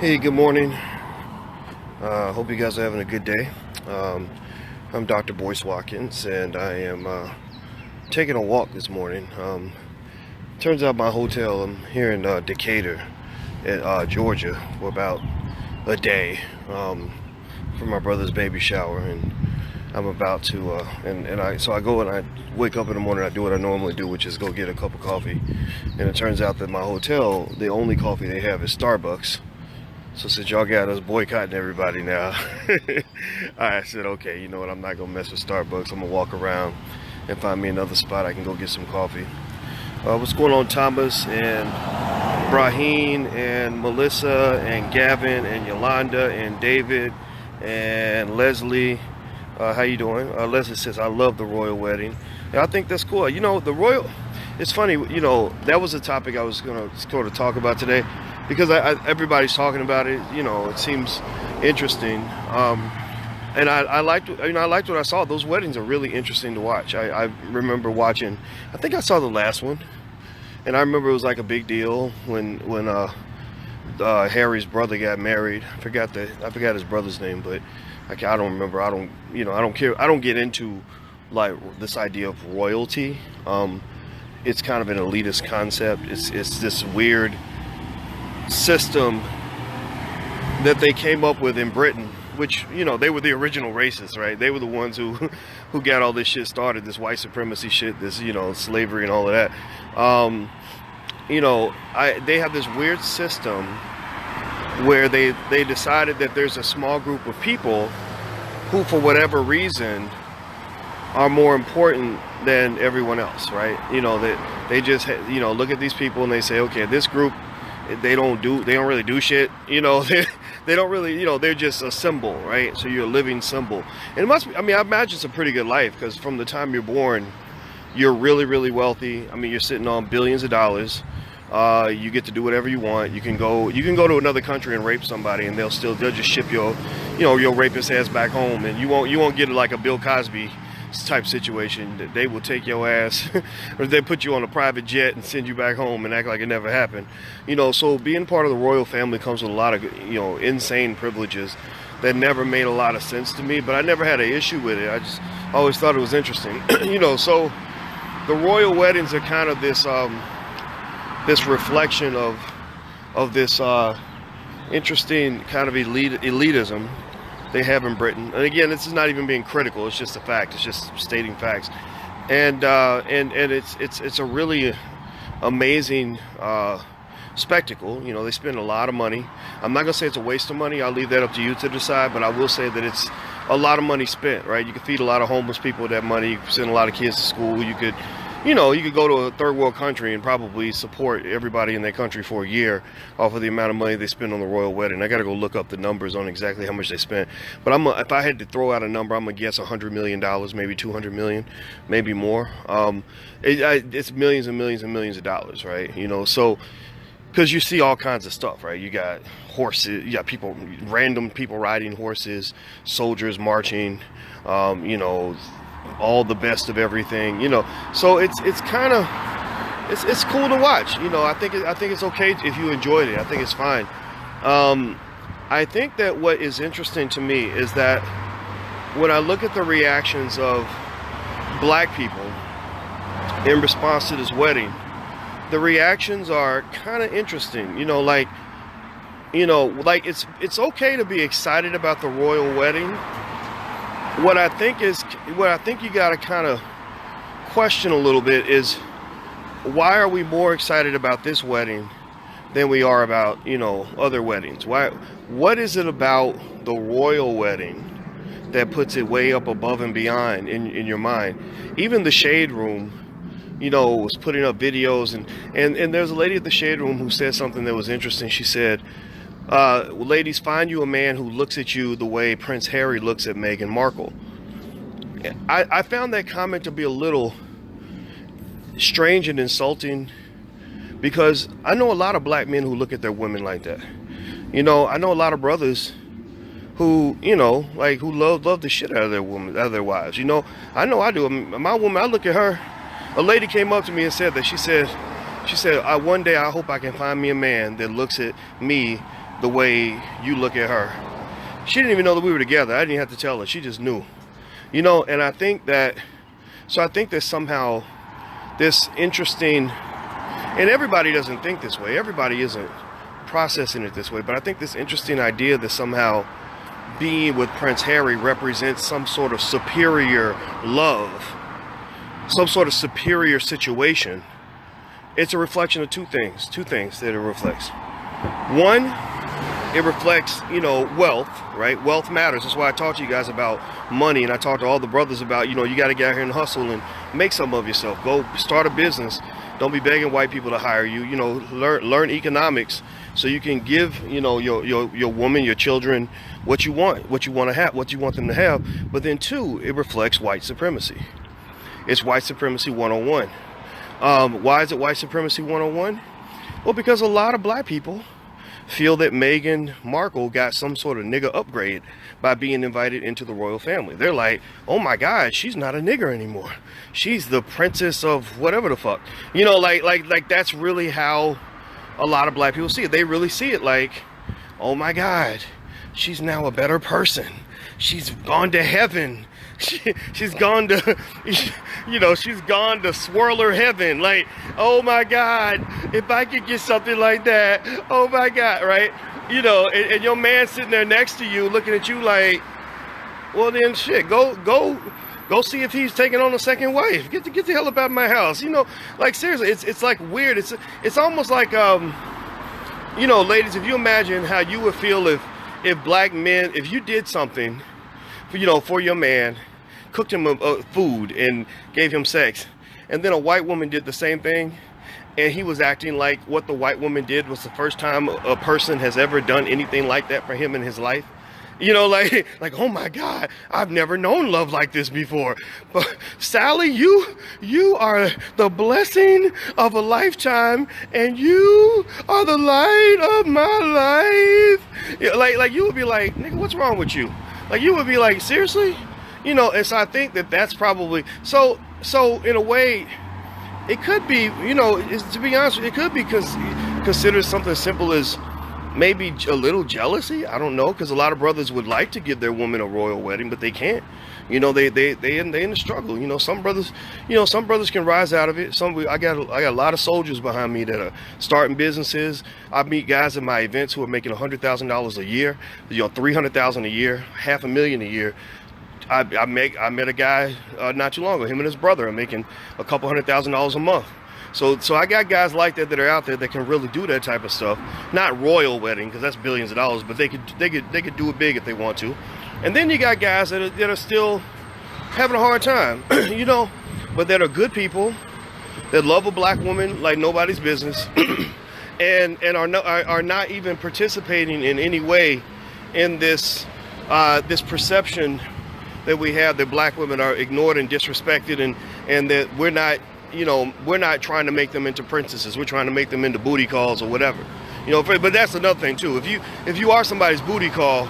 Hey, good morning. Hope you guys are having a good day. I'm Dr. Boyce Watkins, and I am taking a walk this morning. Turns out my hotel, I'm here in Decatur, Georgia, for about a day for my brother's baby shower, and I'm about to, so I go and I wake up in the morning, I do what I normally do, which is go get a cup of coffee, and it turns out that my hotel, the only coffee they have is Starbucks. So since y'all got us boycotting everybody now, I said, okay, you know what, I'm not gonna mess with Starbucks. I'm gonna walk around and find me another spot I can go get some coffee. What's going on, Thomas and Braheen and Melissa and Gavin and Yolanda and David and Leslie? How you doing? Leslie says, I love the royal wedding. And I think that's cool. You know, the royal, it's funny, you know, that was a topic I was gonna sort of talk about today, because everybody's talking about it. You know, it seems interesting, and I liked, you know, I liked what I saw. Those weddings are really interesting to watch. I remember watching. I think I saw the last one, and I remember it was like a big deal when Harry's brother got married. I forgot his brother's name, but I don't remember. I don't care. I don't get into like this idea of royalty. It's kind of an elitist concept. It's this weird system that they came up with in Britain, which, you know, they were the original racists, right? They were the ones who got all this shit started, this white supremacy shit, this, you know, slavery and all of that. You know, they have this weird system where they decided that there's a small group of people who, for whatever reason, are more important than everyone else, right? You know, that they just, you know, look at these people and they say, okay, this group, they don't really do shit, you know. They don't really, you know, they're just a symbol, right? So you're a living symbol. And it must be, I mean, I imagine it's a pretty good life, because from the time you're born, you're really, really wealthy. I mean, you're sitting on billions of dollars. You get to do whatever you want. You can go to another country and rape somebody, and they'll just ship your rapist ass back home, and you won't get like a Bill Cosby type situation. They will take your ass or they put you on a private jet and send you back home and act like it never happened. You know, so being part of the royal family comes with a lot of, you know, insane privileges that never made a lot of sense to me, but I never had an issue with it. I just always thought it was interesting. You know, so the royal weddings are kind of this this reflection of this interesting kind of elitism they have in Britain. And again, this is not even being critical, it's just a fact, it's just stating facts. And it's a really amazing spectacle. You know, they spend a lot of money. I'm not gonna say it's a waste of money, I'll leave that up to you to decide, but I will say that it's a lot of money spent, right? You can feed a lot of homeless people with that money, you can send a lot of kids to school, you could go to a third world country and probably support everybody in that country for a year off of the amount of money they spend on the royal wedding. I got to go look up the numbers on exactly how much they spent. But if I had to throw out a number, I'm going to guess $100 million, maybe $200 million, maybe more. It's millions and millions and millions of dollars, right? You know, so because you see all kinds of stuff, right? You got horses, you got random people riding horses, soldiers marching, you know, all the best of everything, you know. So it's kind of it's cool to watch, you know. I think it's okay if you enjoyed it. I think it's fine. I think that what is interesting to me is that when I look at the reactions of black people in response to this wedding, the reactions are kind of interesting, you know. Like it's okay to be excited about the royal wedding. What I think you got to kind of question a little bit is, why are we more excited about this wedding than we are about, you know, other weddings? What is it about the royal wedding that puts it way up above and beyond in your mind? Even the Shade Room, you know, was putting up videos, and there's a lady at the Shade Room who said something that was interesting. She said, ladies, find you a man who looks at you the way Prince Harry looks at Meghan Markle. I found that comment to be a little strange and insulting, because I know a lot of black men who look at their women like that. You know, I know a lot of brothers who, you know, like, who love the shit out of their women, out of their wives. You know, I know I do. My woman, I look at her. A lady came up to me and said that she said, one day I hope I can find me a man that looks at me the way you look at her. She didn't even know that we were together. I didn't have to tell her. She just knew. You know, and I think that somehow this interesting, and everybody doesn't think this way. Everybody isn't processing it this way. But I think this interesting idea that somehow being with Prince Harry represents some sort of superior love, some sort of superior situation. It's a reflection of two things that it reflects. One, it reflects, you know, wealth, right? Wealth matters. That's why I talk to you guys about money, and I talk to all the brothers about, you know, you got to get out here and hustle and make something of yourself. Go start a business. Don't be begging white people to hire you. You know, learn economics so you can give, you know, your woman, your children what you want to have, what you want them to have. But then two, it reflects white supremacy. It's white supremacy 101. Why is it white supremacy 101? Well, because a lot of black people feel that Meghan Markle got some sort of nigger upgrade by being invited into the royal family. They're like, oh my God, she's not a nigger anymore. She's the princess of whatever the fuck. You know, like that's really how a lot of black people see it. They really see it like, oh my God, she's now a better person. She's gone to heaven. She's gone to, you know, she's gone to swirler heaven. Like, oh my God, if I could get something like that, oh my God, right? You know, and your man sitting there next to you looking at you like, well then shit, go see if he's taking on a second wife. Get the hell up out of my house. You know, like seriously, it's like weird. It's almost like, you know, ladies, if you imagine how you would feel if black men, if you did something, you know, for your man, cooked him food and gave him sex, and then a white woman did the same thing, and he was acting like what the white woman did was the first time a person has ever done anything like that for him in his life. You know, like, oh my God, I've never known love like this before. But Sally, you are the blessing of a lifetime, and you are the light of my life. Yeah, like you would be like, nigga, what's wrong with you? Like you would be like, seriously? You know, and so I think that's probably, so in a way, it could be, you know, to be honest, it could be considered something as simple as maybe a little jealousy. I don't know, because a lot of brothers would like to give their woman a royal wedding, but they can't. You know, they in the struggle. You know, some brothers can rise out of it. I got a lot of soldiers behind me that are starting businesses. I meet guys at my events who are making $100,000 a year, you know, $300,000 a year, $500,000 a year. I met a guy not too long ago. Him and his brother are making a couple $100,000 a month. So I got guys like that are out there that can really do that type of stuff. Not royal wedding, because that's billions of dollars, but they could do it big if they want to. And then you got guys that are still having a hard time, you know, but that are good people that love a black woman like nobody's business, and are not even participating in any way in this this perception that we have that black women are ignored and disrespected, and that we're not, you know, we're not trying to make them into princesses. We're trying to make them into booty calls or whatever, you know. But that's another thing too. If you are somebody's booty call,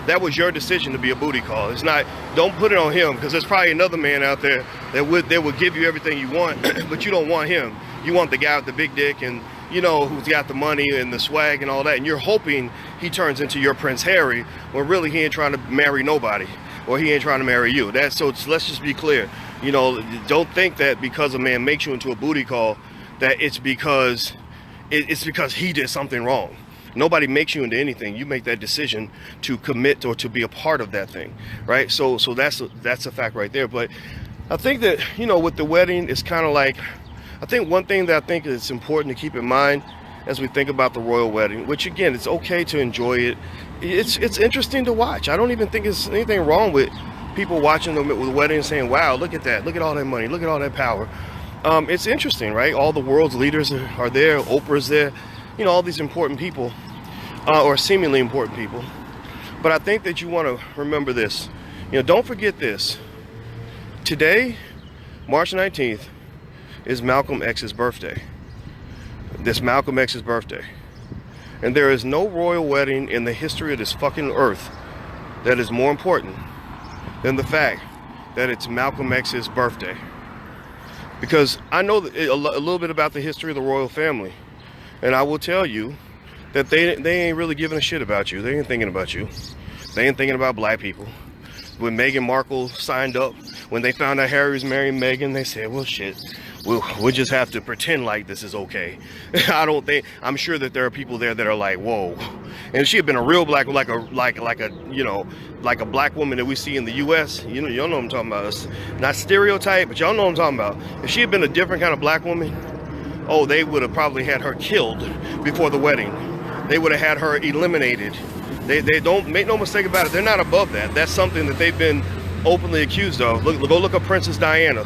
that was your decision to be a booty call. It's not. Don't put it on him, because there's probably another man out there that would give you everything you want, but you don't want him. You want the guy with the big dick and, you know, who's got the money and the swag and all that, and you're hoping he turns into your Prince Harry, when really he ain't trying to marry nobody, or he ain't trying to marry you. So let's just be clear. You know, don't think that because a man makes you into a booty call, that it's because he did something wrong. Nobody makes you into anything. You make that decision to commit or to be a part of that thing, right? So that's a fact right there. But I think that, you know, with the wedding, it's kind of like, I think one thing that I think is important to keep in mind as we think about the royal wedding, which again, it's okay to enjoy it. It's interesting to watch. I don't even think there's anything wrong with people watching the wedding and saying, wow, look at that. Look at all that money. Look at all that power. It's interesting, right? All the world's leaders are there. Oprah's there. You know, all these important people, or seemingly important people. But I think that you want to remember this. You know, don't forget this. Today, March 19th, is Malcolm X's birthday. This Malcolm X's birthday. And there is no royal wedding in the history of this fucking earth that is more important than the fact that it's Malcolm X's birthday. Because I know a little bit about the history of the royal family. And I will tell you that they ain't really giving a shit about you. They ain't thinking about you. They ain't thinking about black people. When Meghan Markle signed up, when they found out Harry was marrying Meghan, they said, well, shit, we'll just have to pretend like this is okay. I'm sure that there are people there that are like, whoa. And if she had been a real black, like a black woman that we see in the U.S., y'all know what I'm talking about. It's not stereotype, but y'all know what I'm talking about. If she had been a different kind of black woman, oh, they would have probably had her killed before the wedding. They would have had her eliminated. They don't make no mistake about it. They're not above that. That's something that they've been openly accused of. Go look up Princess Diana.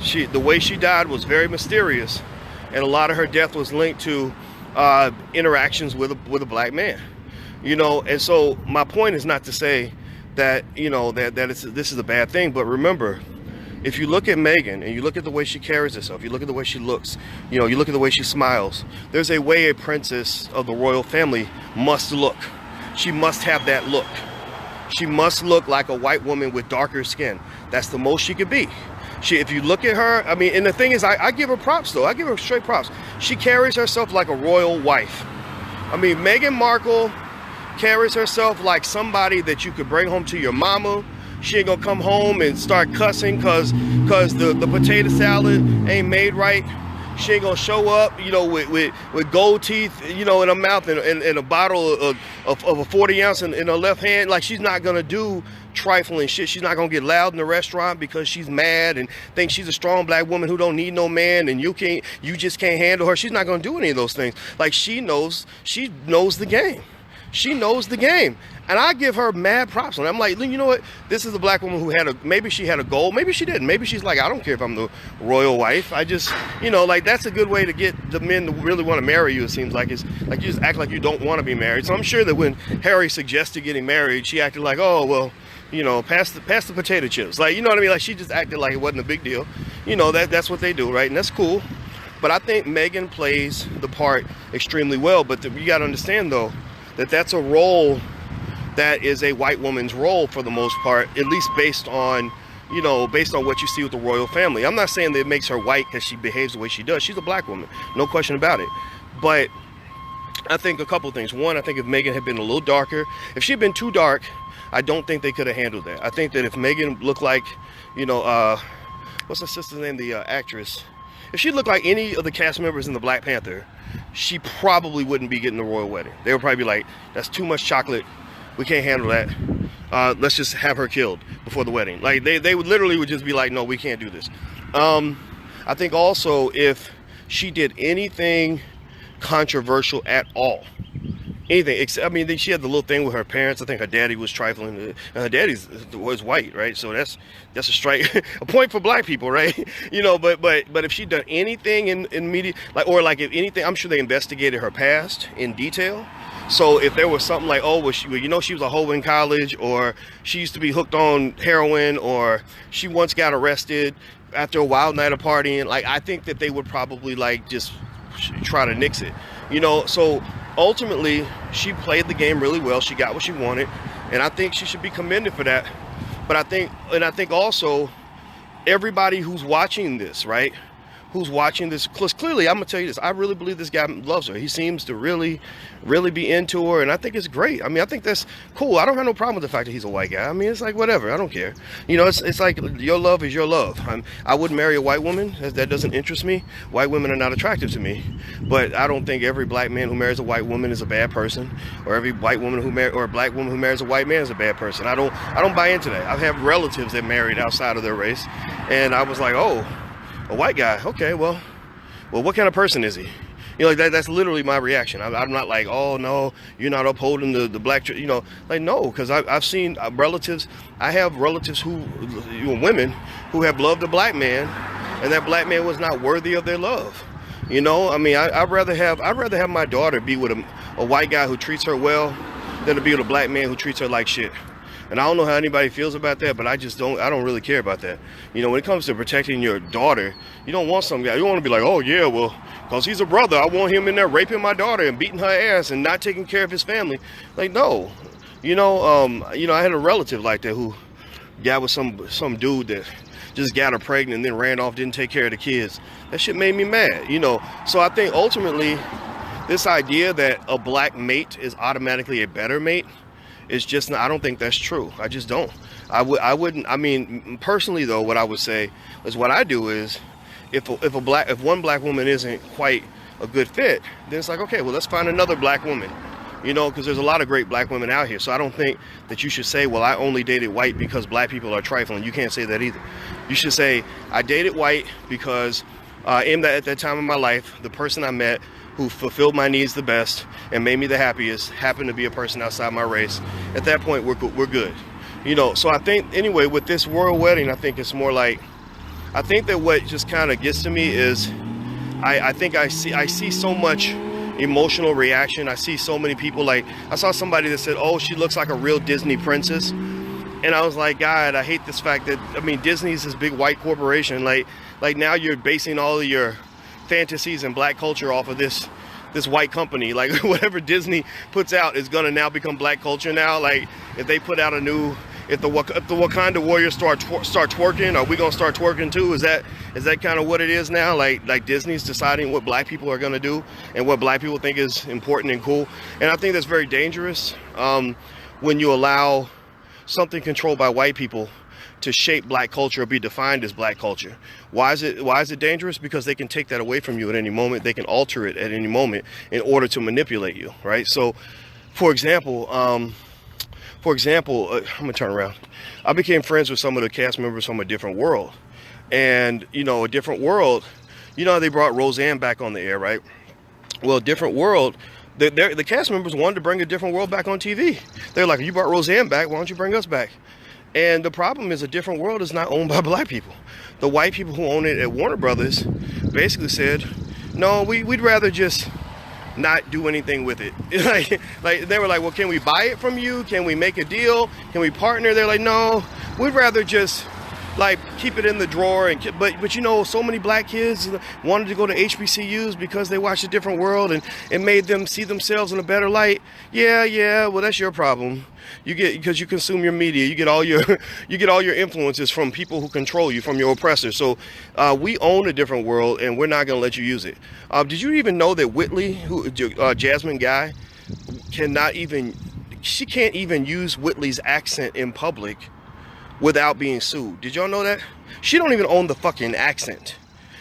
The way she died was very mysterious, and a lot of her death was linked to interactions with a black man. And so my point is not to say that this is a bad thing, but remember, if you look at Meghan and you look at the way she carries herself, you look at the way she looks, you look at the way she smiles, there's a way a princess of the royal family must look. She must have that look. She must look like a white woman with darker skin. That's the most she could be. If you look at her, I mean, and the thing is, I give her props though. I give her straight props. She carries herself like a royal wife. I mean, Meghan Markle carries herself like somebody that you could bring home to your mama. She ain't gonna come home and start cussing cause the potato salad ain't made right. She ain't gonna show up, with gold teeth, in her mouth and a bottle of a 40 ounce in her left hand. Like, she's not gonna do trifling shit. She's not gonna get loud in the restaurant because she's mad and thinks she's a strong black woman who don't need no man and you just can't handle her. She's not gonna do any of those things. Like, she knows the game. She knows the game. And I give her mad props on it. I'm like, you know what? This is a black woman who maybe she had a goal. Maybe she didn't. Maybe she's like, I don't care if I'm the royal wife. I just, like, that's a good way to get the men to really want to marry you, it seems like. It's like you just act like you don't want to be married. So I'm sure that when Harry suggested getting married, she acted like, oh, well, pass the potato chips. Like, you know what I mean? Like, she just acted like it wasn't a big deal. That's what they do, right? And that's cool. But I think Meghan plays the part extremely well. But you got to understand, though, that that's a role that is a white woman's role for the most part, at least based on what you see with the royal family. I'm not saying that it makes her white because she behaves the way she does. She's a black woman, no question about it. But I think a couple things. One, I think if Meghan had been a little darker, if she'd been too dark, I don't think they could have handled that. I think that if Meghan looked like, what's her sister's name, the actress, if she looked like any of the cast members in the Black Panther, she probably wouldn't be getting the royal wedding. They would probably be like, that's too much chocolate. We can't handle that. Let's just have her killed before the wedding. Like, they would literally just be like, no, we can't do this. I think also if she did anything controversial at all, anything except, I mean, she had the little thing with her parents. I think her daddy was trifling. Her daddy was white, right? So that's a strike, a point for black people, right? But if she'd done anything in media, like if anything, I'm sure they investigated her past in detail. So if there was something like, oh, well, she was a hoe in college, or she used to be hooked on heroin, or she once got arrested after a wild night of partying, like, I think that they would probably like just try to nix it, So ultimately, she played the game really well. She got what she wanted, and I think she should be commended for that. But I think also everybody who's watching this, right? Who's watching this, because clearly, I'm gonna tell you this, I really believe this guy loves her. He seems to really be into her, and I think it's great. I mean, I think that's cool. I don't have no problem with the fact that he's a white guy. I mean, it's like, whatever, I don't care. It's like, your love is your love. I wouldn't marry a white woman. That doesn't interest me. White women are not attractive to me. But I don't think every black man who marries a white woman is a bad person, or every white woman or a black woman who marries a white man is a bad person. I don't buy into that. I have relatives that married outside of their race, and I was like, oh, a white guy, okay, well, what kind of person is he? That's literally my reaction. I'm not like, oh no, you're not upholding the black, like, no, because I've seen relatives. I have relatives who, women who have loved a black man, and that black man was not worthy of their love. I mean, I'd rather have my daughter be with a white guy who treats her well than to be with a black man who treats her like shit. And I don't know how anybody feels about that, but I don't really care about that. When it comes to protecting your daughter, you don't want some guy. You don't want to be like, oh yeah, well, because he's a brother, I want him in there raping my daughter and beating her ass and not taking care of his family. Like, no. I had a relative like that who got with some dude that just got her pregnant and then ran off, didn't take care of the kids. That shit made me mad, So I think ultimately, this idea that a black mate is automatically a better mate is just not, I don't think that's true. I just don't. I mean, personally though, what I would say is what I do is if one black woman isn't quite a good fit, then it's like, okay, well, let's find another black woman, you know, because there's a lot of great black women out here. So I don't think that you should say, well, I only dated white because black people are trifling. You can't say that either. You should say, I dated white because at that time of my life, the person I met who fulfilled my needs the best and made me the happiest happened to be a person outside my race. At that point, we're good. You know, so I think, anyway, with this royal wedding, I think it's more like, I think that what just kind of gets to me is, I think I see so much emotional reaction. I see so many people, like, I saw somebody that said, oh, she looks like a real Disney princess. And I was like, God, I hate this fact that, I mean, Disney's this big white corporation. Like now you're basing all of your fantasies and black culture off of this white company. Like whatever Disney puts out is gonna now become black culture now. Like if they put out if the Wakanda warriors start twerking, are we gonna start twerking too? Is that kind of what it is now? Like Disney's deciding what black people are gonna do and what black people think is important and cool. And I think that's very dangerous when you allow something controlled by white people to shape black culture or be defined as black culture. Why is it dangerous? Because they can take that away from you at any moment. They can alter it at any moment in order to manipulate you, right? So, for example, I'm gonna turn around. I became friends with some of the cast members from A Different World, and you know, A Different World, you know, they brought Roseanne back on the air, right? Well, A Different World, the cast members wanted to bring A Different World back on TV. They're like, you brought Roseanne back, why don't you bring us back? And the problem is A Different World is not owned by black people. The white people who own it at Warner Brothers basically said, no, we'd rather just not do anything with it. like they were like, well, can we buy it from you? Can we make a deal? Can we partner? They're like, no, we'd rather just like keep it in the drawer. And but you know, so many black kids wanted to go to HBCUs because they watched A Different World and it made them see themselves in a better light. Yeah, well, that's your problem. You get, because you consume your media, you get all your influences from people who control you, from your oppressors. So we own A Different World and we're not going to let you use it. Did you even know that Whitley, Jasmine Guy, can't even use Whitley's accent in public without being sued? Did y'all know that? She don't even own the fucking accent.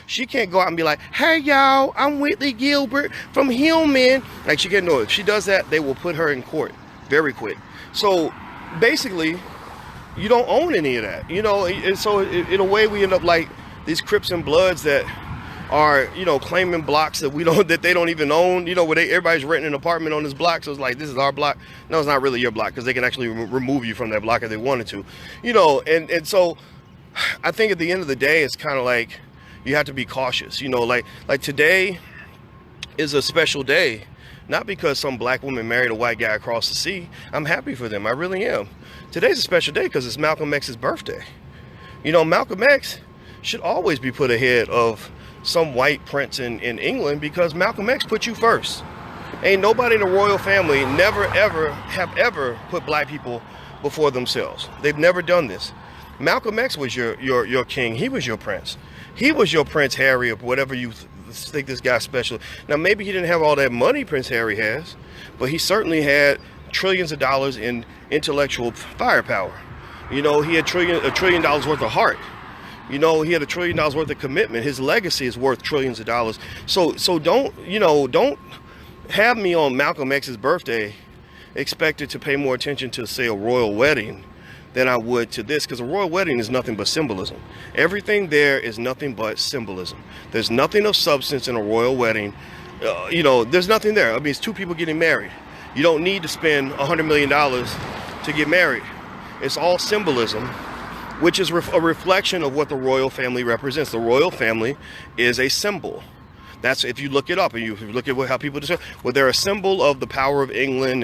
She can't go out and be like, hey y'all, I'm Whitley Gilbert from Hillman. Like, she can't know it. If she does that, they will put her in court very quick. So basically, you don't own any of that, you know. And so in a way, we end up like these Crips and Bloods that are, you know, claiming blocks that they don't even own, you know, where everybody's renting an apartment on this block. So it's like, this is our block. No, it's not really your block, because they can actually remove you from that block if they wanted to, you know. And so I think at the end of the day, it's kind of like you have to be cautious, you know. Like today is a special day. Not because some black woman married a white guy across the sea. I'm happy for them. I really am. Today's a special day because it's Malcolm X's birthday. You know, Malcolm X should always be put ahead of some white prince in England, because Malcolm X put you first. Ain't nobody in the royal family have ever put black people before themselves. They've never done this. Malcolm X was your king. He was your prince. He was your Prince Harry, or whatever you think this guy's special. Now, maybe he didn't have all that money Prince Harry has, but he certainly had trillions of dollars in intellectual firepower. You know, he had $1 trillion worth of heart. You know, he had $1 trillion worth of commitment. His legacy is worth trillions of dollars. So don't have me on Malcolm X's birthday expected to pay more attention to, say, a royal wedding than I would to this, because a royal wedding is nothing but symbolism. Everything there is nothing but symbolism. There's nothing of substance in a royal wedding. You know, there's nothing there. I mean, it's two people getting married. You don't need to spend $100 million to get married. It's all symbolism, which is a reflection of what the royal family represents. The royal family is a symbol. That's, if you look it up and you look at how people describe, well, they're a symbol of the power of England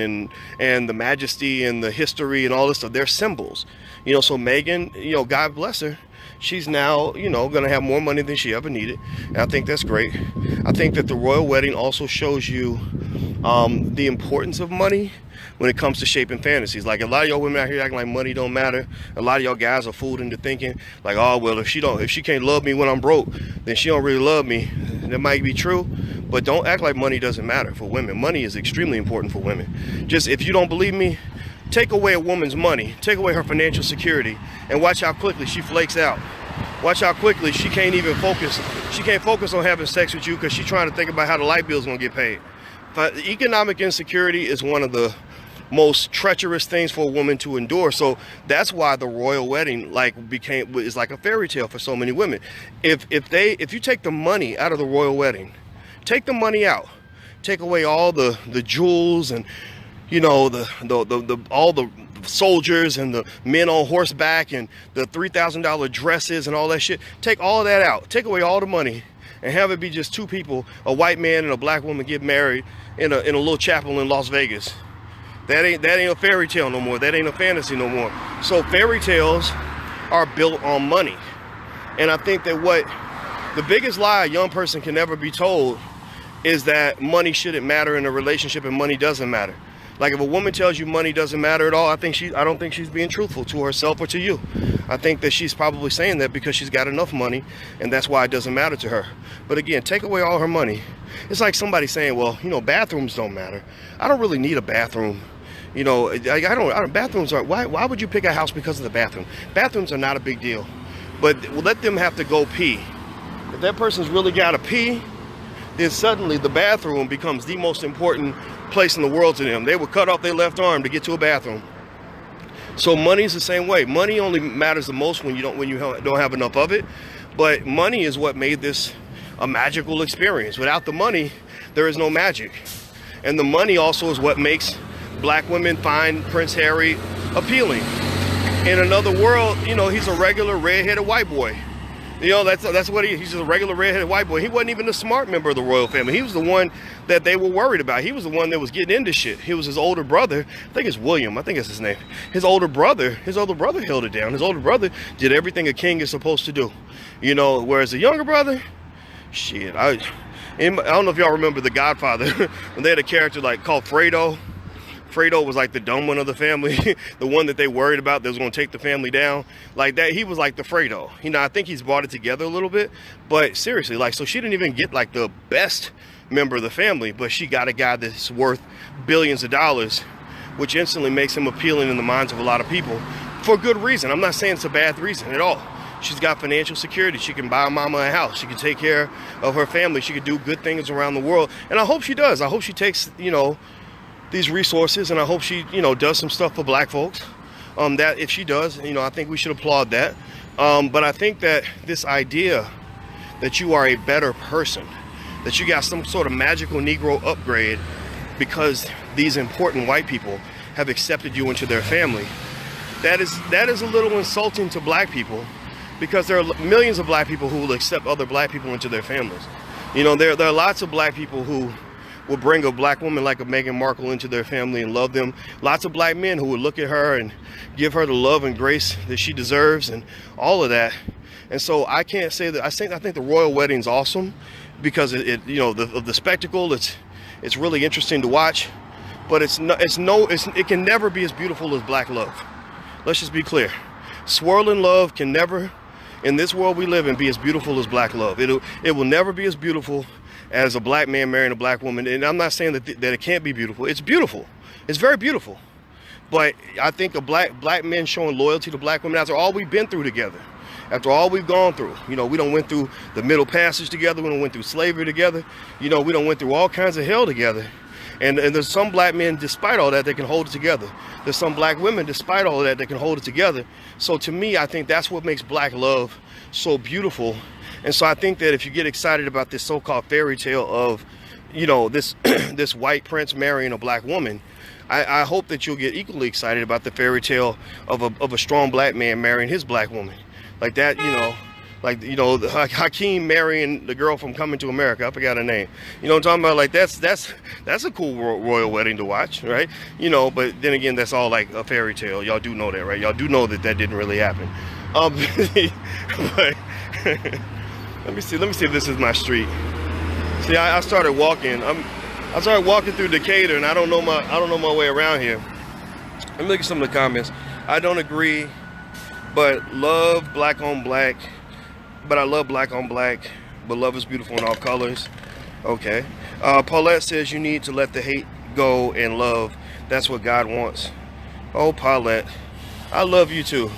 and the majesty and the history and all this stuff. They're symbols, you know. So Meghan, you know, God bless her, she's now, you know, going to have more money than she ever needed, and I think that's great. I think that the royal wedding also shows you the importance of money when it comes to shaping fantasies. Like, a lot of y'all women out here acting like money don't matter. A lot of y'all guys are fooled into thinking like, oh well, if she can't love me when I'm broke, then she don't really love me. That might be true, but don't act like money doesn't matter for women. Money is extremely important for women. Just, if you don't believe me, take away a woman's money, take away her financial security, and watch how quickly she flakes out. Watch how quickly she can't even focus. She can't focus on having sex with you because she's trying to think about how the light bill is going to get paid. But economic insecurity is one of the most treacherous things for a woman to endure. So that's why the royal wedding is like a fairy tale for so many women. If you take the money out of the royal wedding, take the money out, take away all the jewels and, you know, all the soldiers and the men on horseback and the $3,000 dresses and all that shit, take all of that out, take away all the money, and have it be just two people, a white man and a black woman, get married in a little chapel in Las Vegas. That ain't a fairy tale no more. That ain't a fantasy no more. So fairy tales are built on money. And I think that what the biggest lie a young person can ever be told is that money shouldn't matter in a relationship and money doesn't matter. Like, if a woman tells you money doesn't matter at all, I don't think she's being truthful to herself or to you. I think that she's probably saying that because she's got enough money and that's why it doesn't matter to her. But again, take away all her money. It's like somebody saying, well, you know, bathrooms don't matter. I don't really need a bathroom. You know, bathrooms are, why would you pick a house because of the bathroom? Bathrooms are not a big deal, but let them have to go pee. If that person's really got to pee, then suddenly the bathroom becomes the most important place in the world to them. They would cut off their left arm to get to a bathroom. So money's the same way. Money only matters the most when you don't have enough of it. But money is what made this a magical experience. Without the money, there is no magic. And the money also is what makes black women find Prince Harry appealing. In another world, you know, he's a regular redheaded white boy. You know, that's what he's just a regular redheaded white boy. He wasn't even a smart member of the royal family. He was the one that they were worried about. He was the one that was getting into shit. He was his older brother. I think it's William. I think that's his name. His older brother held it down. His older brother did everything a king is supposed to do. You know, whereas the younger brother, shit, I don't know if y'all remember The Godfather when they had a character like called Fredo. Fredo was like the dumb one of the family, the one that they worried about that was going to take the family down. Like that, he was like the Fredo. You know, I think he's brought it together a little bit. But seriously, like, so she didn't even get like the best member of the family, but she got a guy that's worth billions of dollars, which instantly makes him appealing in the minds of a lot of people for good reason. I'm not saying it's a bad reason at all. She's got financial security. She can buy mama a house. She can take care of her family. She can do good things around the world. And I hope she does. I hope she takes, you know, these resources, and I hope she, you know, does some stuff for black folks. That if she does, you know, I think we should applaud that. But I think that this idea that you are a better person, that you got some sort of magical Negro upgrade because these important white people have accepted you into their family, that is a little insulting to black people, because there are millions of black people who will accept other black people into their families. You know, there are lots of black people who will bring a black woman like a Meghan Markle into their family and love them. Lots of black men who would look at her and give her the love and grace that she deserves and all of that. And so I can't say that I think the royal wedding's awesome because it you know, the spectacle, it's really interesting to watch, but it can never be as beautiful as black love. Let's just be clear. Swirling love can never, in this world we live in, be as beautiful as black love. It will never be as beautiful as a black man marrying a black woman. And I'm not saying that it can't be beautiful. It's beautiful. It's very beautiful. But I think a black men showing loyalty to black women after all we've been through together, after all we've gone through. You know, we done went through the Middle Passage together. We done went through slavery together. You know, we done went through all kinds of hell together. And there's some black men, despite all that, they can hold it together. There's some black women, despite all of that, they can hold it together. So to me, I think that's what makes black love so beautiful. And so I think that if you get excited about this so-called fairy tale of, you know, this this white prince marrying a black woman, I hope that you'll get equally excited about the fairy tale of a strong black man marrying his black woman. Like that, you know, Hakeem marrying the girl from Coming to America. I forgot her name. You know what I'm talking about? Like that's a cool royal wedding to watch, right? You know, but then again, that's all like a fairy tale. Y'all do know that, right? Y'all do know that didn't really happen. But let me see if this is my street. See, I started walking. I started walking through Decatur, and I don't know my way around here. Let me look at some of the comments. I don't agree, but love black on black. But I love black on black. but love is beautiful in all colors. Okay. Paulette says you need to let the hate go and love. That's what God wants. Oh, Paulette, I love you too.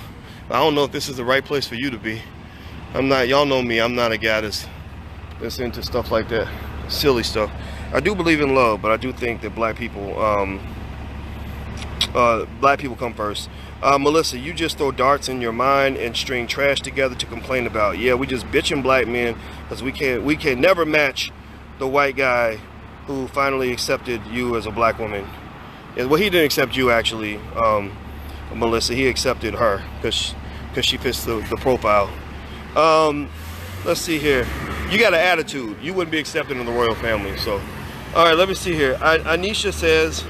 I don't know if this is the right place for you to be. I'm not, y'all know me, I'm not a guy that's into stuff like that. Silly stuff. I do believe in love, but I do think that black people come first. Melissa, you just throw darts in your mind and string trash together to complain about. Yeah, we just bitching black men because we can never match the white guy who finally accepted you as a black woman. Well, he didn't accept you actually, Melissa. He accepted her because she fits the profile. Let's see here. You got an attitude. You wouldn't be accepted in the royal family. So, all right, let me see here. Anisha says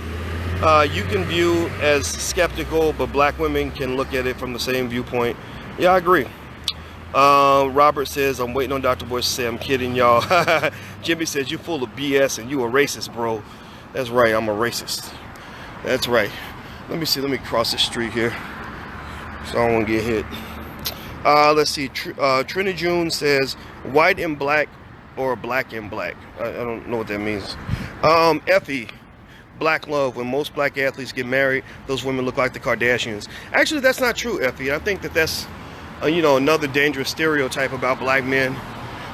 you can view as skeptical, but black women can look at it from the same viewpoint. Yeah, I agree. Robert says, I'm waiting on Dr. Boyce to say I'm kidding, y'all. Jimmy says, you're full of BS and you a racist, bro. That's right, I'm a racist. That's right. Let me see, let me cross the street here so I don't want to get hit. Let's see, Trinity June says, white and black or black and black. I don't know what that means. Effie, black love. When most black athletes get married, those women look like the Kardashians. Actually, that's not true, Effie. I think that's you know, another dangerous stereotype about black men,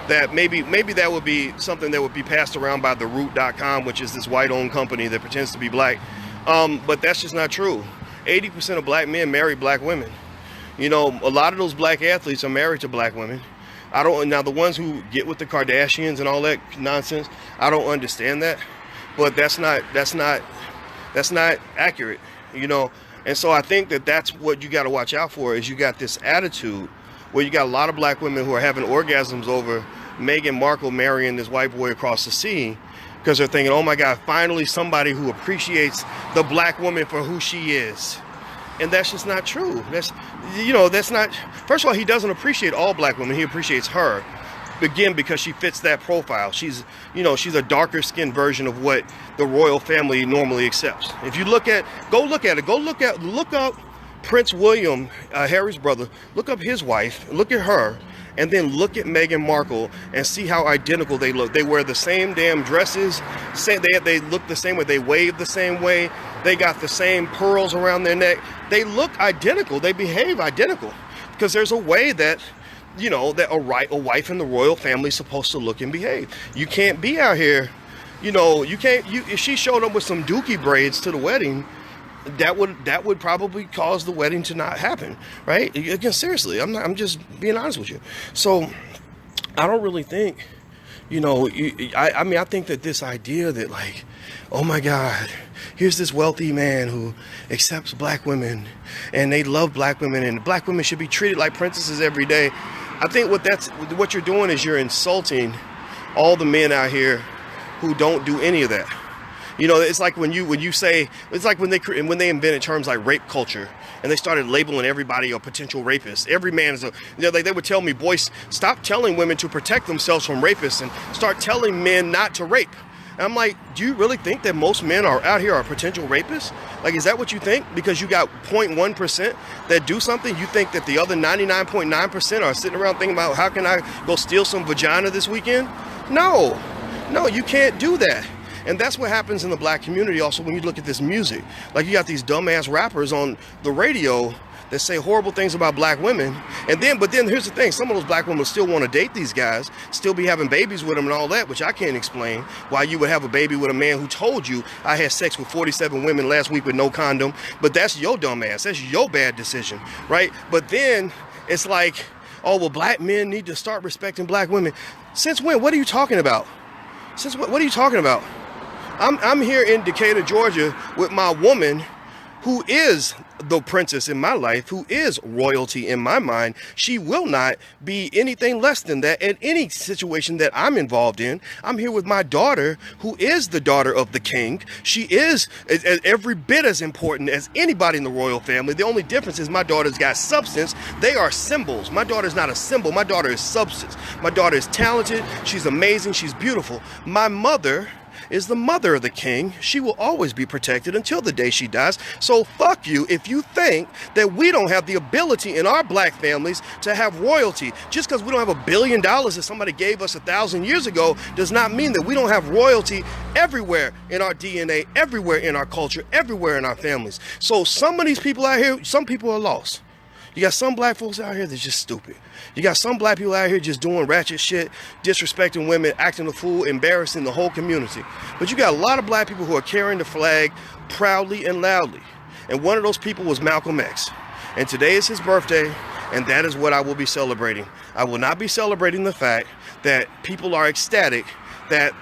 that maybe that would be something that would be passed around by TheRoot.com, which is this white-owned company that pretends to be black. But that's just not true. 80% of black men marry black women. You know, a lot of those black athletes are married to black women. Now the ones who get with the Kardashians and all that nonsense, I don't understand that. But that's not accurate, you know. And so I think that's what you got to watch out for, is you got this attitude where you got a lot of black women who are having orgasms over Meghan Markle marrying this white boy across the sea, because they're thinking, oh my God, finally somebody who appreciates the black woman for who she is. And that's just not true. That's not, first of all, he doesn't appreciate all black women. He appreciates her. Again, because she fits that profile. She's a darker skinned version of what the royal family normally accepts. If you look up Prince William, Harry's brother, look up his wife, look at her, and then look at Meghan Markle and see how identical they look. They wear the same damn dresses, they look the same way, they wave the same way, they got the same pearls around their neck. They look identical, they behave identical, because there's a way that, you know, that a wife in the royal family is supposed to look and behave. You can't be out here, you know, if she showed up with some dookie braids to the wedding, that would probably cause the wedding to not happen, right? Again, seriously, I'm just being honest with you. So I don't really think, you know, I mean, I think that this idea that, like, oh my God, here's this wealthy man who accepts black women and they love black women and black women should be treated like princesses every day. I think what you're doing is you're insulting all the men out here who don't do any of that. You know, it's like when you say, it's like when they invented terms like rape culture and they started labeling everybody a potential rapist. Every man is like they would tell me, boys, stop telling women to protect themselves from rapists and start telling men not to rape. And I'm like, do you really think that most men are out here are potential rapists? Like, is that what you think? Because you got 0.1% that do something, you think that the other 99.9% are sitting around thinking about, how can I go steal some vagina this weekend? No, you can't do that. And that's what happens in the black community also when you look at this music. Like, you got these dumbass rappers on the radio that say horrible things about black women. But then here's the thing, some of those black women still want to date these guys, still be having babies with them and all that, which I can't explain why you would have a baby with a man who told you, I had sex with 47 women last week with no condom. But that's your dumb ass, that's your bad decision, right? But then it's like, oh, well, black men need to start respecting black women. Since when? What are you talking about? Since what are you talking about? I'm here in Decatur, Georgia with my woman who is the princess in my life, who is royalty in my mind. She will not be anything less than that in any situation that I'm involved in. I'm here with my daughter, who is the daughter of the king. She is every bit as important as anybody in the royal family. The only difference is my daughter's got substance. They are symbols. My daughter's not a symbol. My daughter is substance. My daughter is talented. She's amazing. She's beautiful. My mother is the mother of the king. She will always be protected until the day she dies. So fuck you if you think that we don't have the ability in our black families to have royalty. Just because we don't have $1 billion that somebody gave us 1,000 years ago does not mean that we don't have royalty everywhere in our DNA, everywhere in our culture, everywhere in our families. So some of these people out here, some people are lost. You got some black folks out here that's just stupid. You got some black people out here just doing ratchet shit, disrespecting women, acting a fool, embarrassing the whole community. But you got a lot of black people who are carrying the flag proudly and loudly. And one of those people was Malcolm X. And today is his birthday, and that is what I will be celebrating. I will not be celebrating the fact that people are ecstatic that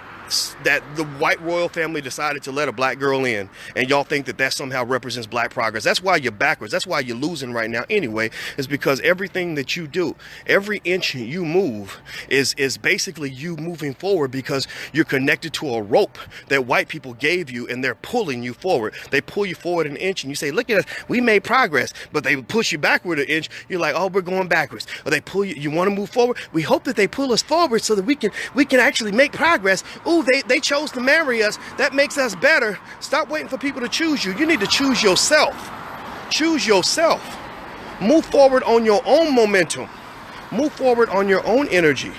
the white royal family decided to let a black girl in, and y'all think that that somehow represents black progress. That's why you're backwards. That's why you're losing right now anyway, is because everything that you do, every inch you move is basically you moving forward, because you're connected to a rope that white people gave you, and they're pulling you forward. They pull you forward an inch and you say, look at us, we made progress. But they push you backward an inch, you're like, oh, we're going backwards. Or they pull you, you want to move forward, we hope that they pull us forward so that we can actually make progress. Ooh, they chose to marry us. That makes us better. Stop waiting for people to choose you. You need to choose yourself. Choose yourself. Move forward on your own momentum. Move forward on your own energy.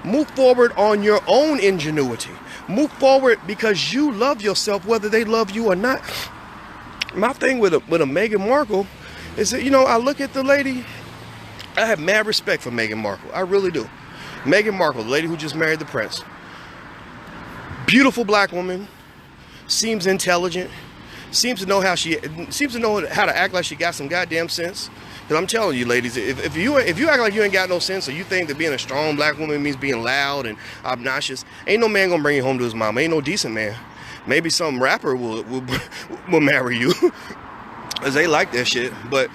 Move forward on your own ingenuity. Move forward because you love yourself, whether they love you or not. My thing with a Meghan Markle is that, you know, I look at the lady, I have mad respect for Meghan Markle. I really do. Meghan Markle, the lady who just married the prince. Beautiful black woman, seems intelligent, seems to know how to act like she got some goddamn sense. Because I'm telling you, ladies, if you act like you ain't got no sense, or you think that being a strong black woman means being loud and obnoxious, ain't no man gonna bring you home to his mama. Ain't no decent man. Maybe some rapper will marry you, cause they like that shit. But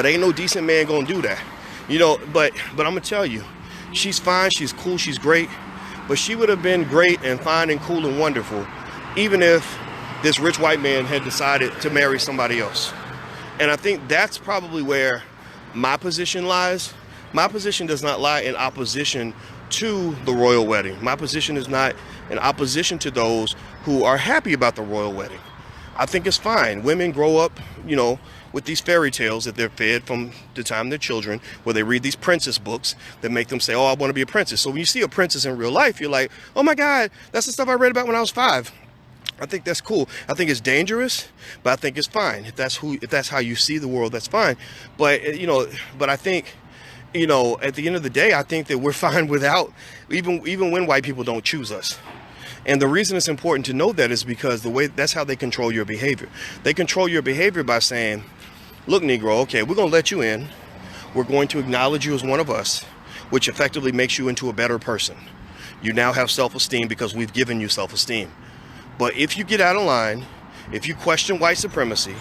ain't no decent man gonna do that. You know. But I'm gonna tell you, she's fine, she's cool, she's great. But she would have been great and fine and cool and wonderful even if this rich white man had decided to marry somebody else. And I think that's probably where my position lies. My position does not lie in opposition to the royal wedding. My position is not in opposition to those who are happy about the royal wedding. I think it's fine. Women grow up, you know, with these fairy tales that they're fed from the time they're children, where they read these princess books that make them say, oh, I want to be a princess. So when you see a princess in real life, you're like, oh my God, that's the stuff I read about when I was 5. I think that's cool. I think it's dangerous, but I think it's fine. If that's how you see the world, that's fine. But, you know, but I think, you know, at the end of the day, I think that we're fine without, even when white people don't choose us. And the reason it's important to know that is because that's how they control your behavior. They control your behavior by saying, look, Negro, okay, we're going to let you in. We're going to acknowledge you as one of us, which effectively makes you into a better person. You now have self-esteem because we've given you self-esteem. But if you get out of line, if you question white supremacy,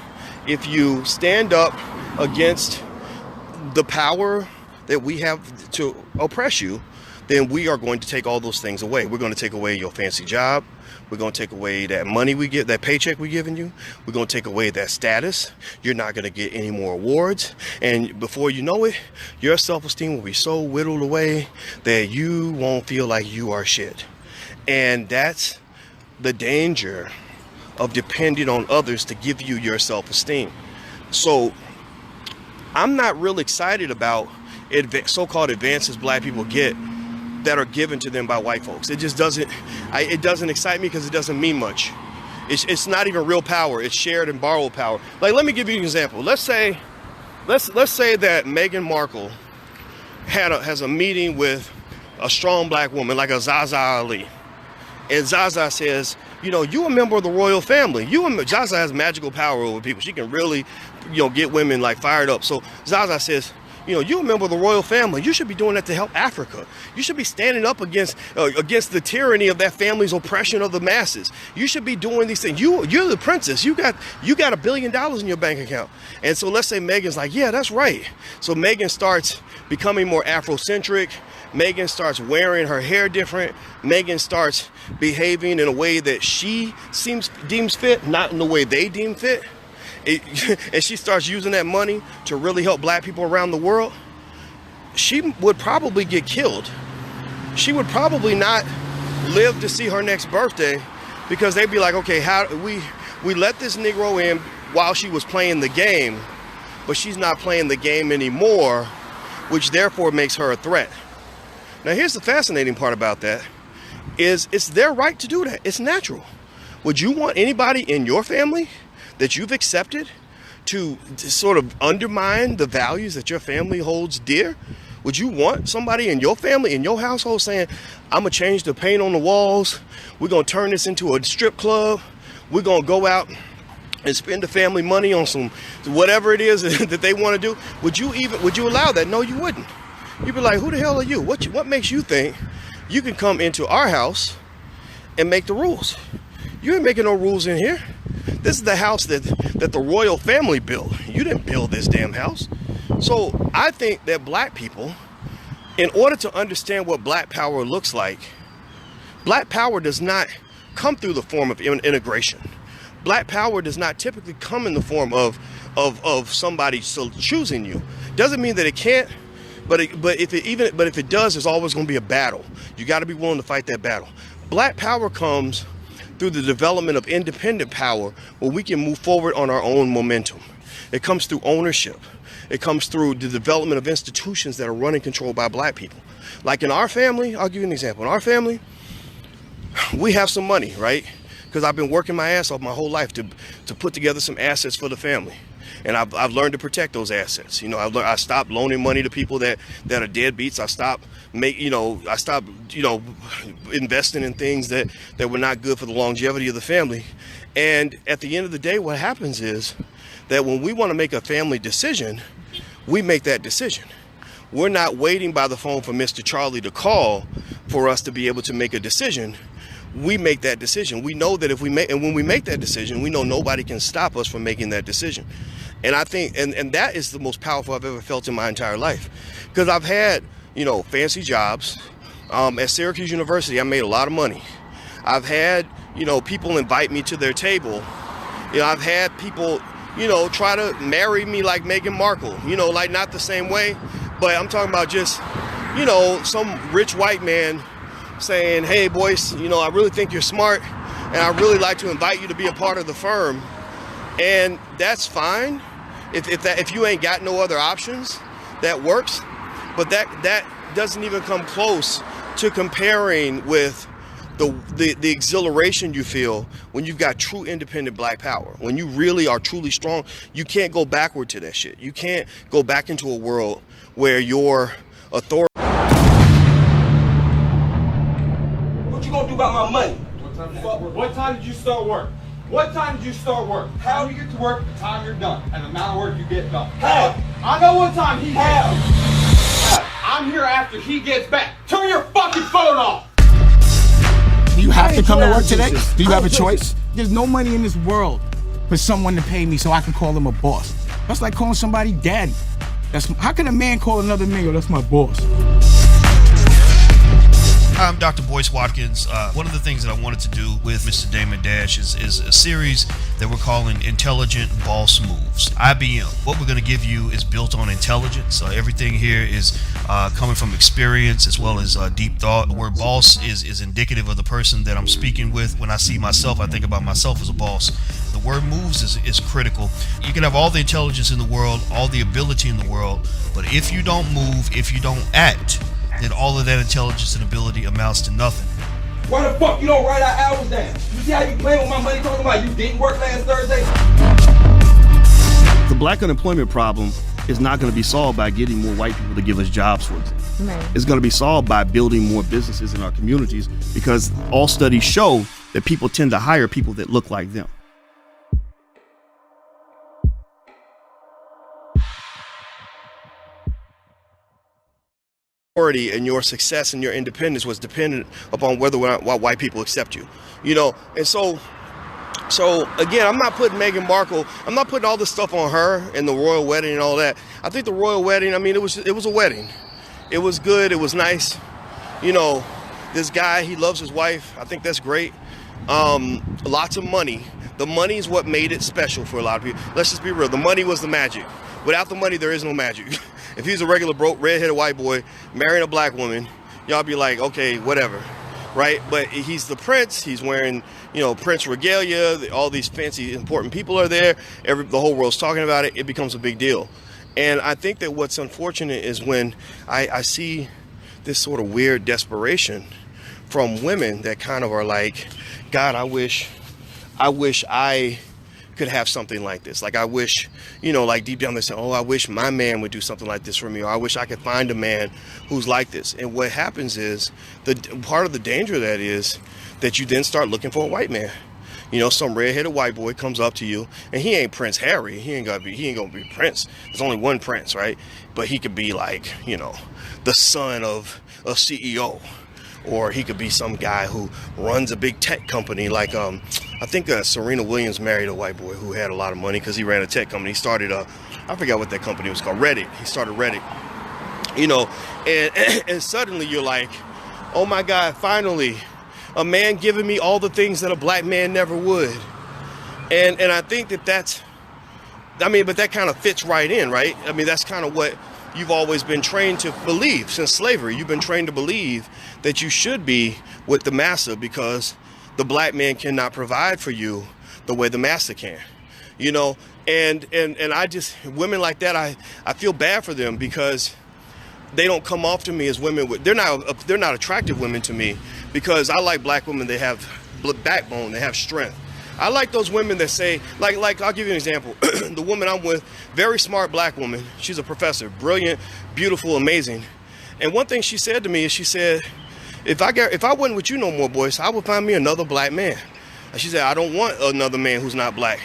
if you stand up against the power that we have to oppress you, then we are going to take all those things away. We're going to take away your fancy job. We're going to take away that money we get, that paycheck we're giving you. We're going to take away that status. You're not going to get any more awards. And before you know it, your self-esteem will be so whittled away that you won't feel like you are shit. And that's the danger of depending on others to give you your self-esteem. So I'm not real excited about so-called advances black people get that are given to them by white folks. It just doesn't, it doesn't excite me because it doesn't mean much. It's not even real power. It's shared and borrowed power. Like, let me give you an example. Let's say that Meghan Markle has a meeting with a strong black woman like a Zaza Ali. And Zaza says, you know, you a member of the royal family. Zaza has magical power over people. She can really, you know, get women like fired up. So Zaza says, you know, you're a member of the royal family. You should be doing that to help Africa. You should be standing up against the tyranny of that family's oppression of the masses. You should be doing these things. You're the princess. You got $1 billion in your bank account. And so let's say Meghan's like, yeah, that's right. So Meghan starts becoming more Afrocentric. Meghan starts wearing her hair different. Meghan starts behaving in a way that she deems fit, not in the way they deem fit. And she starts using that money to really help black people around the world. She would probably get killed. She would probably not live to see her next birthday, because they'd be like, okay, how we let this Negro in while she was playing the game, but she's not playing the game anymore, which therefore makes her a threat. Now here's the fascinating part about that, is it's their right to do that. It's natural. Would you want anybody in your family that you've accepted to sort of undermine the values that your family holds dear? Would you want somebody in your family, in your household, saying, I'm going to change the paint on the walls, we're going to turn this into a strip club, we're going to go out and spend the family money on some whatever it is that they want to do? Would you allow that? No, you wouldn't. You'd be like, who the hell are you? What makes you think you can come into our house and make the rules? You ain't making no rules in here. This is the house that the royal family built. You didn't build this damn house. So I think that black people, in order to understand what black power looks like, black power does not come through the form of integration. Black power does not typically come in the form of somebody still choosing you. Doesn't mean that it can't, but if it does, there's always going to be a battle. You got to be willing to fight that battle. Black power comes through the development of independent power, where we can move forward on our own momentum. It comes through ownership. It comes through the development of institutions that are run and controlled by black people. Like in our family, I'll give you an example. In our family, we have some money, right? Because I've been working my ass off my whole life to put together some assets for the family. And I've learned to protect those assets. You know, I stopped loaning money to people that are deadbeats. I stopped investing in things that were not good for the longevity of the family. And at the end of the day, what happens is that when we want to make a family decision, we make that decision. We're not waiting by the phone for Mr. Charlie to call for us to be able to make a decision. We make that decision. We know that when we make that decision, we know nobody can stop us from making that decision. And I think, and that is the most powerful I've ever felt in my entire life. Because I've had, fancy jobs. At Syracuse University, I made a lot of money. I've had, people invite me to their table. I've had people, try to marry me like Meghan Markle, like not the same way, but I'm talking about just, some rich white man saying, hey, Boyce, I really think you're smart, and I'd really like to invite you to be a part of the firm. And that's fine. If you ain't got no other options, that works. But that doesn't even come close to comparing with the exhilaration you feel when you've got true independent black power. When you really are truly strong, you can't go backward to that shit. You can't go back into a world where your authority. What you gonna do about my money? What time did you start work? What time did you start work? How do you get to work, the time you're done, and the amount of work you get done? How? I know what time he How? gets. I'm here after he gets back. Turn your fucking phone off! Do you have to come to work today? Do you have a choice? There's no money in this world for someone to pay me so I can call them a boss. That's like calling somebody daddy. How can a man call another man, yo, that's my boss? Hi, I'm Dr. Boyce Watkins. One of the things that I wanted to do with Mr. Damon Dash is a series that we're calling Intelligent Boss Moves. IBM. What we're going to give you is built on intelligence. Everything here is coming from experience as well as deep thought. The word boss is indicative of the person that I'm speaking with. When I see myself, I think about myself as a boss. The word moves is critical. You can have all the intelligence in the world, all the ability in the world, but if you don't move, if you don't act, then all of that intelligence and ability amounts to nothing. Why the fuck you don't write our hours down? You see how you playing with my money talking about you didn't work last Thursday? The black unemployment problem is not going to be solved by getting more white people to give us jobs, for example. Right. It's going to be solved by building more businesses in our communities, because all studies show that people tend to hire people that look like them. And your success and your independence was dependent upon whether or not white people accept you, and so again, I'm not putting Meghan Markle, I'm not putting all this stuff on her and the royal wedding and all that. I think the royal wedding, it was a wedding. It was good, it was nice. This guy, he loves his wife. I think that's great. Lots of money. The money is what made it special for a lot of people. Let's just be real. The money was the magic. Without the money, there is no magic. If he's a regular broke, redheaded white boy marrying a black woman, y'all be like, okay, whatever. right? But he's the prince. He's wearing, you know, prince regalia. All these fancy, important people are there. The whole world's talking about it. It becomes a big deal. And I think that what's unfortunate is when I see this sort of weird desperation from women that kind of are like, God, I wish I could have something like this. Like, I wish, you know, like deep down they say, oh, I wish my man would do something like this for me, or I wish I could find a man who's like this. And what happens is, part of the danger of that is that you then start looking for a white man. You know, some redheaded white boy comes up to you, and he ain't Prince Harry. He ain't gonna be Prince. There's only one Prince, right? But he could be like, you know, the son of a CEO. Or he could be some guy who runs a big tech company, like I think Serena Williams married a white boy who had a lot of money because he ran a tech company. He started I forgot what that company was called, Reddit. He started Reddit, you know, and suddenly you're like, oh my God, finally, a man giving me all the things that a black man never would. And I think but that kind of fits right in, right? I mean, that's kind of what you've always been trained to believe since slavery. You've been trained to believe that you should be with the master because the black man cannot provide for you the way the master can, you know? And I just, women like that, I feel bad for them because they don't come off to me as women. They're not attractive women to me because I like black women that have backbone, they have strength. I like those women that say, like I'll give you an example. The woman I'm with, very smart black woman. She's a professor, brilliant, beautiful, amazing. And one thing she said to me is, she said, if I wasn't with you no more, Boyce, I would find me another black man. And she said, I don't want another man who's not black.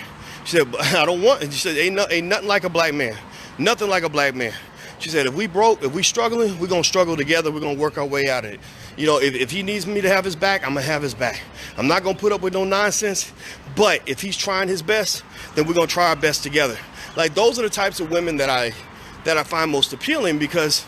She said, I don't want, and she said, ain't nothing like a black man. Nothing like a black man. She said, if we struggling, we're going to struggle together. We're going to work our way out of it. You know, if he needs me to have his back, I'm going to have his back. I'm not going to put up with no nonsense. But if he's trying his best, then we're going to try our best together. Like, those are the types of women that I find most appealing, because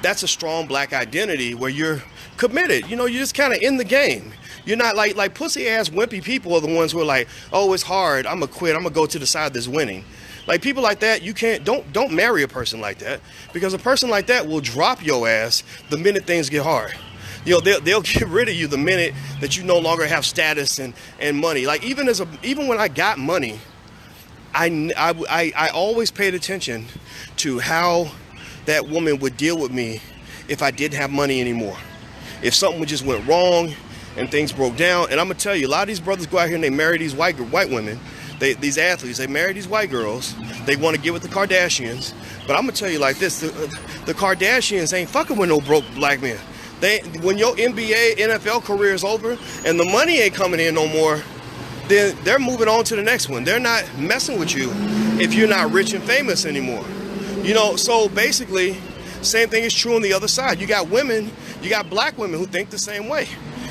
that's a strong black identity where you're committed. You know, you're just kind of in the game. You're not like pussy ass wimpy people are the ones who are like, oh, it's hard, I'm gonna quit, I'm gonna go to the side that's winning. Like, people like that, you can't, don't marry a person like that, because a person like that will drop your ass the minute things get hard. You know, they'll get rid of you the minute that you no longer have status and money. Like, even when I got money, I always paid attention to how that woman would deal with me if I didn't have money anymore. If something just went wrong and things broke down. And I'm gonna tell you, a lot of these brothers go out here and they marry these white women. These athletes, they marry these white girls. They want to get with the Kardashians. But I'm gonna tell you like this: the Kardashians ain't fucking with no broke black men. When your NBA, NFL career is over and the money ain't coming in no more, then they're moving on to the next one. They're not messing with you if you're not rich and famous anymore. You know, so basically, same thing is true on the other side. You got women, you got black women who think the same way.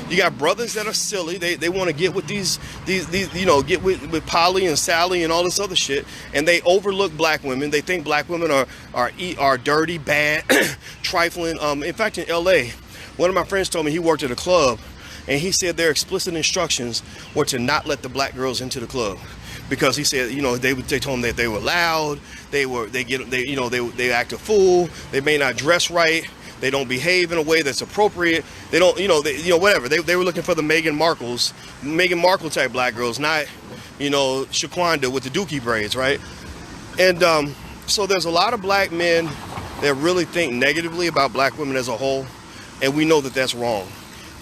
You got brothers that are silly. They want to get with these you know, get with Polly and Sally and all this other shit, and they overlook black women. They think black women are dirty, bad, trifling. In fact, in LA, one of my friends told me he worked at a club, and he said their explicit instructions were to not let the black girls into the club, because he said, you know, they told him that they were loud, they act a fool, they may not dress right, they don't behave in a way that's appropriate, they don't, whatever. They were looking for the Meghan Markle type black girls, not, Shaquanda with the dookie braids, right? And so there's a lot of black men that really think negatively about black women as a whole, and we know that that's wrong.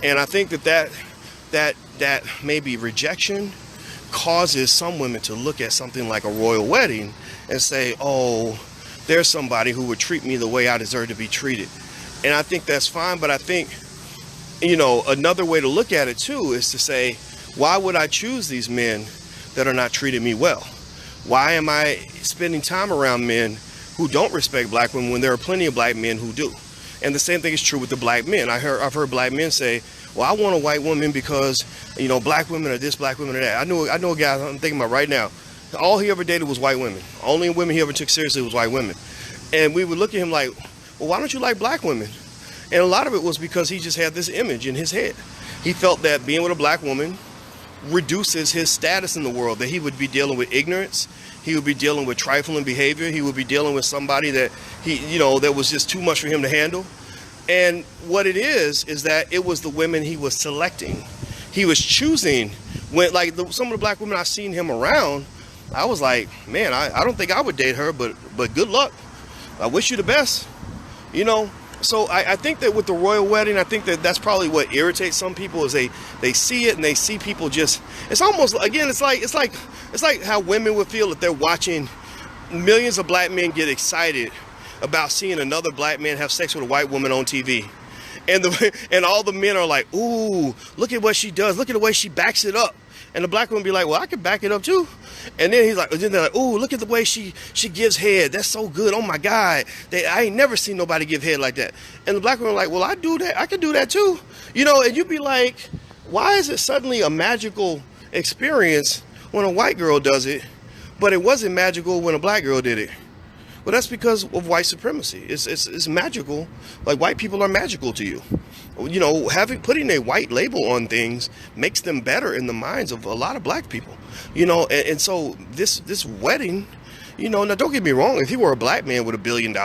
And I think that maybe rejection causes some women to look at something like a royal wedding and say, oh, there's somebody who would treat me the way I deserve to be treated. And I think that's fine, but I think, another way to look at it too is to say, why would I choose these men that are not treating me well? Why am I spending time around men who don't respect black women when there are plenty of black men who do? And the same thing is true with the black men. I've heard black men say, well, I want a white woman because, black women are this, black women are that. I know a guy I'm thinking about right now. All he ever dated was white women. Only women he ever took seriously was white women. And we would look at him like, well, why don't you like black women? And a lot of it was because he just had this image in his head. He felt that being with a black woman reduces his status in the world, that he would be dealing with ignorance, he would be dealing with trifling behavior, he would be dealing with somebody that that was just too much for him to handle. And what it is that it was the women he was selecting. He was choosing. When like some of the black women I've seen him around, I was like, man, I don't think I would date her, but good luck. I wish you the best. You know, so I think that with the royal wedding, I think that that's probably what irritates some people is they see it and they see people just, it's almost, again, it's like how women would feel if they're watching millions of black men get excited about seeing another black man have sex with a white woman on TV. And all the men are like, ooh, look at what she does. Look at the way she backs it up. And the black woman be like, well, I can back it up too. And then then they're like, ooh, look at the way she gives head. That's so good. Oh my God. I ain't never seen nobody give head like that. And the black woman like, well, I do that. I can do that too. You know, and you'd be like, why is it suddenly a magical experience when a white girl does it, but it wasn't magical when a black girl did it? Well, that's because of white supremacy. It's magical. Like, white people are magical to you. You know, putting a white label on things makes them better in the minds of a lot of black people. You know, and so this wedding, you know, now don't get me wrong, if he were a black man with $1 billion,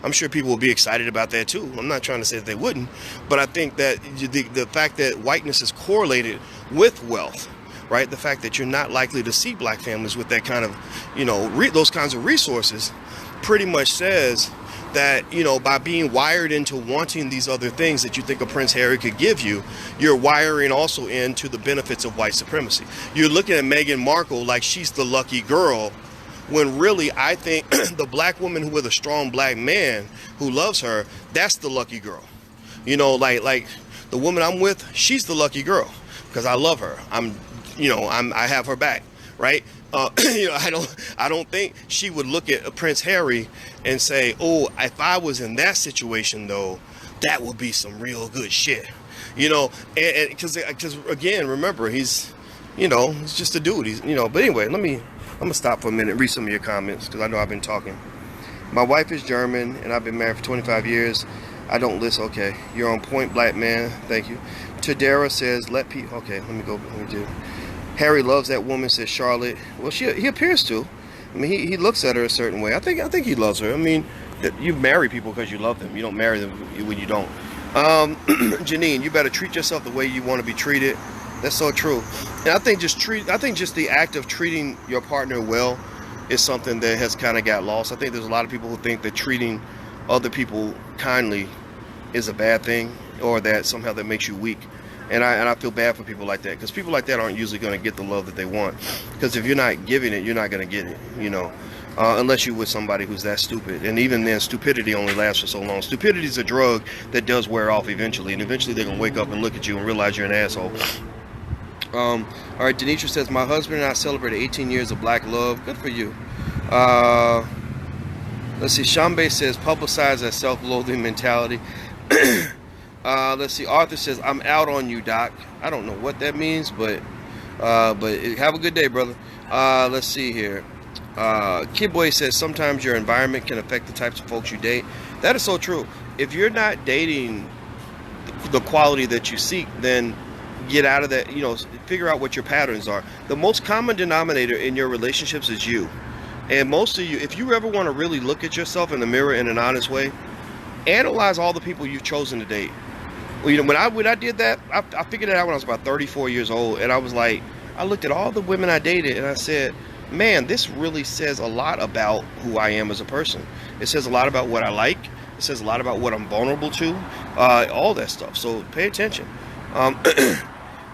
I'm sure people would be excited about that too. I'm not trying to say that they wouldn't, but I think that the fact that whiteness is correlated with wealth, right? The fact that you're not likely to see black families with that kind of, you know, those kinds of resources pretty much says that, you know, by being wired into wanting these other things that you think a Prince Harry could give you, you're wiring also into the benefits of white supremacy. You're looking at Meghan Markle like she's the lucky girl, when really I think the black woman with a strong black man who loves her, that's the lucky girl. You know, like the woman I'm with, she's the lucky girl because I love her. I have her back, right? You know, I don't think she would look at Prince Harry and say, oh, if I was in that situation though, that would be some real good shit. You know, and because again, remember, he's, you know, he's just a dude. He's, you know, but anyway, I'm gonna stop for a minute and read some of your comments because I know I've been talking. My wife is German and I've been married for 25 years. I don't listen. Okay, you're on point, black man. Thank you. Tadera says, let people. Okay, let me do. Harry loves that woman, says Charlotte. Well, he appears to. I mean, he looks at her a certain way. I think he loves her. I mean, you marry people because you love them. You don't marry them when you don't. Janine, you better treat yourself the way you want to be treated. That's so true. And I think just the act of treating your partner well is something that has kind of got lost. I think there's a lot of people who think that treating other people kindly is a bad thing, or that somehow that makes you weak. And I feel bad for people like that, because people like that aren't usually going to get the love that they want. Because if you're not giving it, you're not going to get it, you know, unless you're with somebody who's that stupid. And even then, stupidity only lasts for so long. Stupidity is a drug that does wear off eventually, and eventually they're going to wake up and look at you and realize you're an asshole. All right, Denitra says, my husband and I celebrated 18 years of black love. Good for you. Let's see, Shambe says, publicize that self-loathing mentality. Let's see, Arthur says, I'm out on you, Doc. I don't know what that means, but have a good day, brother. Let's see here. Kid Boy says, sometimes your environment can affect the types of folks you date. That is so true. If you're not dating the quality that you seek, then get out of that, you know, figure out what your patterns are. The most common denominator in your relationships is you. And most of you, if you ever want to really look at yourself in the mirror in an honest way, analyze all the people you've chosen to date. Well, you know, when I did that, I figured it out when I was about 34 years old, and I was like, I looked at all the women I dated, and I said, man, this really says a lot about who I am as a person. It says a lot about what I like. It says a lot about what I'm vulnerable to, all that stuff. So pay attention.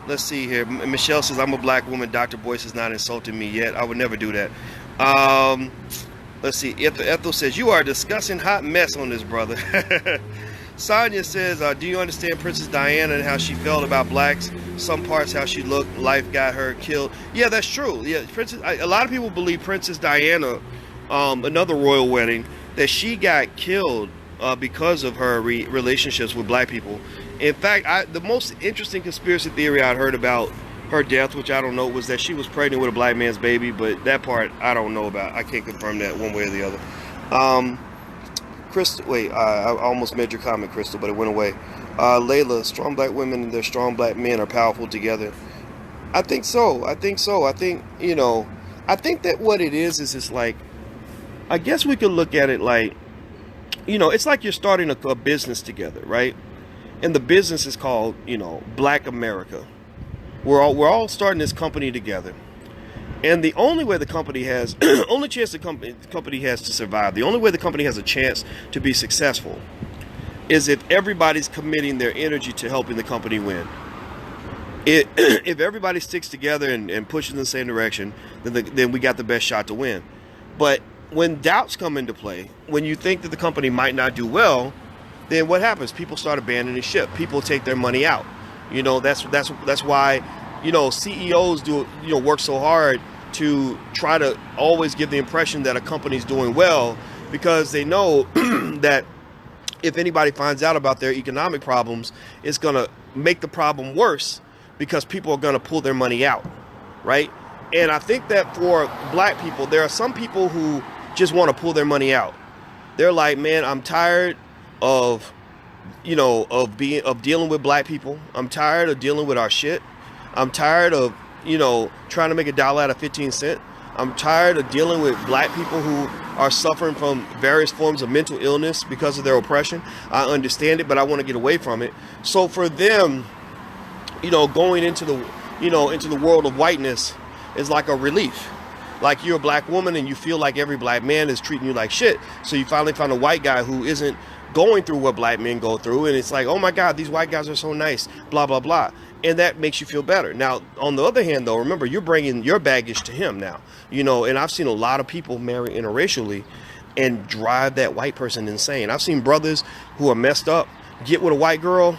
Let's see here. Michelle says, I'm a black woman. Dr. Boyce has not insulted me yet. I would never do that. Let's see. Ethel says, you are a disgusting hot mess on this, brother. Sonia says, do you understand Princess Diana and how she felt about blacks? Some parts how she looked, life got her killed. Yeah, that's true. Yeah, a lot of people believe Princess Diana, another royal wedding, that she got killed because of her relationships with black people. In fact, the most interesting conspiracy theory I'd heard about her death, which I don't know, was that she was pregnant with a black man's baby, but that part I don't know about. I can't confirm that one way or the other. Crystal, wait, I almost made your comment, Crystal, but it went away. Layla, strong black women and their strong black men are powerful together. I think so. I think, you know, I think that what it is it's like, I guess we could look at it like you know, it's like you're starting a business together, right? And the business is called, you know, Black America. We're all starting this company together. And the only way the company has, only chance the company has to survive, the only way the company has a chance to be successful is if everybody's committing their energy to helping the company win. If everybody sticks together and pushes in the same direction, then we got the best shot to win. But when doubts come into play, when you think that the company might not do well, then what happens? People start abandoning ship. People take their money out. You know, that's why, you know, CEOs work so hard to try to always give the impression that a company's doing well, because they know that if anybody finds out about their economic problems, it's going to make the problem worse, because people are going to pull their money out, right? And I think that for black people, there are some people who just want to pull their money out. They're like, man, I'm tired of, you know, of dealing with black people. I'm tired of dealing with our shit. I'm tired of, you know, trying to make $1 out of 15 cents. I'm tired of dealing with black people who are suffering from various forms of mental illness because of their oppression. I understand it, but I want to get away from it. So for them, you know, going into the world of whiteness is like a relief. Like, you're a black woman and you feel like every black man is treating you like shit. So you finally find a white guy who isn't going through what black men go through, and it's like, oh my God, these white guys are so nice, blah, blah, blah. And that makes you feel better. Now, on the other hand, though, remember, you're bringing your baggage to him now, you know, and I've seen a lot of people marry interracially and drive that white person insane. I've seen brothers who are messed up get with a white girl,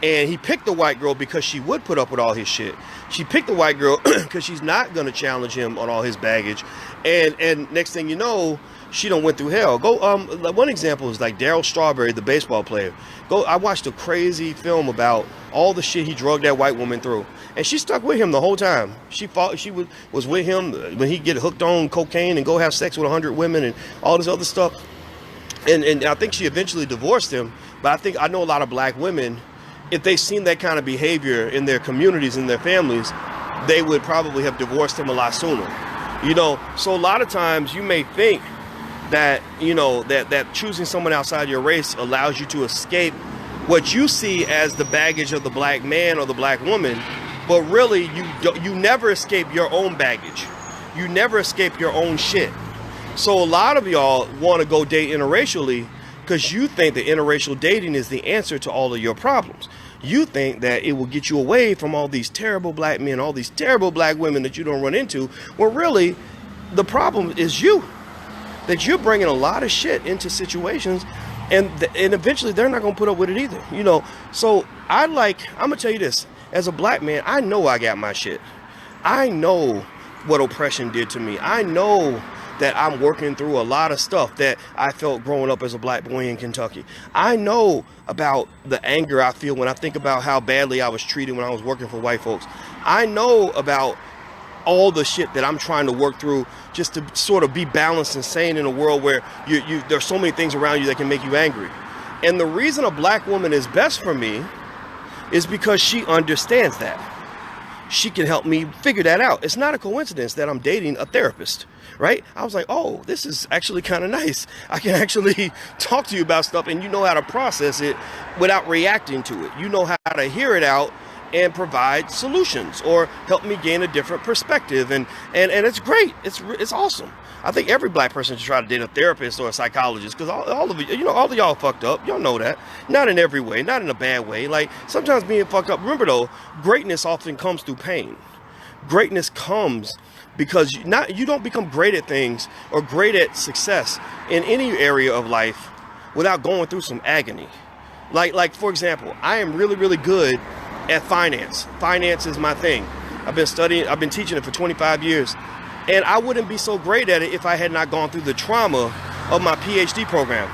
and he picked the white girl because she would put up with all his shit. She picked the white girl because she's not going to challenge him on all his baggage. And next thing you know, she done went through hell. One example is like Darryl Strawberry, the baseball player. I watched a crazy film about all the shit he drugged that white woman through, and she stuck with him the whole time. She was with him when he get hooked on cocaine and go have sex with 100 women and all this other stuff. And I think she eventually divorced him. But I know a lot of black women, if they seen that kind of behavior in their communities, in their families, they would probably have divorced him a lot sooner. You know, so a lot of times you may think that, you know, that choosing someone outside your race allows you to escape what you see as the baggage of the black man or the black woman, but really you never escape your own baggage. You never escape your own shit. So a lot of y'all want to go date interracially because you think that interracial dating is the answer to all of your problems. You think that it will get you away from all these terrible black men, all these terrible black women that you don't run into. Well, really, the problem is you. That you're bringing a lot of shit into situations, and eventually they're not going to put up with it either. You know, so I'm going to tell you this. As a black man, I know I got my shit. I know what oppression did to me. I know that I'm working through a lot of stuff that I felt growing up as a black boy in Kentucky. I know about the anger I feel when I think about how badly I was treated when I was working for white folks. I know about all the shit that I'm trying to work through just to sort of be balanced and sane in a world where there's so many things around you that can make you angry. And the reason a black woman is best for me is because she understands that. She can help me figure that out. It's not a coincidence that I'm dating a therapist, right? I was like, oh, this is actually kind of nice. I can actually talk to you about stuff, and you know how to process it without reacting to it. You know how to hear it out and provide solutions or help me gain a different perspective. And it's great. It's awesome. I think every black person should try to date a therapist or a psychologist, because all of you, you know, all of y'all fucked up. Y'all know that. Not in every way, not in a bad way. Like, sometimes being fucked up, remember though, greatness often comes through pain. Greatness comes because you don't become great at things or great at success in any area of life without going through some agony. Like for example, I am really, really good at finance. Finance is my thing. I've been teaching it for 25 years. And I wouldn't be so great at it if I had not gone through the trauma of my PhD program.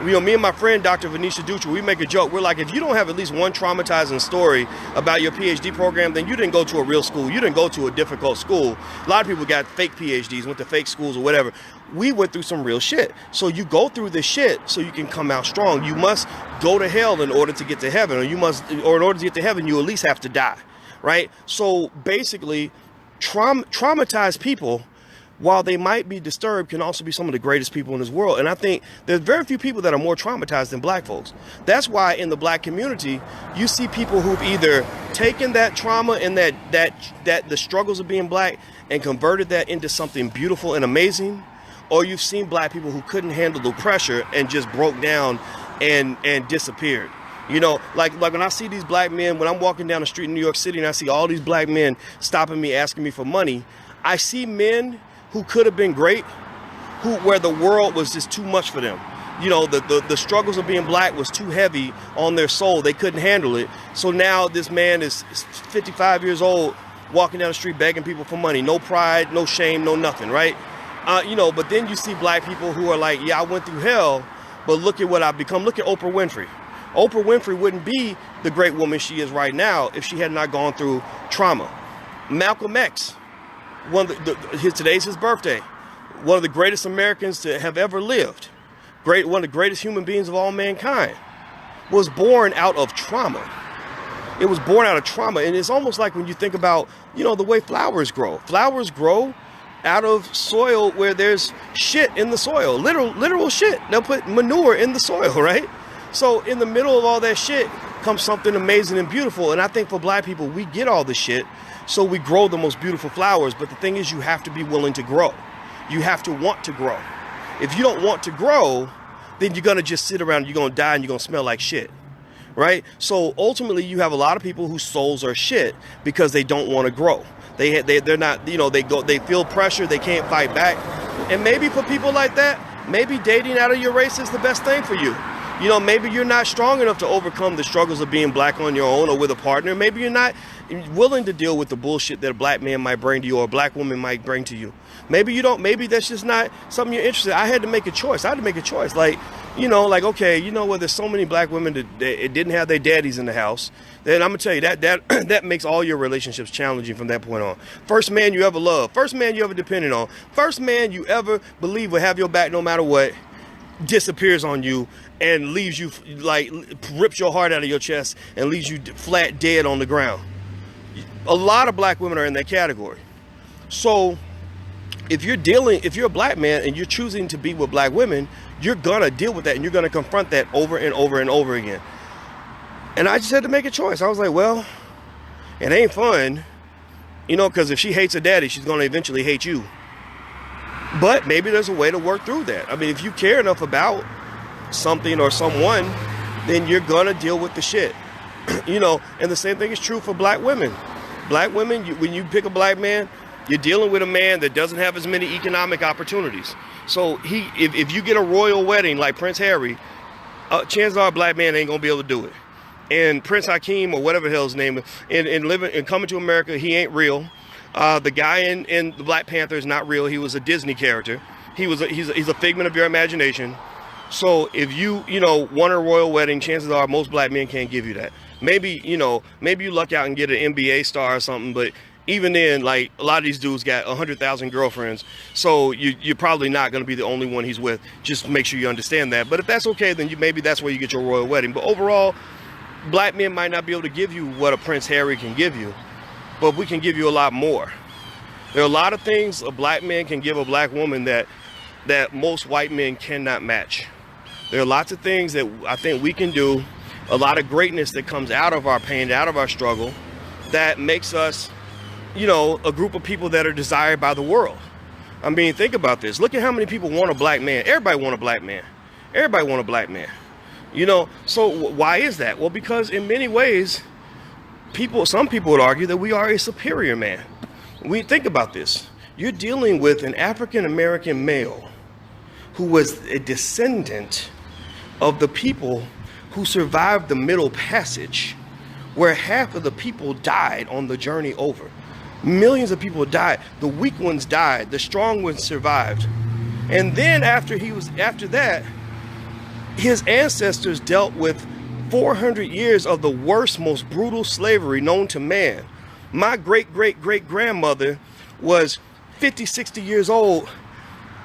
You know, me and my friend, Dr. Venetia Dutra, we make a joke. We're like, if you don't have at least one traumatizing story about your PhD program, then you didn't go to a real school. You didn't go to a difficult school. A lot of people got fake PhDs, went to fake schools or whatever. We went through some real shit. So you go through this shit so you can come out strong. You must go to hell in order to get to heaven, or in order to get to heaven, you at least have to die, right? So basically, traumatized people while they might be disturbed, can also be some of the greatest people in this world. And I think there's very few people that are more traumatized than black folks. That's why in the black community, you see people who've either taken that trauma and that the struggles of being black and converted that into something beautiful and amazing, or you've seen black people who couldn't handle the pressure and just broke down and disappeared. You know, like when I see these black men, when I'm walking down the street in New York City and I see all these black men stopping me, asking me for money, I see men who could have been great, where the world was just too much for them. You know, the struggles of being black was too heavy on their soul. They couldn't handle it. So now this man is 55 years old, walking down the street begging people for money. No pride, no shame, no nothing, right? You know, but then you see black people who are like, yeah, I went through hell, but look at what I've become. Look at Oprah Winfrey. Oprah Winfrey wouldn't be the great woman she is right now if she had not gone through trauma. Malcolm X, today's his birthday. One of the greatest Americans to have ever lived. One of the greatest human beings of all mankind. Was born out of trauma. It was born out of trauma. And it's almost like when you think about, you know, the way flowers grow. Flowers grow out of soil where there's shit in the soil. Literal shit. They'll put manure in the soil, right? So in the middle of all that shit comes something amazing and beautiful. And I think for black people, we get all the shit, so we grow the most beautiful flowers. But the thing is, you have to be willing to grow. You have to want to grow. If you don't want to grow, then you're going to just sit around, you're going to die, and you're going to smell like shit, right? So ultimately, you have a lot of people whose souls are shit because they don't want to grow. They're not, you know, they feel pressure, they can't fight back. And maybe for people like that, maybe dating out of your race is the best thing for you. You know, maybe you're not strong enough to overcome the struggles of being black on your own or with a partner. Maybe you're not willing to deal with the bullshit that a black man might bring to you or a black woman might bring to you. Maybe you don't, maybe that's just not something you're interested in. I had to make a choice. I had to make a choice. Like, you know, like, okay, you know what, there's so many black women that didn't have their daddies in the house. Then I'm gonna tell you that makes all your relationships challenging from that point on. First man you ever loved, first man you ever depended on, first man you ever believe will have your back no matter what, disappears on you and leaves you, like, rips your heart out of your chest and leaves you flat dead on the ground. A lot of black women are in that category. So if you're a black man and you're choosing to be with black women, you're gonna deal with that and you're gonna confront that over and over and over again. And I just had to make a choice. I was like, well, it ain't fun, you know, because if she hates her daddy, she's gonna eventually hate you. But maybe there's a way to work through that. I mean, if you care enough about something or someone, then you're gonna deal with the shit. You know, and the same thing is true for black women. Black women, when you pick a black man, you're dealing with a man that doesn't have as many economic opportunities. So if you get a royal wedding like Prince Harry, chances are a black man ain't gonna be able to do it. And Prince Hakeem, or whatever the hell his name is, and coming to America, he ain't real. The guy in the Black Panther is not real. He was a Disney character. He's a figment of your imagination. So if you want a royal wedding, chances are most black men can't give you that. Maybe you luck out and get an NBA star or something, but even then, like, a lot of these dudes got 100,000 girlfriends, so you're probably not going to be the only one he's with. Just make sure you understand that. But if that's okay, then maybe that's where you get your royal wedding. But overall, black men might not be able to give you what a Prince Harry can give you, but we can give you a lot more. There are a lot of things a black man can give a black woman that most white men cannot match. There are lots of things that I think we can do, a lot of greatness that comes out of our pain, out of our struggle, that makes us, a group of people that are desired by the world. I mean, think about this. Look at how many people want a black man. Everybody want a black man. Everybody want a black man. So why is that? Well, because in many ways, some people would argue that we are a superior man. We think about this. You're dealing with an African-American male who was a descendant of the people who survived the Middle Passage, where half of the people died on the journey over. Millions of people died. The weak ones died. The strong ones survived. And then after that, his ancestors dealt with 400 years of the worst, most brutal slavery known to man. My great-great-great-grandmother was 50, 60 years old,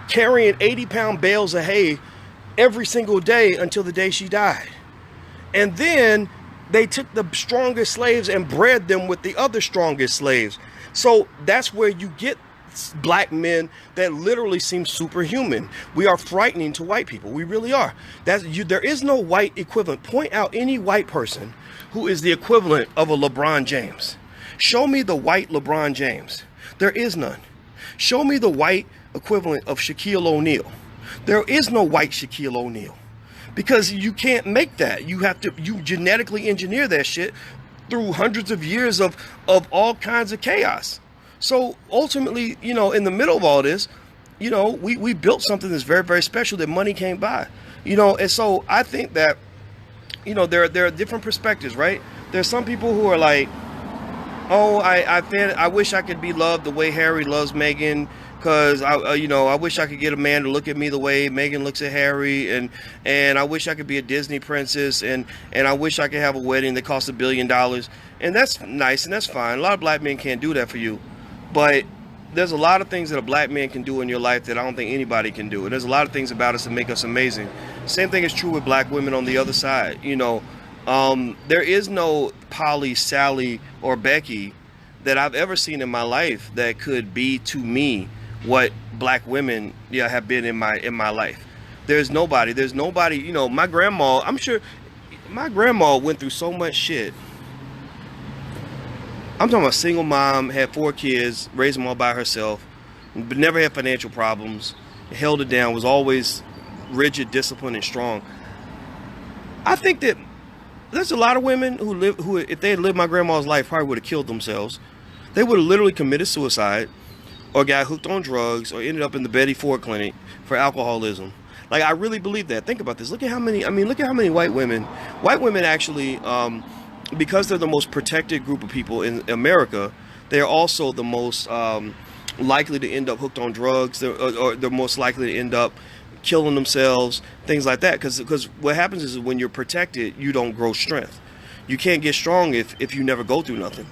carrying 80-pound bales of hay every single day until the day she died. And then they took the strongest slaves and bred them with the other strongest slaves. So that's where you get black men that literally seem superhuman. We are frightening to white people. We really are. There is no white equivalent. Point out any white person who is the equivalent of a LeBron James. Show me the white LeBron James. There is none. Show me the white equivalent of Shaquille O'Neal. There is no white Shaquille O'Neal, because you can't make that. You genetically engineer that shit through hundreds of years of all kinds of chaos. So ultimately, in the middle of all this, we built something that's very, very special that money can't buy. And so I think that, there are different perspectives, right? There's some people who are like, oh, I wish I could be loved the way Harry loves Meghan, because I wish I could get a man to look at me the way Meghan looks at Harry, and I wish I could be a Disney princess, and I wish I could have a wedding that costs $1 billion, and that's nice and that's fine. A lot of black men can't do that for you, but there's a lot of things that a black man can do in your life that I don't think anybody can do, and there's a lot of things about us that make us amazing. Same thing is true with black women on the other side. There is no Polly, Sally, or Becky that I've ever seen in my life that could be to me what black women have been in my life. There's nobody. My grandma, I'm sure my grandma went through so much shit. I'm talking about a single mom, had 4 kids, raised them all by herself, but never had financial problems, held it down, was always rigid, disciplined, and strong. I think that there's a lot of women who if they had lived my grandma's life, probably would have killed themselves. They would have literally committed suicide, or got hooked on drugs, or ended up in the Betty Ford clinic for alcoholism. Like, I really believe that. Think about this. Look at how many white women actually, because they're the most protected group of people in America, they're also the most likely to end up hooked on drugs, or they're most likely to end up killing themselves, things like that. Because what happens is when you're protected, you don't grow strength. You can't get strong if you never go through nothing.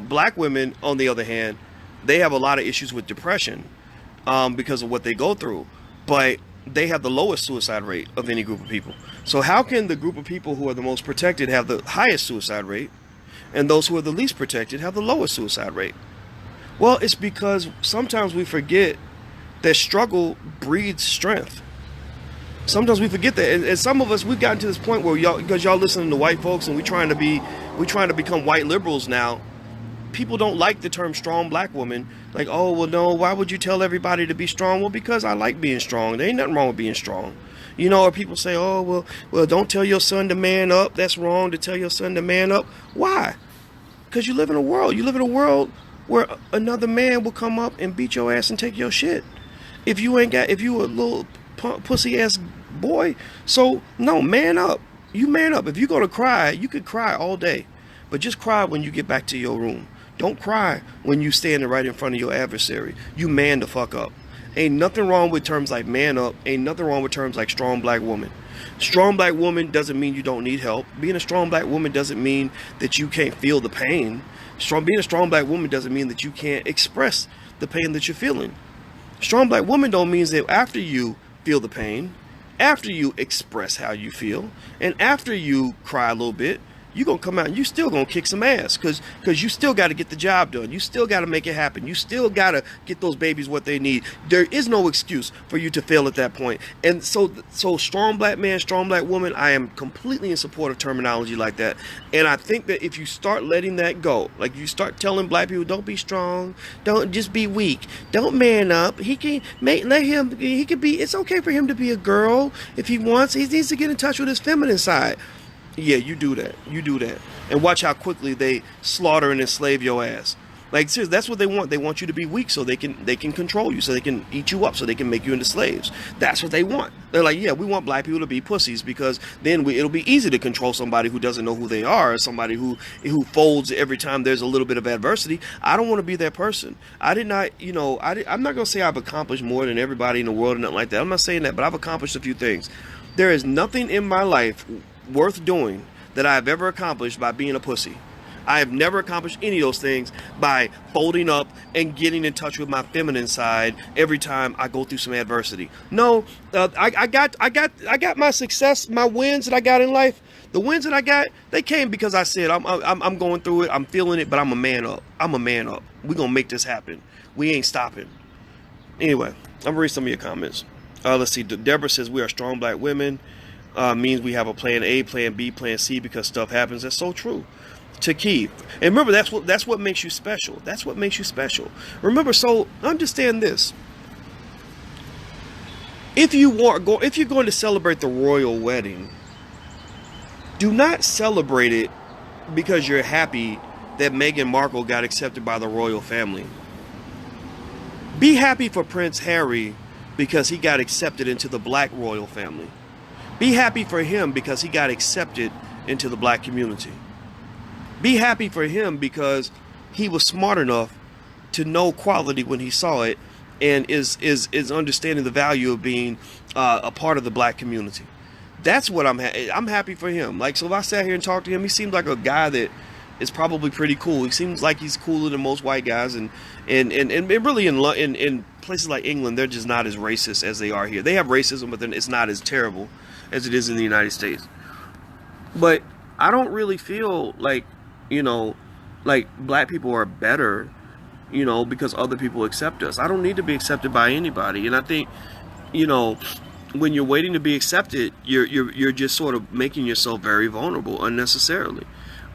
Black women, on the other hand, they have a lot of issues with depression because of what they go through, but they have the lowest suicide rate of any group of people. So how can the group of people who are the most protected have the highest suicide rate, and those who are the least protected have the lowest suicide rate? Well, it's because sometimes we forget that struggle breeds strength. Sometimes we forget that, and some of us, we've gotten to this point where because y'all listening to white folks, and we're trying to become white liberals now. People don't like the term strong black woman. Like, oh, well, no, why would you tell everybody to be strong? Well, because I like being strong. There ain't nothing wrong with being strong. Or people say, oh, well, don't tell your son to man up. That's wrong to tell your son to man up. Why? Because you live in a world. You live in a world where another man will come up and beat your ass and take your shit. If you a little pussy ass boy. So, no, man up. You man up. If you're going to cry, you could cry all day. But just cry when you get back to your room. Don't cry when you standing right in front of your adversary. You man the fuck up. Ain't nothing wrong with terms like man up. Ain't nothing wrong with terms like strong black woman. Strong black woman doesn't mean you don't need help. Being a strong black woman doesn't mean that you can't feel the pain. Being a strong black woman doesn't mean that you can't express the pain that you're feeling. Strong black woman don't mean that after you feel the pain, after you express how you feel, and after you cry a little bit, you're going to come out and you still going to kick some ass because you still got to get the job done. You still got to make it happen. You still got to get those babies what they need. There is no excuse for you to fail at that point. And so strong black man, strong black woman, I am completely in support of terminology like that. And I think that if you start letting that go, like you start telling black people, don't be strong, don't just be weak, don't man up. It's okay for him to be a girl if he wants. He needs to get in touch with his feminine side. Yeah, you do that. And watch how quickly they slaughter and enslave your ass. Like, seriously, that's what they want. They want you to be weak so they can control you, so they can eat you up, so they can make you into slaves. That's what they want. They're like, yeah, we want black people to be pussies because then it'll be easy to control somebody who doesn't know who they are, or somebody who folds every time there's a little bit of adversity. I don't want to be that person. I'm not going to say I've accomplished more than everybody in the world or nothing like that. I'm not saying that, but I've accomplished a few things. There is nothing in my life worth doing that I've ever accomplished by being a pussy. I have never accomplished any of those things by folding up and getting in touch with my feminine side every time I go through some adversity. No, I got my success, my wins that I got in life. The wins that I got, they came because I said I'm going through it, I'm feeling it, but I'm a man up. I'm a man up. We're gonna make this happen. we ain't stopping. Anyway, I'm gonna read some of your comments. Let's see. Deborah says we are strong black women. Means we have a plan A, plan B, plan C because stuff happens. That's so true. To keep, and remember, that's what makes you special. That's what makes you special. Remember, so understand this. If you're going to celebrate the royal wedding, do not celebrate it because you're happy that Meghan Markle got accepted by the royal family. Be happy for Prince Harry because he got accepted into the black royal family. Be happy for him because he got accepted into the black community. Be happy for him because he was smart enough to know quality when he saw it, and is understanding the value of being a part of the black community. That's what I'm happy for him. Like, so if I sat here and talked to him, he seems like a guy that is probably pretty cool. He seems like he's cooler than most white guys, and really in places like England, they're just not as racist as they are here. They have racism, but then it's not as terrible as it is in the United States. But I don't really feel like, you know, like black people are better, you know, because other people accept us. I don't need to be accepted by anybody. And I think, you know, when you're waiting to be accepted, you're just sort of making yourself very vulnerable unnecessarily.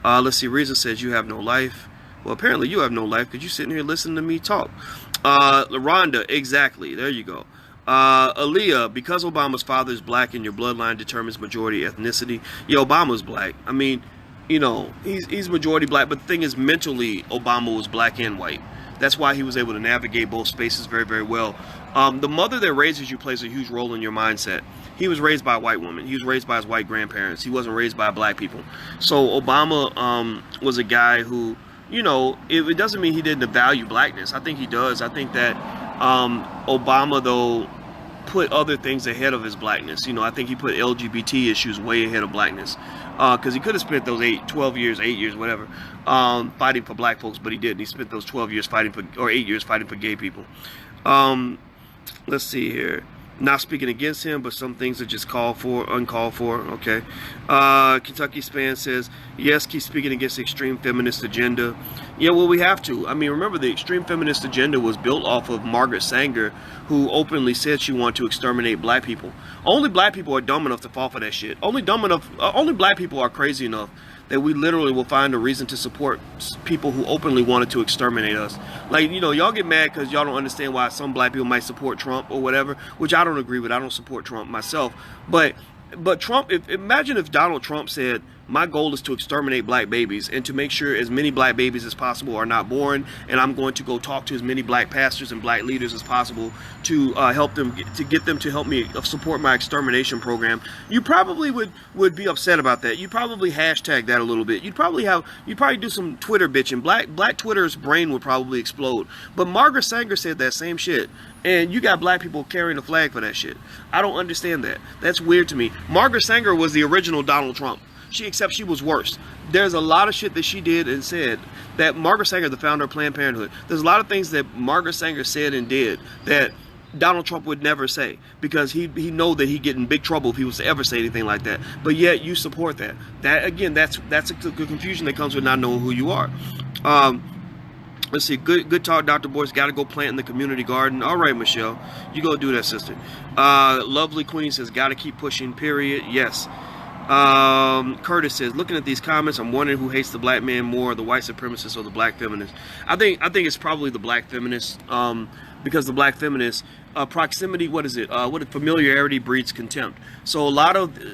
Let's see. Reza says you have no life. Well, apparently you have no life because you're sitting here listening to me talk. Rhonda, exactly. There you go. Aaliyah, because Obama's father is black and your bloodline determines majority ethnicity. Yeah, Obama's black. I mean, you know, he's majority black, but the thing is, mentally, Obama was black and white. That's why he was able to navigate both spaces very, very well. The mother that raises you plays a huge role in your mindset. He was raised by a white woman. He was raised by his white grandparents. He wasn't raised by black people. So Obama was a guy who, you know, it doesn't mean he didn't value blackness. I think he does. I think that Obama, though, put other things ahead of his blackness. You know, I think he put LGBT issues way ahead of blackness. Because he could have spent those 8 years, whatever, fighting for black folks, but he didn't. He spent those 8 years fighting for gay people. Let's see here. Not speaking against him, but some things are just uncalled for. Okay. Kentucky Span says, yes, keep speaking against the extreme feminist agenda. Yeah, well, we have to. I mean, remember, the extreme feminist agenda was built off of Margaret Sanger, who openly said she wanted to exterminate black people. Only black people are dumb enough to fall for that shit. Only black people are crazy enough that we literally will find a reason to support people who openly wanted to exterminate us. Like, you know, y'all get mad because y'all don't understand why some black people might support Trump or whatever, which I don't agree with. I don't support Trump myself. But Trump, imagine if Donald Trump said, my goal is to exterminate black babies and to make sure as many black babies as possible are not born, and I'm going to go talk to as many black pastors and black leaders as possible to help them, to get them to help me support my extermination program. You probably would be upset about that. You'd probably hashtag that a little bit. You'd probably do some Twitter bitching. Black Twitter's brain would probably explode. But Margaret Sanger said that same shit, and you got black people carrying a flag for that shit. I don't understand that. That's weird to me. Margaret Sanger was the original Donald Trump. Except she was worse. There's a lot of shit that she did and said that Margaret Sanger, the founder of Planned Parenthood, there's a lot of things that Margaret Sanger said and did that Donald Trump would never say, because he know that he'd get in big trouble if he was to ever say anything like that. But yet you support that. That again, that's a confusion that comes with not knowing who you are. Let's see. Good talk, Dr. Boyce. Got to go plant in the community garden. All right, Michelle, you go do that, sister. Lovely Queen says, got to keep pushing. Period. Yes. Curtis says, looking at these comments, I'm wondering who hates the black man more, the white supremacists or the black feminists. I think it's probably the black feminists, because the black feminists, proximity, familiarity breeds contempt. So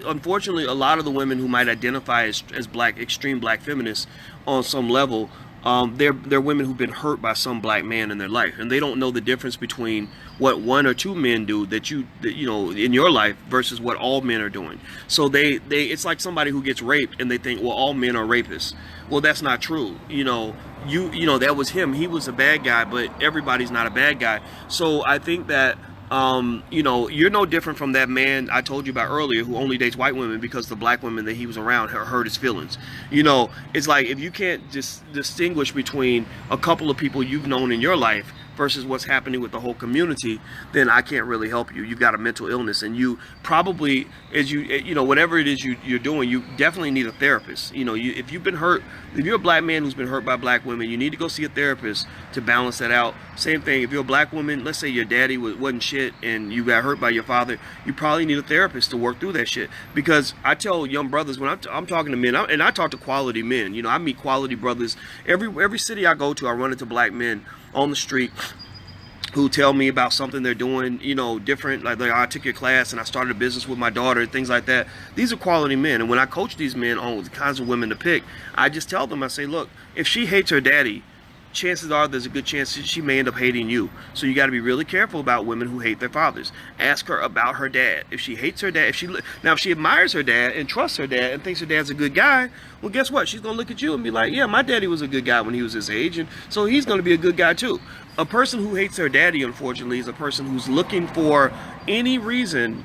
unfortunately, a lot of the women who might identify as black, extreme black feminists on some level, they're women who've been hurt by some black man in their life, and they don't know the difference between what 1 or 2 men do that you know in your life versus what all men are doing. So it's like somebody who gets raped and they think, well, all men are rapists. Well, that's not true. You know that was him. He was a bad guy, but everybody's not a bad guy. So I think that you're no different from that man I told you about earlier who only dates white women because the black women that he was around hurt his feelings. You know, it's like if you can't just distinguish between a couple of people you've known in your life versus what's happening with the whole community, then I can't really help you. You've got a mental illness, and you probably, as you know, whatever it is you're doing, you definitely need a therapist. You know, if you've been hurt, if you're a black man who's been hurt by black women, you need to go see a therapist to balance that out. Same thing, if you're a black woman, let's say your daddy wasn't shit and you got hurt by your father, you probably need a therapist to work through that shit. Because I tell young brothers, when I'm talking to men, and I talk to quality men, you know, I meet quality brothers. Every city I go to, I run into black men on the street who tell me about something they're doing, you know, different. Like I took your class and I started a business with my daughter, things like that. These are quality men. And when I coach these men on the kinds of women to pick, I just tell them, I say, look, if she hates her daddy, chances are there's a good chance she may end up hating you. So you got to be really careful about women who hate their fathers. Ask her about her dad. If she hates her dad, if she admires her dad and trusts her dad and thinks her dad's a good guy, well, guess what? She's gonna look at you and be like, yeah, my daddy was a good guy when he was this age, and so he's gonna be a good guy too. A person who hates their daddy, unfortunately, is a person who's looking for any reason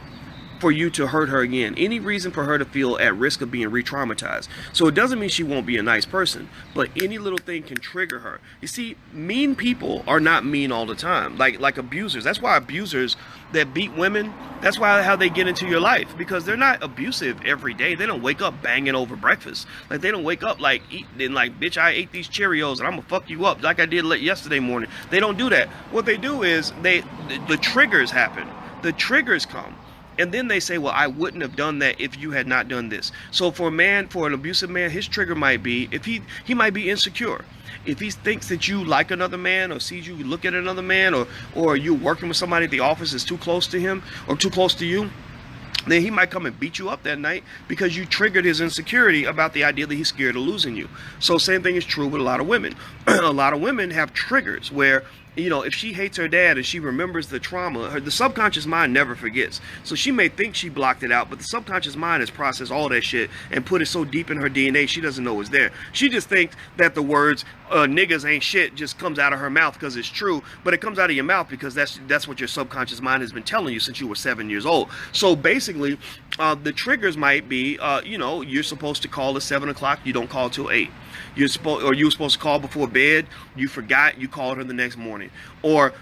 for you to hurt her again, any reason for her to feel at risk of being re-traumatized. So it doesn't mean she won't be a nice person, but any little thing can trigger her. You see, mean people are not mean all the time, like abusers. That's why abusers that beat women, that's why how they get into your life, because they're not abusive every day. They don't wake up banging over breakfast. Like they don't wake up like eating like, bitch, I ate these Cheerios and I'm gonna fuck you up like I did yesterday morning. They don't do that. What they do is the triggers happen. The triggers come. And then they say, well, I wouldn't have done that if you had not done this. So for an abusive man, his trigger might be, if he might be insecure. If he thinks that you like another man or sees you look at another man, or you working with somebody at the office is too close to him or too close to you, then he might come and beat you up that night because you triggered his insecurity about the idea that he's scared of losing you. So same thing is true with a lot of women. A lot of women have triggers where, you know, if she hates her dad and she remembers the trauma, the subconscious mind never forgets. So she may think she blocked it out, but the subconscious mind has processed all that shit and put it so deep in her DNA she doesn't know it's there. She just thinks that the words niggas ain't shit just comes out of her mouth because it's true, but it comes out of your mouth because that's what your subconscious mind has been telling you since you were 7 years old. So basically, the triggers might be, you know, you're supposed to call at 7 o'clock, you don't call till 8. You were supposed to call before bed, you forgot, you called her the next morning. Or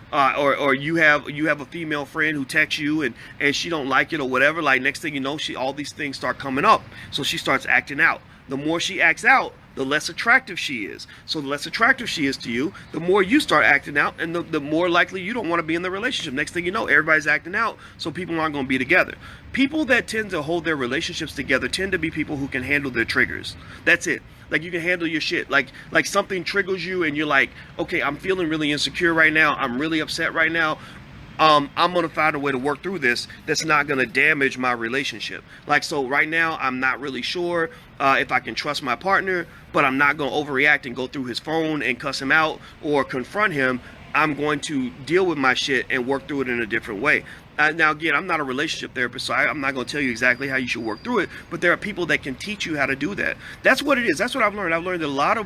you have a female friend who texts you and she don't like it or whatever. Like next thing you know, all these things start coming up. So she starts acting out. The more she acts out, the less attractive she is. So the less attractive she is to you, the more you start acting out, and the more likely you don't want to be in the relationship. Next thing you know, everybody's acting out, so people aren't going to be together. People that tend to hold their relationships together tend to be people who can handle their triggers. That's it. Like you can handle your shit. Like something triggers you and you're like, okay, I'm feeling really insecure right now. I'm really upset right now. I'm going to find a way to work through this that's not going to damage my relationship. Like, so right now, I'm not really sure if I can trust my partner, but I'm not going to overreact and go through his phone and cuss him out or confront him. I'm going to deal with my shit and work through it in a different way. Now, again, I'm not a relationship therapist, so I'm not going to tell you exactly how you should work through it, but there are people that can teach you how to do that. That's what it is. That's what I've learned. I've learned a lot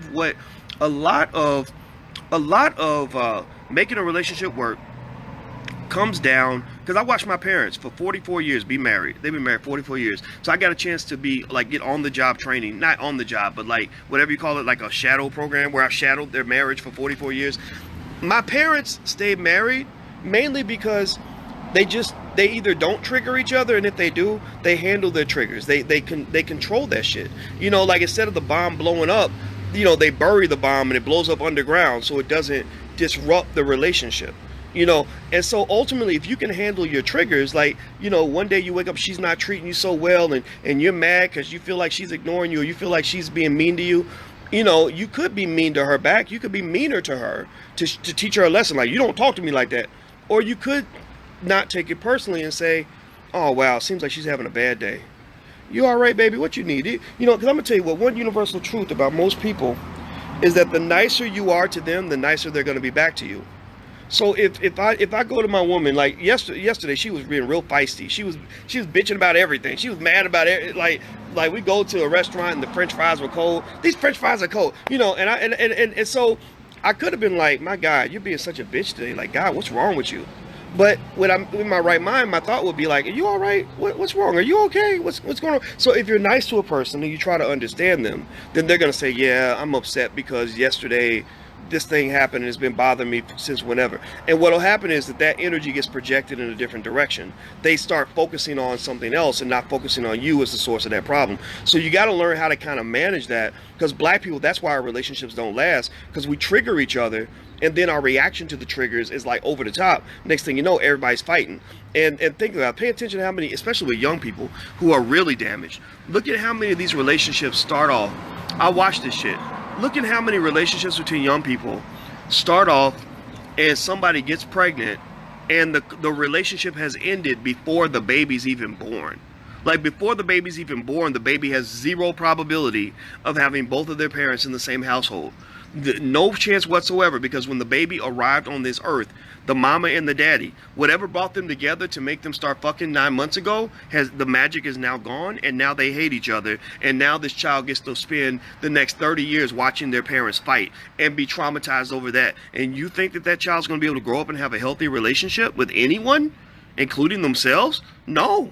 of making a relationship work comes down, because I watched my parents for 44 years be married. They've been married 44 years. So I got a chance to be like, get on the job training, not on the job, but like whatever you call it, like a shadow program where I shadowed their marriage for 44 years. My parents stayed married mainly because they either don't trigger each other, and if they do, they handle their triggers. They control that shit. You know, like instead of the bomb blowing up, you know, they bury the bomb and it blows up underground so it doesn't disrupt the relationship. You know, and so ultimately, if you can handle your triggers, like, you know, one day you wake up, she's not treating you so well, and you're mad because you feel like she's ignoring you, or you feel like she's being mean to you, you know, you could be mean to her back. You could be meaner to her to teach her a lesson, like, you don't talk to me like that. Or you could not take it personally and say, oh, wow, seems like she's having a bad day. You all right, baby? What you need? You know, because I'm going to tell you what, one universal truth about most people is that the nicer you are to them, the nicer they're going to be back to you. So if I go to my woman, like yesterday, she was being real feisty. She was bitching about everything. She was mad about it. Like we go to a restaurant and the French fries were cold. These French fries are cold, you know. And so I could have been like, my God, you're being such a bitch today. Like, God, what's wrong with you? But when I'm in my right mind, my thought would be like, are you all right? What's wrong? Are you okay? What's going on? So if you're nice to a person and you try to understand them, then they're gonna say, yeah, I'm upset because yesterday this thing happened and it's been bothering me since whenever. And what'll happen is that energy gets projected in a different direction. They start focusing on something else and not focusing on you as the source of that problem. So you got to learn how to kind of manage that, because black people, that's why our relationships don't last, because we trigger each other, and then our reaction to the triggers is like over the top. Next thing you know, everybody's fighting. And think about it, pay attention to how many, especially with young people who are really damaged. Look at how many of these relationships start off. I watch this shit. Look at how many relationships between young people start off and somebody gets pregnant and the relationship has ended before the baby's even born. Like, before the baby's even born, the baby has zero probability of having both of their parents in the same household. No chance whatsoever, because when the baby arrived on this earth, the mama and the daddy, whatever brought them together to make them start fucking 9 months ago, the magic is now gone, and now they hate each other, and now this child gets to spend the next 30 years watching their parents fight and be traumatized over that. And you think that child's going to be able to grow up and have a healthy relationship with anyone, including themselves? No.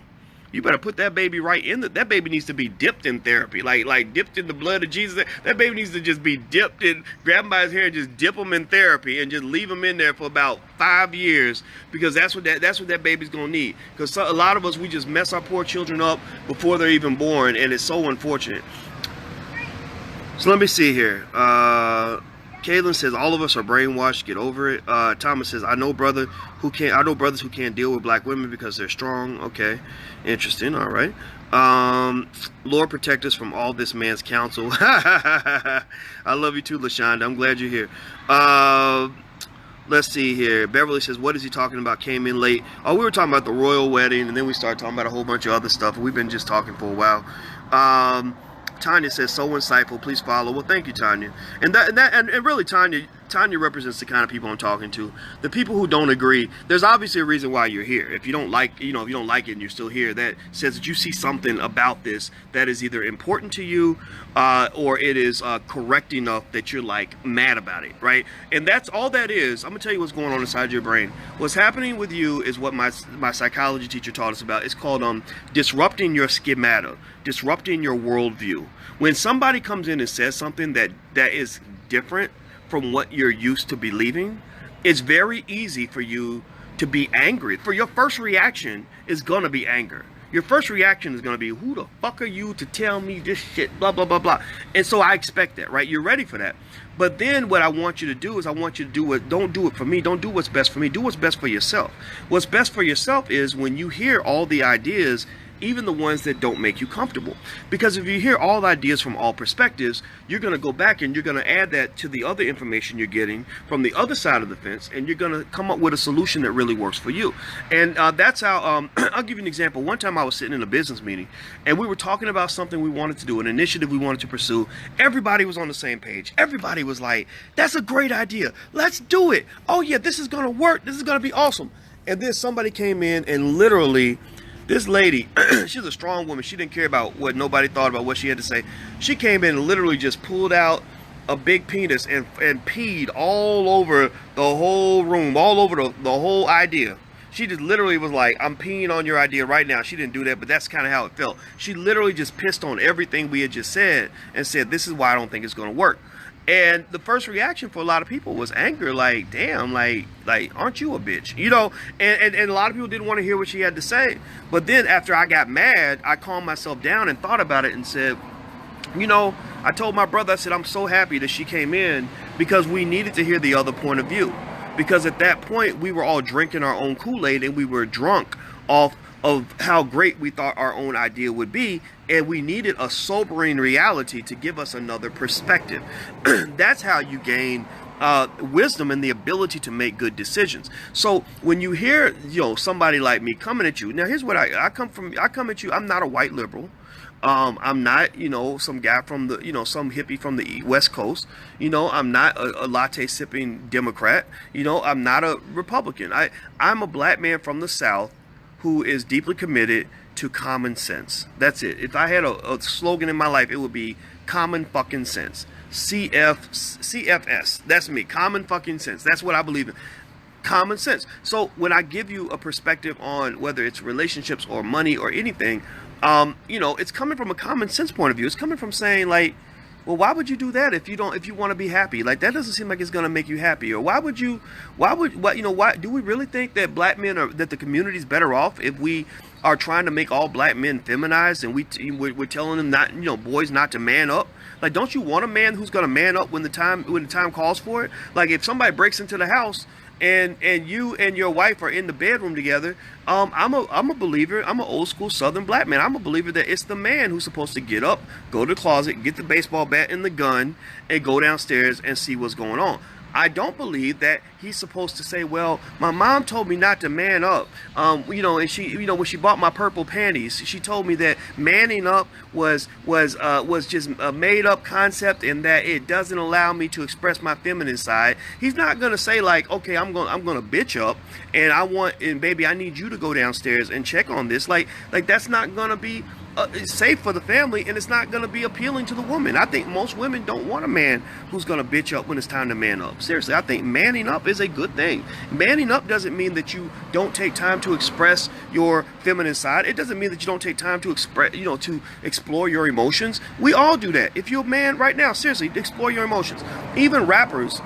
You better put that baby right in that baby needs to be dipped in therapy, like dipped in the blood of Jesus. That baby needs to just be dipped in, grab him by his hair and just dip him in therapy and just leave him in there for about 5 years, because that's what that baby's gonna need. Because a lot of us, we just mess our poor children up before they're even born, and it's so unfortunate. So let me see here. Kaylin says all of us are brainwashed. Get over it. Thomas says I know brothers who can't deal with black women because they're strong. Okay, interesting. All right. Lord protect us from all this man's counsel. I love you too, LaShonda. I'm glad you're here. Let's see here. Beverly says, what is he talking about? Came in late. Oh, we were talking about the royal wedding, and then we started talking about a whole bunch of other stuff. We've been just talking for a while. Tanya says, so insightful, please follow. Well, thank you, Tanya. And really, Tanya represents the kind of people I'm talking to. The people who don't agree. There's obviously a reason why you're here. If you don't like, if you don't like it and you're still here, that says that you see something about this that is either important to you, or it is correct enough that you're like mad about it, right? And that's all that is. I'm gonna tell you what's going on inside your brain. What's happening with you is what my psychology teacher taught us about. It's called disrupting your schemata, disrupting your worldview. When somebody comes in and says something that is different from what you're used to believing, it's very easy for you to be angry. For your first reaction is gonna be anger. Your first reaction is going to be, who the fuck are you to tell me this shit, blah, blah, blah, blah. And so I expect that, right? You're ready for that. But then what I want you to do is don't do it for me. Don't do what's best for me. Do what's best for yourself. What's best for yourself is when you hear all the ideas, even the ones that don't make you comfortable. Because if you hear all the ideas from all perspectives, you're going to go back and you're going to add that to the other information you're getting from the other side of the fence, and you're going to come up with a solution that really works for you. And that's how, I'll give you an example. One time I was sitting in a business meeting, and we were talking about something we wanted to do, an initiative we wanted to pursue. Everybody was on the same page. Everybody was like, that's a great idea. Let's do it. Oh yeah, this is going to work. This is going to be awesome. And then somebody came in and literally, this lady, she's a strong woman. She didn't care about what nobody thought about what she had to say. She came in and literally just pulled out a big penis and peed all over the whole room, all over the whole idea. She just literally was like, I'm peeing on your idea right now. She didn't do that, but that's kind of how it felt. She literally just pissed on everything we had just said and said, this is why I don't think it's going to work. And the first reaction for a lot of people was anger, like, damn, like aren't you a bitch? And a lot of people didn't want to hear what she had to say. But then after I got mad, I calmed myself down and thought about it and said, I told my brother, I said, I'm so happy that she came in, because we needed to hear the other point of view. Because at that point, we were all drinking our own Kool-Aid, and we were drunk off of how great we thought our own idea would be, and we needed a sobering reality to give us another perspective. That's how you gain wisdom and the ability to make good decisions. So when you hear somebody like me coming at you, now here's what I come at you. I'm not a white liberal. I'm not, some guy from the, some hippie from the West Coast. I'm not a latte sipping Democrat. I'm not a Republican. I'm a black man from the South who is deeply committed to common sense. That's it. If I had a slogan in my life, it would be common fucking sense. CFS. That's me. Common fucking sense. That's what I believe in. Common sense. So when I give you a perspective on whether it's relationships or money or anything, it's coming from a common sense point of view. It's coming from saying, like, Well, why would you do that if you want to be happy? Like, that doesn't seem like it's going to make you happy. Or why do we really think that black men that the community's better off if we are trying to make all black men feminized and we're telling them not, boys not to man up? Like, don't you want a man who's going to man up when the time calls for it? Like, if somebody breaks into the house and you and your wife are in the bedroom together, I'm a believer. I'm an old school Southern black man. I'm a believer that it's the man who's supposed to get up, go to the closet, get the baseball bat and the gun, and go downstairs and see what's going on. I don't believe that he's supposed to say, well, my mom told me not to man up. And she, when she bought my purple panties, she told me that manning up was just a made up concept and that it doesn't allow me to express my feminine side. He's not going to say like, okay, I'm going to bitch up and baby, I need you to go downstairs and check on this. Like that's not going to be safe for the family, and it's not going to be appealing to the woman. I think most women don't want a man who's going to bitch up when it's time to man up. Seriously, I think manning up is a good thing. Manning up doesn't mean that you don't take time to express your feminine side. It doesn't mean that you don't take time to explore your emotions. We all do that. If you're a man right now, seriously, explore your emotions. Even rappers,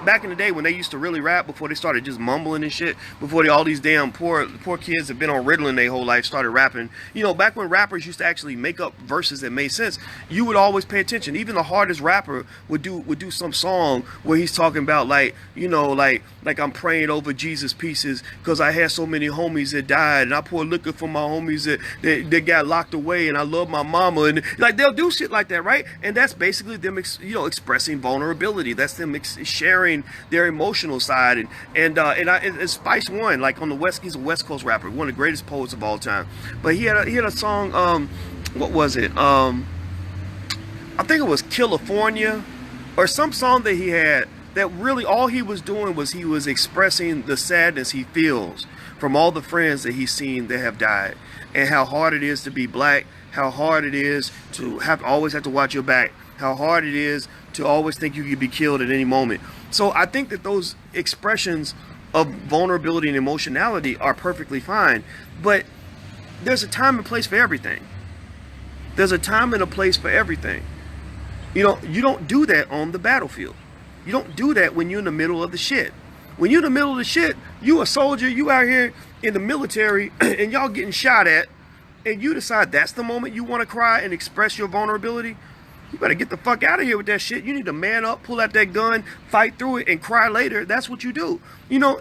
back in the day when they used to really rap before they started just mumbling and shit, before all these damn poor kids have been on Ritalin their whole life started rapping, back when rappers used to actually make up verses that made sense, you would always pay attention. Even the hardest rapper would do some song where he's talking about like I'm praying over Jesus pieces because I had so many homies that died and I poured liquor for my homies that got locked away and I love my mama, and like they'll do shit like that, right? And that's basically them expressing vulnerability. That's them sharing their emotional side, and Spice One, like on the West, he's a West Coast rapper, one of the greatest poets of all time. But he had a song, what was it? I think it was California, or some song that he had that really all he was doing was he was expressing the sadness he feels from all the friends that he's seen that have died, and how hard it is to be black, how hard it is to always have to watch your back, how hard it is to always think you could be killed at any moment. So I think that those expressions of vulnerability and emotionality are perfectly fine, but there's a time and place for everything. There's a time and a place for everything. You don't do that on the battlefield. You don't do that when you're in the middle of the shit. When you're in the middle of the shit, you a soldier, you out here in the military, and y'all getting shot at, and you decide that's the moment you want to cry and express your vulnerability, you better get the fuck out of here with that shit. You need to man up, pull out that gun, fight through it, and cry later. That's what you do.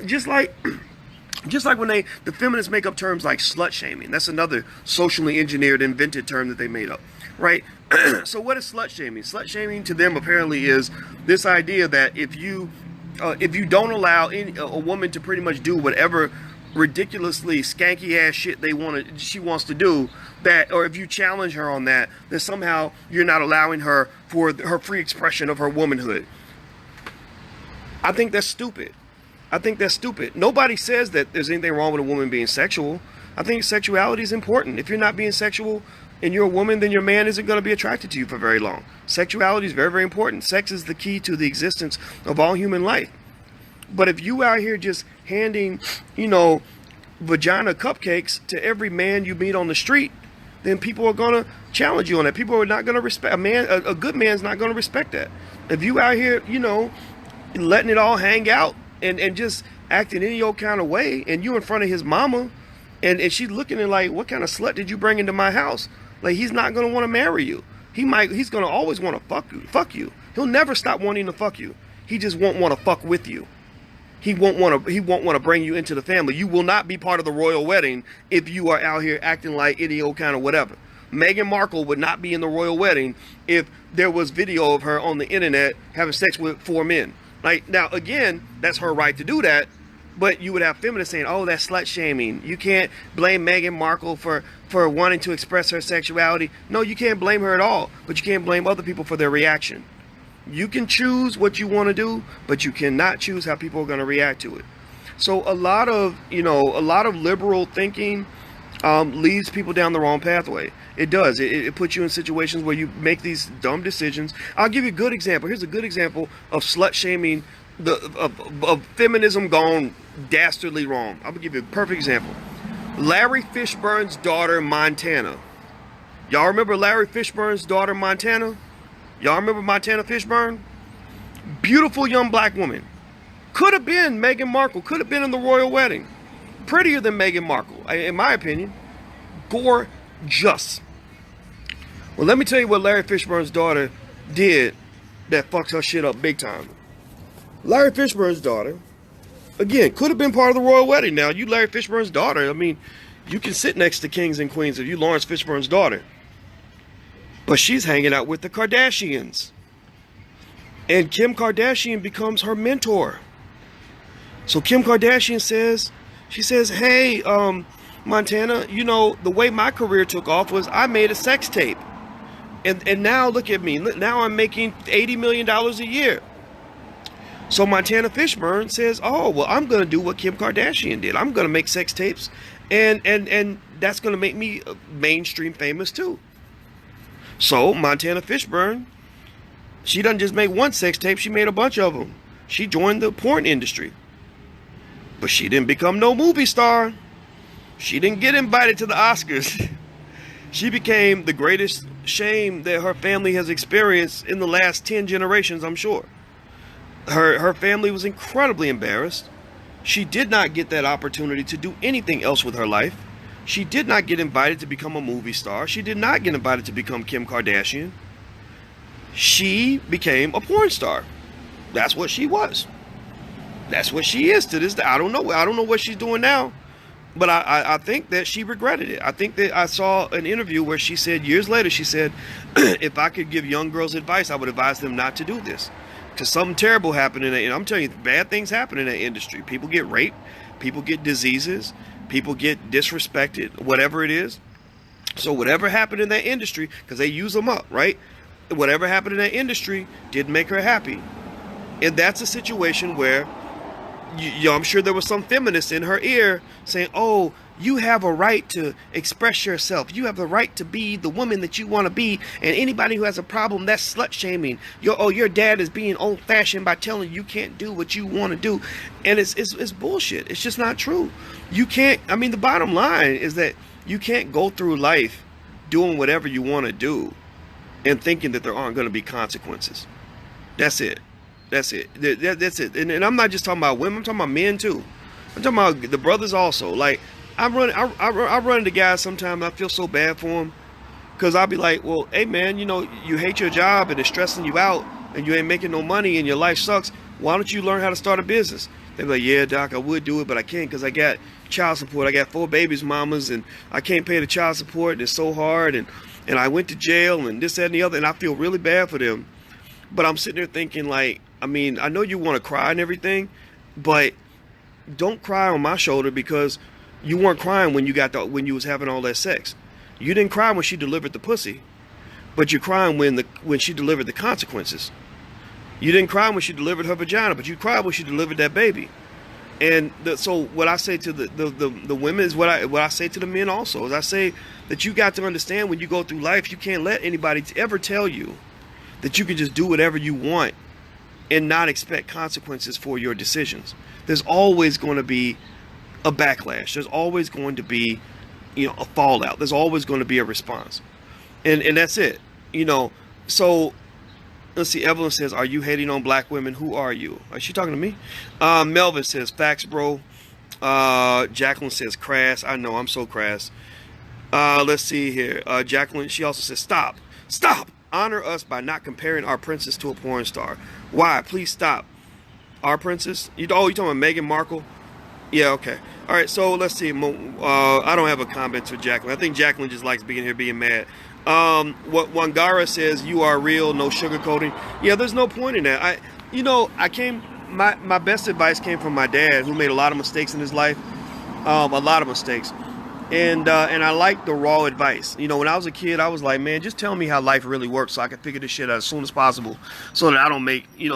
Just like when the feminists make up terms like slut shaming. That's another socially engineered, invented term that they made up, right? So what is slut shaming? Slut shaming to them apparently is this idea that if you don't allow a woman to pretty much do whatever ridiculously skanky ass shit she wants to do, that, or if you challenge her on that, then somehow you're not allowing her for her free expression of her womanhood. I think that's stupid. Nobody says that there's anything wrong with a woman being sexual. I think sexuality is important. If you're not being sexual and you're a woman, then your man isn't going to be attracted to you for very long. Sexuality is very, very important. Sex is the key to the existence of all human life. But if you out here just handing, vagina cupcakes to every man you meet on the street, then people are going to challenge you on that. People are not going to respect a good man's not going to respect that. If you out here, letting it all hang out and just acting any old kind of way, and you in front of his mama, and she's looking at like, what kind of slut did you bring into my house? Like, he's not going to want to marry you. He's going to always want to fuck you. He'll never stop wanting to fuck you. He just won't want to fuck with you. He won't want to bring you into the family. You will not be part of the royal wedding if you are out here acting like any old kind of whatever. Meghan Markle would not be in the royal wedding if there was video of her on the internet having sex with 4 men. Like, now again, that's her right to do that, but you would have feminists saying, oh, that's slut shaming. You can't blame Meghan Markle for wanting to express her sexuality. No, you can't blame her at all, but you can't blame other people for their reaction. You can choose what you want to do, but you cannot choose how people are going to react to it. So a lot of liberal thinking leads people down the wrong pathway. It does. It puts you in situations where you make these dumb decisions. I'll give you a good example. Here's a good example of slut shaming, of feminism gone dastardly wrong. I'm gonna give you a perfect example. Larry Fishburne's daughter, Montana. Y'all remember Larry Fishburne's daughter, Montana? Y'all remember Montana Fishburne? Beautiful young black woman. Could have been Meghan Markle. Could have been in the royal wedding. Prettier than Meghan Markle, in my opinion. Gorgeous. Well, let me tell you what Larry Fishburne's daughter did that fucks her shit up big time. Larry Fishburne's daughter, again, could have been part of the royal wedding. Now, you Larry Fishburne's daughter, I mean, you can sit next to kings and queens if you Lawrence Fishburne's daughter. But she's hanging out with the Kardashians. And Kim Kardashian becomes her mentor. So Kim Kardashian says, she says, hey, Montana, you know, the way my career took off was I made a sex tape. And now look at me. Now I'm making $80 million a year. So Montana Fishburne says, oh, well, I'm going to do what Kim Kardashian did. I'm going to make sex tapes. And that's going to make me mainstream famous too. So Montana Fishburne, she doesn't just make one sex tape. She made a bunch of them. She joined the porn industry. But she didn't become no movie star. She didn't get invited to the Oscars. She became the greatest shame that her family has experienced in the last 10 generations, I'm sure. Her family was incredibly embarrassed. She did not get that opportunity to do anything else with her life. She did not get invited to become a movie star. She did not get invited to become Kim Kardashian. She became a porn star. That's what she was. That's what she is to this day. I don't know what she's doing now. But I think that she regretted it. I think that I saw an interview where she said, years later, she said, if I could give young girls advice, I would advise them not to do this. Because something terrible happened in it. And I'm telling you, bad things happen in that industry. People get raped. People get diseases. People get disrespected, whatever it is. So whatever happened in that industry, because they use them up, right? Whatever happened in that industry didn't make her happy. And that's a situation where I'm sure there was some feminist in her ear saying, oh, you have a right to express yourself. You have the right to be the woman that you want to be. And anybody who has a problem, that's slut shaming. Your dad is being old fashioned by telling you can't do what you want to do. And it's bullshit. It's just not true. You can't, I mean, the bottom line is that you can't go through life doing whatever you want to do and thinking that there aren't going to be consequences. That's it. That's it. That's it. And I'm not just talking about women. I'm talking about men too. I'm talking about the brothers also. Like I run into guys sometimes. I feel so bad for them because I'll be like, well, hey man, you know, you hate your job and it's stressing you out and you ain't making no money and your life sucks. Why don't you learn how to start a business? They're like, yeah, doc, I would do it, but I can't because I got child support. I got 4 babies, mamas, and I can't pay the child support. And it's so hard, and I went to jail and this, that, and the other, and I feel really bad for them. But I'm sitting there thinking, like, I mean, I know you want to cry and everything, but don't cry on my shoulder because you weren't crying when you was having all that sex. You didn't cry when she delivered the pussy, but you're crying when she delivered the consequences. You didn't cry when she delivered her vagina, but you cried when she delivered that baby. And so what I say to the women is what I say to the men also is I say that you got to understand when you go through life, you can't let anybody ever tell you that you can just do whatever you want and not expect consequences for your decisions. There's always going to be a backlash. There's always going to be, you know, a fallout. There's always going to be a response. And that's it. You know, so let's see. Evelyn says, are you hating on black women? Who are you? Is she talking to me? Melvin says, facts, bro. Jacqueline says, crass. I know, I'm so crass. Let's see here. Jacqueline, she also says, stop. Honor us by not comparing our princess to a porn star. Why? Please stop. Our princess? You talking about Meghan Markle? Yeah, okay. All right, so let's see. I don't have a comment to Jacqueline. I think Jacqueline just likes being here, being mad. What Wangara says, you are real, no sugarcoating. Yeah, there's no point in that. My best advice came from my dad, who made a lot of mistakes in his life. A lot of mistakes. And I like the raw advice. You know, when I was a kid, I was like, man, just tell me how life really works so I can figure this shit out as soon as possible so that I don't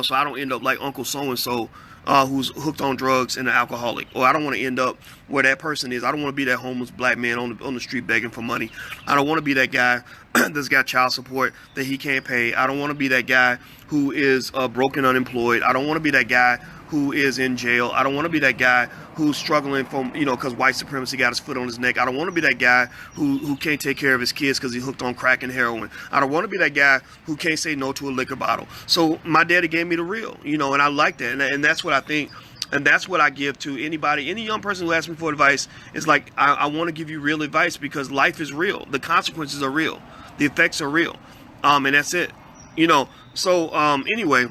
so I don't end up like Uncle So-and-so who's hooked on drugs and an alcoholic. Or I don't want to end up where that person is. I don't want to be that homeless black man on the street begging for money. I don't want to be that guy that's got child support that he can't pay. I don't want to be that guy who is broke and unemployed. I don't want to be that guy who is in jail. I don't want to be that guy who's struggling from, because white supremacy got his foot on his neck. I don't want to be that guy who can't take care of his kids because he hooked on crack and heroin. I don't want to be that guy who can't say no to a liquor bottle. So my daddy gave me the real, and I like that. And that's what I think. And that's what I give to anybody, any young person who asks me for advice. Is like, I want to give you real advice because life is real. The consequences are real. The effects are real. And that's it. So anyway,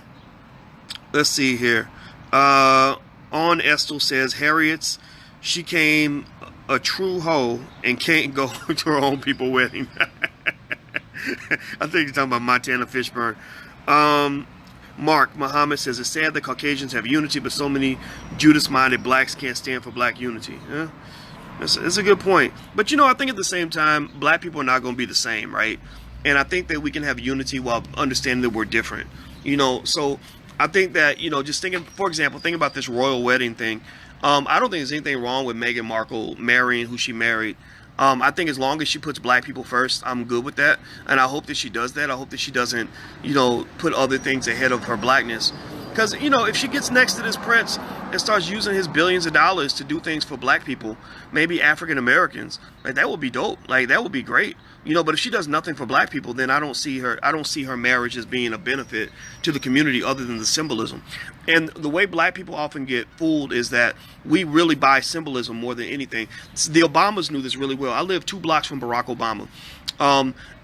let's see here. On Estel says, Harriet's, she came a true hoe and can't go to her own people wedding. I think you're talking about Montana Fishburne. Mark Muhammad says, it's sad that Caucasians have unity, but so many Judas-minded blacks can't stand for black unity. Yeah? It's a good point. But I think at the same time, black people are not going to be the same, right? And I think that we can have unity while understanding that we're different. So I think that, just thinking, for example, think about this royal wedding thing. I don't think there's anything wrong with Meghan Markle marrying who she married. I think as long as she puts black people first, I'm good with that. And I hope that she does that. I hope that she doesn't, put other things ahead of her blackness. Because, if she gets next to this prince and starts using his billions of dollars to do things for black people, maybe African Americans, like, that would be dope. Like, that would be great. But if she does nothing for black people, then I don't see her marriage as being a benefit to the community other than the symbolism. And the way black people often get fooled is that we really buy symbolism more than anything. The Obamas knew this really well. I live 2 blocks from Barack Obama.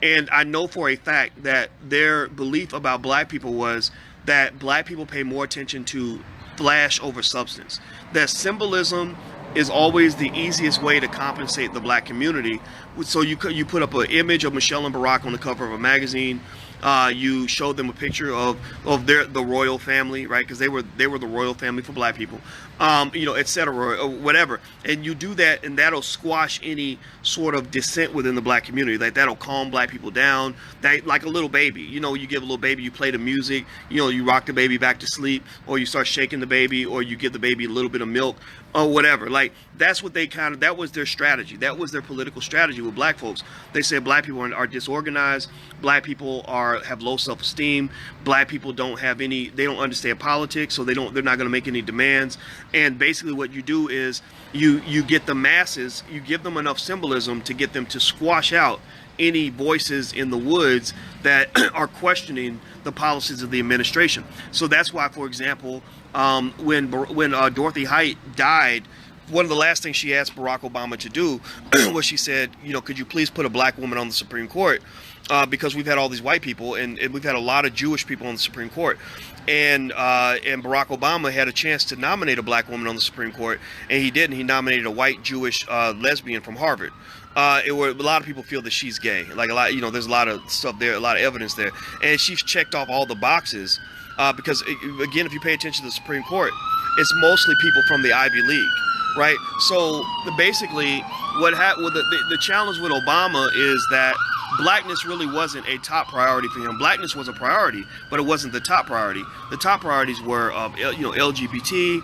And I know for a fact that their belief about black people was that black people pay more attention to flash over substance. That symbolism is always the easiest way to compensate the black community. So you put up an image of Michelle and Barack on the cover of a magazine. You showed them a picture of the royal family, right? Because they were the royal family for black people, etc. or whatever. And you do that, and that'll squash any sort of dissent within the black community. Like, that'll calm black people down. Like a little baby, you give a little baby, you play the music, you rock the baby back to sleep, or you start shaking the baby, or you give the baby a little bit of milk, or whatever. Like, that's what that was their strategy. That was their political strategy with black folks. They said black people are disorganized. Black people have low self-esteem. Black people they don't understand politics, so they're not going to make any demands. And basically what you do is you get the masses, you give them enough symbolism to get them to squash out any voices in the woods that are questioning the policies of the administration. So that's why, for example, when Dorothy Height died, one of the last things she asked Barack Obama to do was she said, could you please put a black woman on the Supreme Court? Because we've had all these white people and we've had a lot of Jewish people on the Supreme Court. And Barack Obama had a chance to nominate a black woman on the Supreme Court, and he didn't. He nominated a white Jewish lesbian from Harvard. A lot of people feel that she's gay. Like, a lot, there's a lot of stuff there, a lot of evidence there, and she's checked off all the boxes. Because again, if you pay attention to the Supreme Court, it's mostly people from the Ivy League, right? So basically, the challenge with Obama is that blackness really wasn't a top priority for him. Blackness was a priority, but it wasn't the top priority. The top priorities were, LGBT.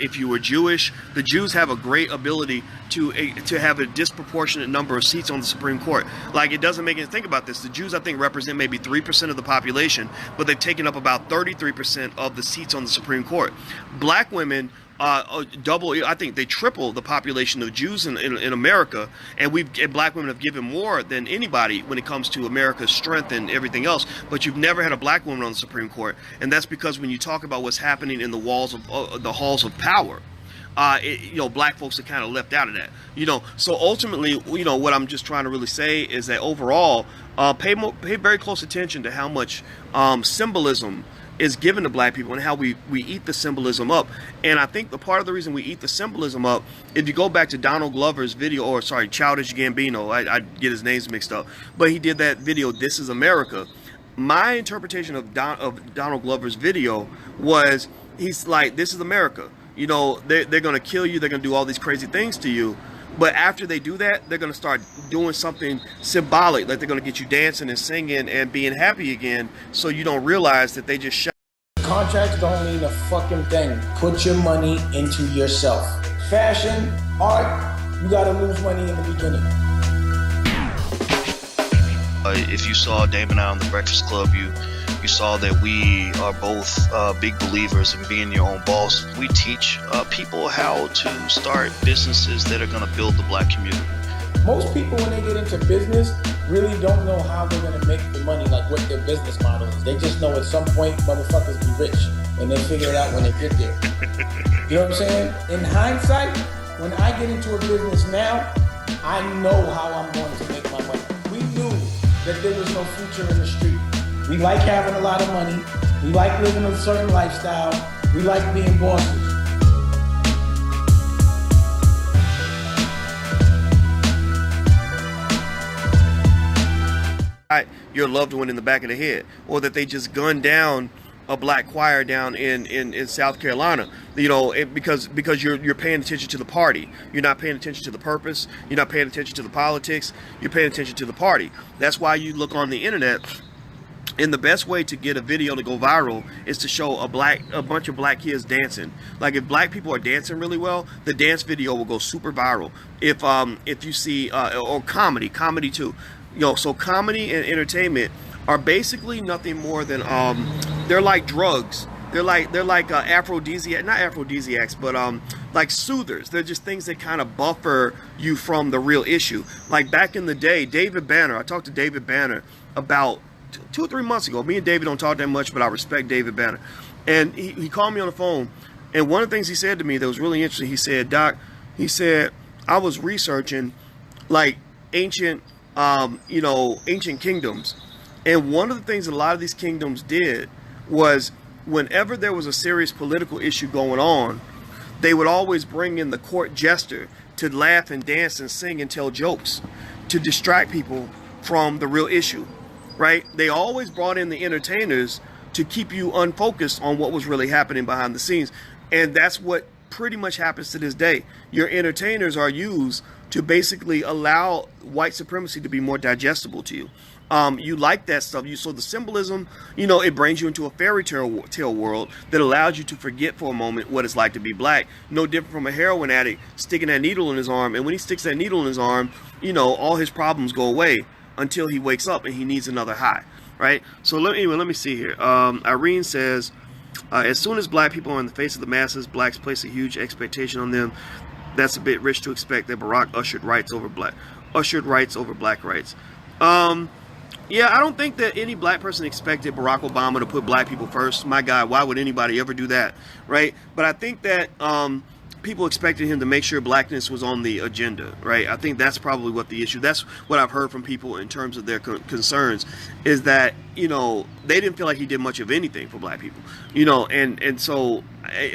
If you were Jewish, the Jews have a great ability to have a disproportionate number of seats on the Supreme Court. Like, it doesn't make any, think about this. The Jews, I think, represent maybe 3% of the population, but they've taken up about 33% of the seats on the Supreme Court. Black women I think they triple the population of Jews in America, and black women have given more than anybody when it comes to America's strength and everything else. But you've never had a black woman on the Supreme Court, and that's because when you talk about what's happening in the halls of power, black folks are kind of left out of that. So ultimately, what I'm just trying to really say is that overall, pay very close attention to how much symbolism is given to black people and how we eat the symbolism up. And I think the part of the reason we eat the symbolism up, if you go back to Donald Glover's video, Childish Gambino, I get his names mixed up, but he did that video, This Is America. My interpretation of Donald Glover's video was, he's like, this is America. They're going to kill you. They're going to do all these crazy things to you. But after they do that, they're going to start doing something symbolic. Like, they're going to get you dancing and singing and being happy again, so you don't realize that they just shot. Contracts don't mean a fucking thing. Put your money into yourself. Fashion, art, you got to lose money in the beginning. If you saw Dave and I on the Breakfast Club, you saw that we are both big believers in being your own boss. We teach people how to start businesses that are going to build the black community. Most people, when they get into business, really don't know how they're gonna make the money, like what their business model is. They just know at some point motherfuckers be rich, and they figure it out when they get there. You know what I'm saying? In hindsight, when I get into a business now, I know how I'm going to make my money. We knew that there was no future in the street. We like having a lot of money. We like living a certain lifestyle. We like being bosses. Your loved one in the back of the head, or that they just gunned down a black choir down in South Carolina, you know, because you're paying attention to the party. You're not paying attention to the purpose. You're not paying attention to the politics. You're paying attention to the party. That's why you look on the internet, and the best way to get a video to go viral is to show a bunch of black kids dancing. Like, if black people are dancing really well, the dance video will go super viral. If you see or comedy too. You know, so comedy and entertainment are basically nothing more than they're like drugs. They're like aphrodisiacs, not aphrodisiacs, but like soothers. They're just things that kind of buffer you from the real issue. Like back in the day, David Banner. I talked to David Banner about 2 or 3 months ago. Me and David don't talk that much, but I respect David Banner. And he called me on the phone, and one of the things he said to me that was really interesting. He said, "Doc," he said, "I was researching like ancient kingdoms, and one of the things a lot of these kingdoms did was whenever there was a serious political issue going on, they would always bring in the court jester to laugh and dance and sing and tell jokes to distract people from the real issue, right? They always brought in the entertainers to keep you unfocused on what was really happening behind the scenes. And that's what pretty much happens to this day. Your entertainers are used to basically allow white supremacy to be more digestible to you. You like that stuff. So the symbolism, you know, it brings you into a fairy tale world that allows you to forget for a moment what it's like to be black. No different from a heroin addict sticking that needle in his arm. And when he sticks that needle in his arm, you know, all his problems go away until he wakes up and he needs another high, right? So let me see here. Irene says, as soon as black people are in the face of the masses, blacks place a huge expectation on them. That's a bit rich to expect that Barack ushered rights over black rights. Yeah, I don't think that any black person expected Barack Obama to put black people first. My God, why would anybody ever do that, right? But I think that people expected him to make sure blackness was on the agenda, right? I think that's probably what the issue. That's what I've heard from people in terms of their concerns, is that, you know, they didn't feel like he did much of anything for black people, you know, and so,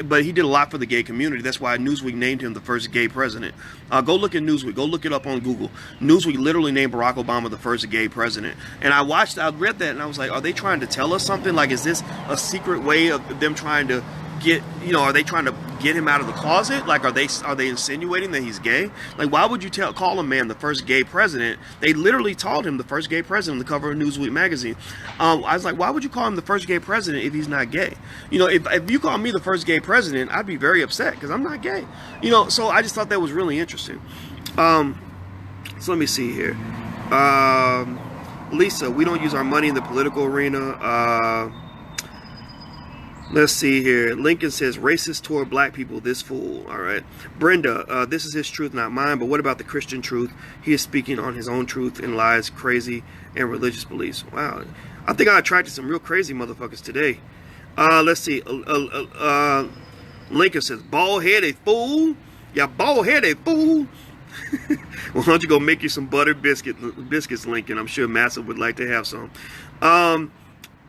but he did a lot for the gay community. That's why Newsweek named him the first gay president. Go look at Newsweek. Go look it up on Google. Newsweek literally named Barack Obama the first gay president. And I read that and I was like, are they trying to tell us something? Like, is this a secret way of them trying to get, you know, are they trying to get him out of the closet? Like, are they insinuating that he's gay? Like, why would you call a man the first gay president? They literally called him the first gay president on the cover of Newsweek magazine. I was like, why would you call him the first gay president if he's not gay? You know, if you call me the first gay president, I'd be very upset because I'm not gay. You know, so I just thought that was really interesting. So let me see here. Lisa, we don't use our money in the political arena. Let's see here. Lincoln says, racist toward black people, this fool. All right. Brenda, this is his truth, not mine. But what about the Christian truth? He is speaking on his own truth and lies, crazy, and religious beliefs. Wow. I think I attracted some real crazy motherfuckers today. Let's see. Lincoln says, bald-headed fool. Yeah, bald-headed fool. Well, why don't you go make you some buttered biscuits, Lincoln? I'm sure Massive would like to have some.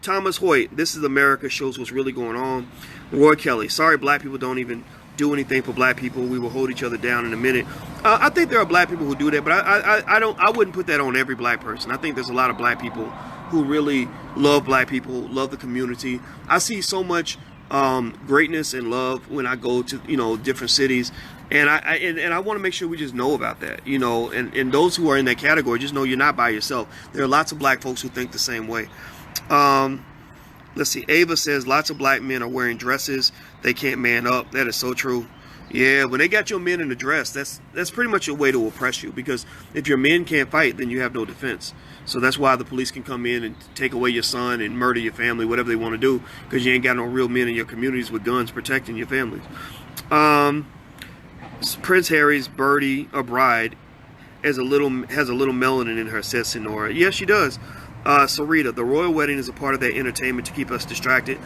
Thomas Hoyt, This Is America shows what's really going on. Roy Kelly, sorry black people don't even do anything for black people. We will hold each other down in a minute. I think there are black people who do that, but I wouldn't put that on every black person. I think there's a lot of black people who really love black people, love the community. I see so much greatness and love when I go to, you know, different cities. And I want to make sure we just know about that, you know, and those who are in that category, just know you're not by yourself. There are lots of black folks who think the same way. Let's see. Ava says lots of black men are wearing dresses. They can't man up. That is so true. Yeah, when they got your men in a dress, that's pretty much a way to oppress you, because if your men can't fight, then you have no defense. So that's why the police can come in and take away your son and murder your family, whatever they want to do, because you ain't got no real men in your communities with guns protecting your families. Prince Harry's bride has a little melanin in her, says Sonora. Yes, she does. Sarita, the royal wedding is a part of that entertainment to keep us distracted.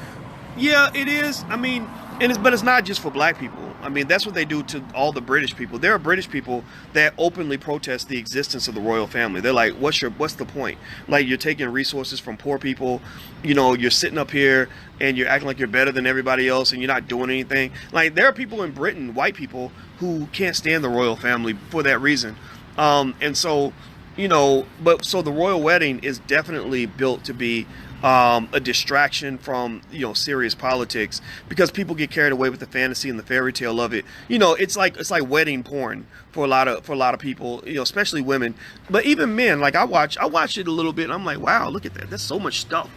Yeah, it is. I mean, but it's not just for black people. I mean, that's what they do to all the British people. There are British people that openly protest the existence of the royal family. They're like, what's the point? Like, you're taking resources from poor people. You know, you're sitting up here and you're acting like you're better than everybody else and you're not doing anything. Like, there are people in Britain, white people, who can't stand the royal family for that reason. And so, you know, so the royal wedding is definitely built to be a distraction from, you know, serious politics, because people get carried away with the fantasy and the fairy tale of it. You know, it's like wedding porn for a lot of people, you know, especially women, but even men. Like, I watched it a little bit and I'm like, wow, look at that. That's so much stuff.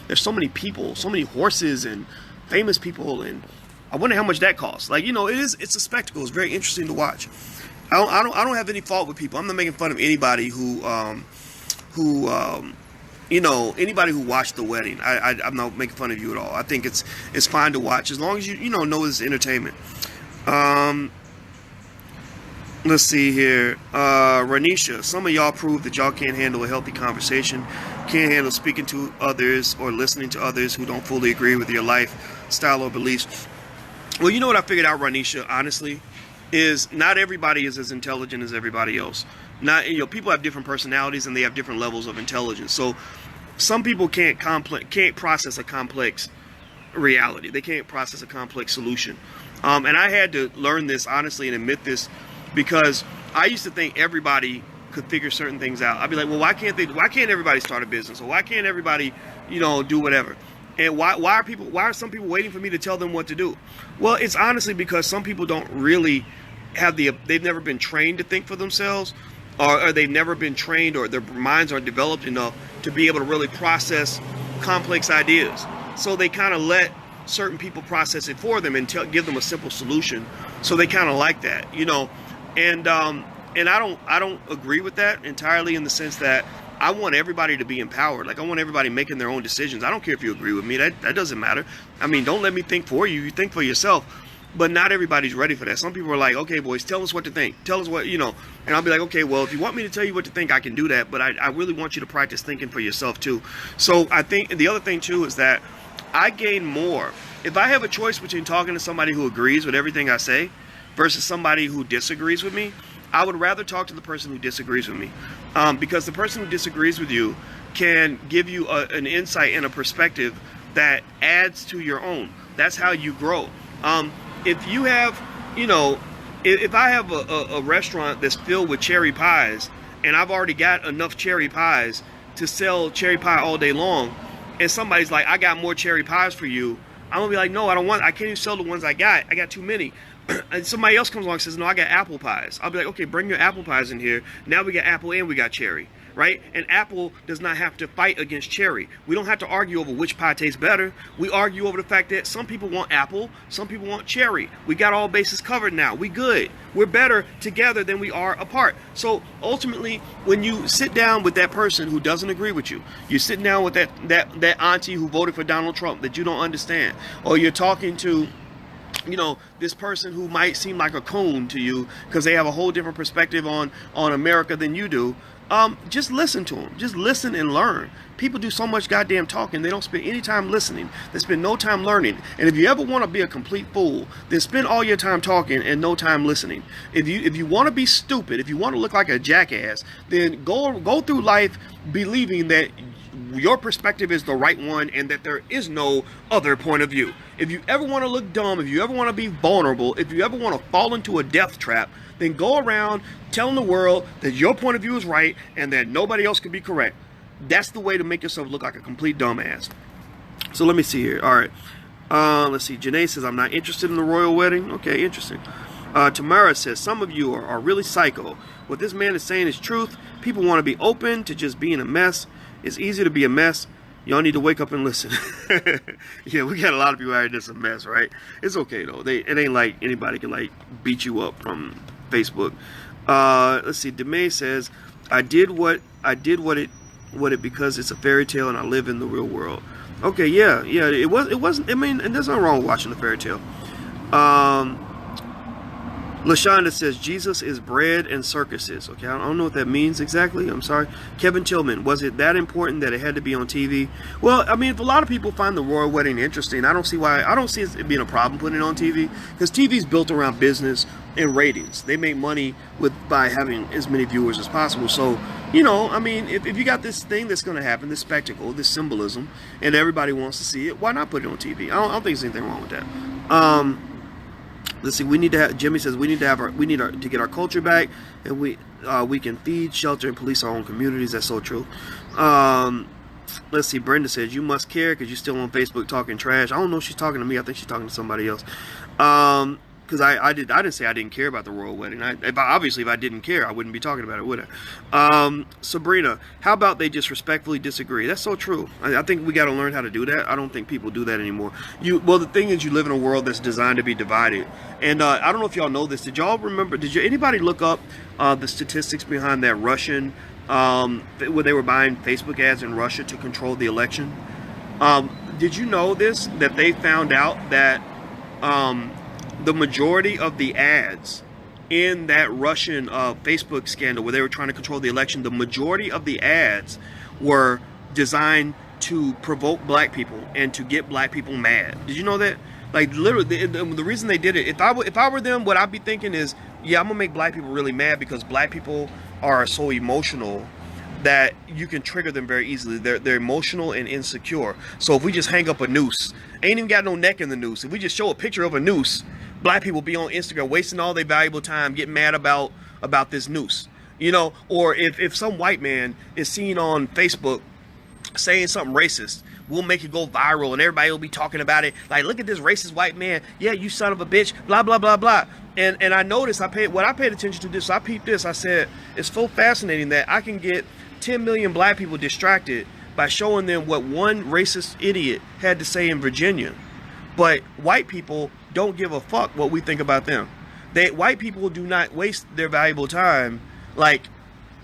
There's so many people, so many horses and famous people, and I wonder how much that costs. Like, you know, it's a spectacle. It's very interesting to watch. I don't have any fault with people. I'm not making fun of anybody who you know, anybody who watched the wedding. I'm not making fun of you at all. I think it's fine to watch as long as you know it's entertainment. Let's see here. Ranisha, some of y'all prove that y'all can't handle a healthy conversation, can't handle speaking to others or listening to others who don't fully agree with your lifestyle or beliefs. Well, you know what I figured out, Ranisha, honestly, is not everybody is as intelligent as everybody else. Not, you know, people have different personalities and they have different levels of intelligence. So some people can't process a complex reality. They can't process a complex solution. And I had to learn this honestly and admit this, because I used to think everybody could figure certain things out. I'd be like, well, why can't everybody start a business? Or why can't everybody, you know, do whatever? And why are some people waiting for me to tell them what to do? Well, it's honestly because some people don't really they've never been trained to think for themselves, or they've never been trained, or their minds aren't developed enough to be able to really process complex ideas. So they kind of let certain people process it for them and give them a simple solution. So they kind of like that, you know. And I don't agree with that entirely, in the sense that I want everybody to be empowered. Like, I want everybody making their own decisions. I don't care if you agree with me. That doesn't matter. I mean, don't let me think for you. You think for yourself. But not everybody's ready for that. Some people are like, okay, boys, tell us what to think. Tell us what, you know. And I'll be like, okay, well, if you want me to tell you what to think, I can do that. But I really want you to practice thinking for yourself, too. So I think the other thing, too, is that I gain more. If I have a choice between talking to somebody who agrees with everything I say versus somebody who disagrees with me, I would rather talk to the person who disagrees with me. Because the person who disagrees with you can give you an insight and a perspective that adds to your own. That's how you grow. If you have, you know, if I have a restaurant that's filled with cherry pies, and I've already got enough cherry pies to sell cherry pie all day long, and somebody's like, I got more cherry pies for you, I'm gonna be like, no, I can't even sell the ones I got too many. And somebody else comes along and says, no, I got apple pies. I'll be like, okay, bring your apple pies in here. Now we got apple and we got cherry, right? And apple does not have to fight against cherry. We don't have to argue over which pie tastes better. We argue over the fact that some people want apple, some people want cherry. We got all bases covered now. We good. We're better together than we are apart. So ultimately, when you sit down with that person who doesn't agree with you, you're sitting down with that auntie who voted for Donald Trump that you don't understand, or you're talking to, you know, this person who might seem like a coon to you because they have a whole different perspective on America than you do, just listen to them. Just listen and learn. People do so much goddamn talking, they don't spend any time listening. They spend no time learning. And if you ever want to be a complete fool, then spend all your time talking and no time listening. If you want to be stupid, if you want to look like a jackass, then go through life believing that your perspective is the right one and that there is no other point of view. If you ever want to look dumb, if you ever want to be vulnerable, if you ever want to fall into a death trap, then go around telling the world that your point of view is right and that nobody else can be correct. That's the way to make yourself look like a complete dumbass. So let me see here. All right. Let's see. Janae says, I'm not interested in the royal wedding. Okay, interesting. Tamara says, some of you are really psycho. What this man is saying is truth. People want to be open to just being a mess. It's easy to be a mess. Y'all need to wake up and listen. Yeah, we got a lot of people out here that's a mess, right? It's okay though. It ain't like anybody can like beat you up from Facebook. Let's see. Demay says, I did what it with it because it's a fairy tale and I live in the real world. Okay, yeah, it wasn't. I mean, and there's nothing wrong with watching a fairy tale. LaShonda says Jesus is bread and circuses. Okay, I don't know what that means exactly. I'm sorry. Kevin Tillman, was it that important that it had to be on TV? Well, I mean, if a lot of people find the royal wedding interesting, I don't see it being a problem putting it on TV, because TV's built around business and ratings. They make money by having as many viewers as possible. So, you know, I mean, if you got this thing that's going to happen, this spectacle, this symbolism, and everybody wants to see it, why not put it on TV? I don't think there's anything wrong with that. Let's see. Jimmy says we need to get our culture back, and we can feed, shelter, and police our own communities. That's so true. Let's see. Brenda says you must care because you're still on Facebook talking trash. I don't know if she's talking to me. I think she's talking to somebody else. Because I didn't say I didn't care about the royal wedding. Obviously, if I didn't care, I wouldn't be talking about it, would I? Sabrina, how about they just respectfully disagree? That's so true. I think we got to learn how to do that. I don't think people do that anymore. Well, the thing is, you live in a world that's designed to be divided. And I don't know if y'all know this. Did y'all remember? Anybody look up the statistics behind that Russian, where they were buying Facebook ads in Russia to control the election? Did you know this? That they found out that the majority of the ads in that Russian Facebook scandal where they were trying to control the election, the majority of the ads were designed to provoke black people and to get black people mad. Did you know that? Like, literally, the reason they did it, if I were them, what I'd be thinking is, yeah, I'm gonna make black people really mad because black people are so emotional that you can trigger them very easily. They're emotional and insecure. So if we just hang up a noose, ain't even got no neck in the noose. If we just show a picture of a noose, black people be on Instagram wasting all their valuable time getting mad about this noose. You know, or if some white man is seen on Facebook saying something racist, we'll make it go viral and everybody will be talking about it. Like, look at this racist white man. Yeah, you son of a bitch, blah, blah, blah, blah. And I noticed, I paid attention to this. I peeped this. I said, it's so fascinating that I can get 10 million black people distracted by showing them what one racist idiot had to say in Virginia. But white people don't give a fuck what we think about them. White people do not waste their valuable time like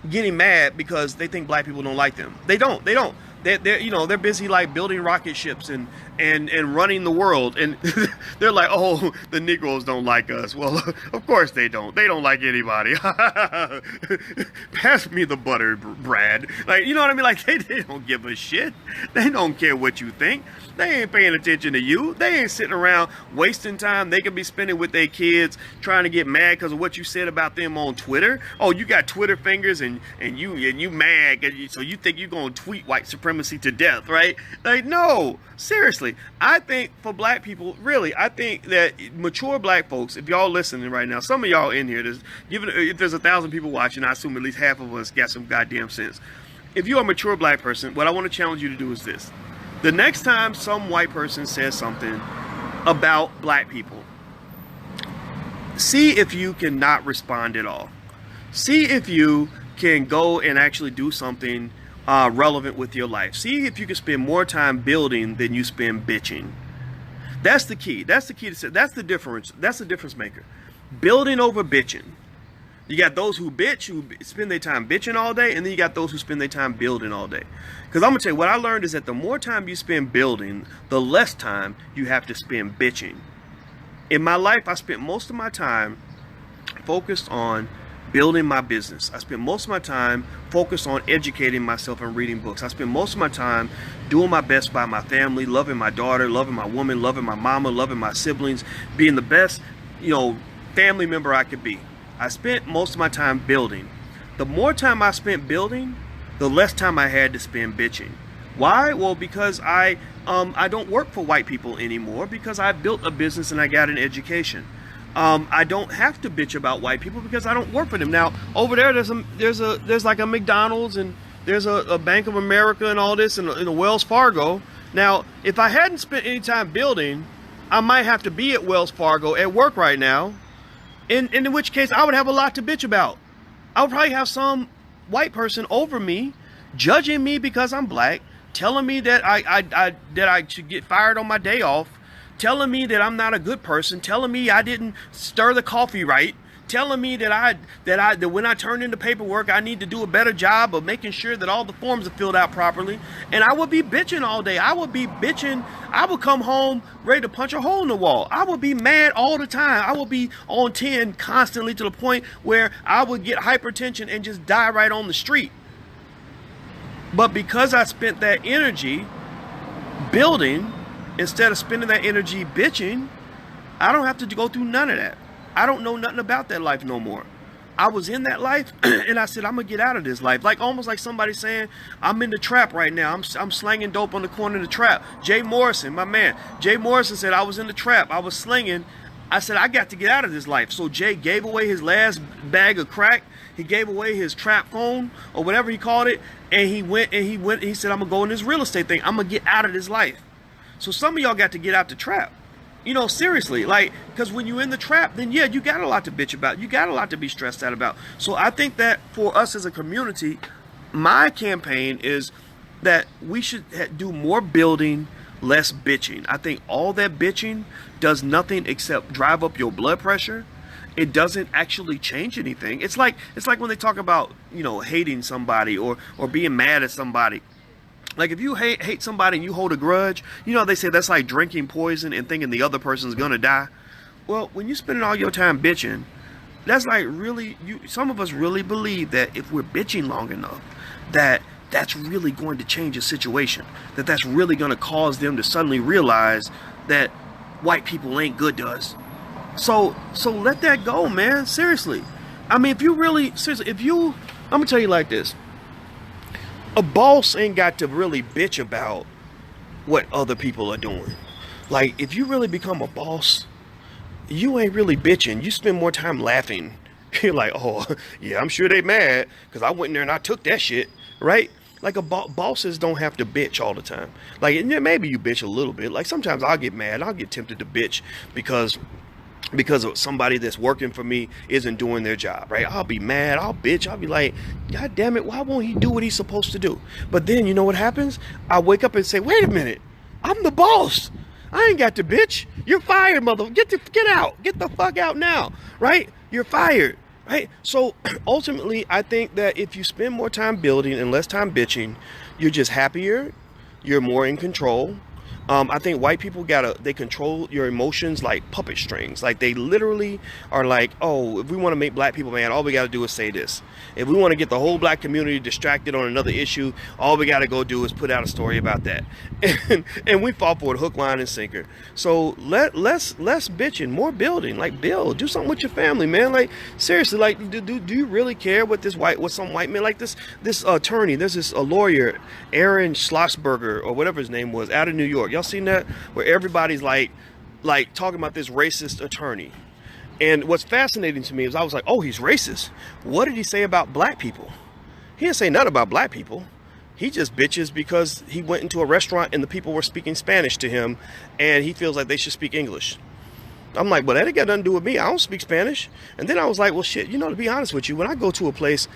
getting mad because they think black people don't like them. They don't. They're busy like building rocket ships and running the world, and they're like, oh, the Negroes don't like us. Well, of course they don't. They don't like anybody. Pass me the butter, Brad. Like, you know what I mean? Like, they don't give a shit. They don't care what you think. They ain't paying attention to you. They ain't sitting around wasting time they could be spending with their kids trying to get mad because of what you said about them on Twitter. Oh, you got Twitter fingers and you mad, so you think you're gonna tweet white supremacy to death, right? Like, no, seriously. I think for black people, really, I think that mature black folks, if y'all listening right now, some of y'all in here, if there's 1,000 people watching, I assume at least half of us got some goddamn sense. If you're a mature black person, what I want to challenge you to do is this. The next time some white person says something about black people, see if you can not respond at all. See if you can go and actually do something relevant with your life. See if you can spend more time building than you spend bitching. That's the key. That's the key to say. That's the difference. That's the difference maker. Building over bitching. You got those who bitch, who spend their time bitching all day, and then you got those who spend their time building all day. Because I'm going to tell you, what I learned is that the more time you spend building, the less time you have to spend bitching. In my life, I spent most of my time focused on building my business. I spent most of my time focused on educating myself and reading books. I spent most of my time doing my best by my family, loving my daughter, loving my woman, loving my mama, loving my siblings, being the best, family member I could be. I spent most of my time building. The more time I spent building, the less time I had to spend bitching. Why? Well, because I don't work for white people anymore, because I built a business and I got an education. I don't have to bitch about white people because I don't work for them. Now, over there, there's like a McDonald's and there's a Bank of America and all this and a Wells Fargo. Now, if I hadn't spent any time building, I might have to be at Wells Fargo at work right now. In which case, I would have a lot to bitch about. I would probably have some white person over me, judging me because I'm black, telling me that I should get fired on my day off, telling me that I'm not a good person, telling me I didn't stir the coffee right, telling me that when I turn in the paperwork, I need to do a better job of making sure that all the forms are filled out properly. And I would be bitching all day. I would be bitching. I would come home ready to punch a hole in the wall. I would be mad all the time. I would be on 10 constantly, to the point where I would get hypertension and just die right on the street. But because I spent that energy building instead of spending that energy bitching, I don't have to go through none of that. I don't know nothing about that life no more. I was in that life and I said, I'm gonna get out of this life. Like almost like somebody saying, I'm in the trap right now. I'm slanging dope on the corner of the trap. Jay Morrison, my man. Jay Morrison said, I was in the trap. I was slinging. I said, I got to get out of this life. So Jay gave away his last bag of crack. He gave away his trap phone or whatever he called it. And he said, I'm gonna go in this real estate thing. I'm gonna get out of this life. So some of y'all got to get out the trap. You know, seriously, like, because when you're in the trap, then yeah, you got a lot to bitch about. You got a lot to be stressed out about. So I think that for us as a community, my campaign is that we should do more building, less bitching. I think all that bitching does nothing except drive up your blood pressure. It doesn't actually change anything. It's like when they talk about, you know, hating somebody or being mad at somebody. Like if you hate somebody and you hold a grudge, you know, they say that's like drinking poison and thinking the other person's gonna die. Well, when you're spending all your time bitching, that's like really, some of us really believe that if we're bitching long enough, that's really going to change a situation. That's really gonna cause them to suddenly realize that white people ain't good to us. So let that go, man. Seriously. I mean, I'm gonna tell you like this. A boss ain't got to really bitch about what other people are doing. Like, if you really become a boss, you ain't really bitching. You spend more time laughing. You're like, oh, yeah, I'm sure they mad because I went in there and I took that shit, right? Like, bosses don't have to bitch all the time. Like, yeah, maybe you bitch a little bit. Like, sometimes I'll get mad. I'll get tempted to bitch because of somebody that's working for me isn't doing their job, right? I'll be mad, I'll bitch, I'll be like, God damn it, why won't he do what he's supposed to do? But then you know what happens? I wake up and say, wait a minute, I'm the boss. I ain't got to bitch. You're fired, mother. Get out. Get the fuck out now, right? You're fired, right? So ultimately, I think that if you spend more time building and less time bitching, you're just happier, you're more in control. I think white people they control your emotions like puppet strings. Like they literally are like, oh, if we want to make black people mad, all we got to do is say this. If we want to get the whole black community distracted on another issue, all we got to go do is put out a story about that. And we fall for it hook, line, and sinker. So less bitching, more building. Like build, do something with your family, man. Like seriously, like do you really care what some white man, like this attorney, there's this lawyer, Aaron Schlossberger or whatever his name was, out of New York. Y'all seen that? Where everybody's like talking about this racist attorney. And what's fascinating to me is I was like, oh, he's racist. What did he say about black people? He didn't say nothing about black people. He just bitches because he went into a restaurant and the people were speaking Spanish to him and he feels like they should speak English. I'm like, well, that ain't got nothing to do with me. I don't speak Spanish. And then I was like, well, shit, you know, to be honest with you, when I go to a place,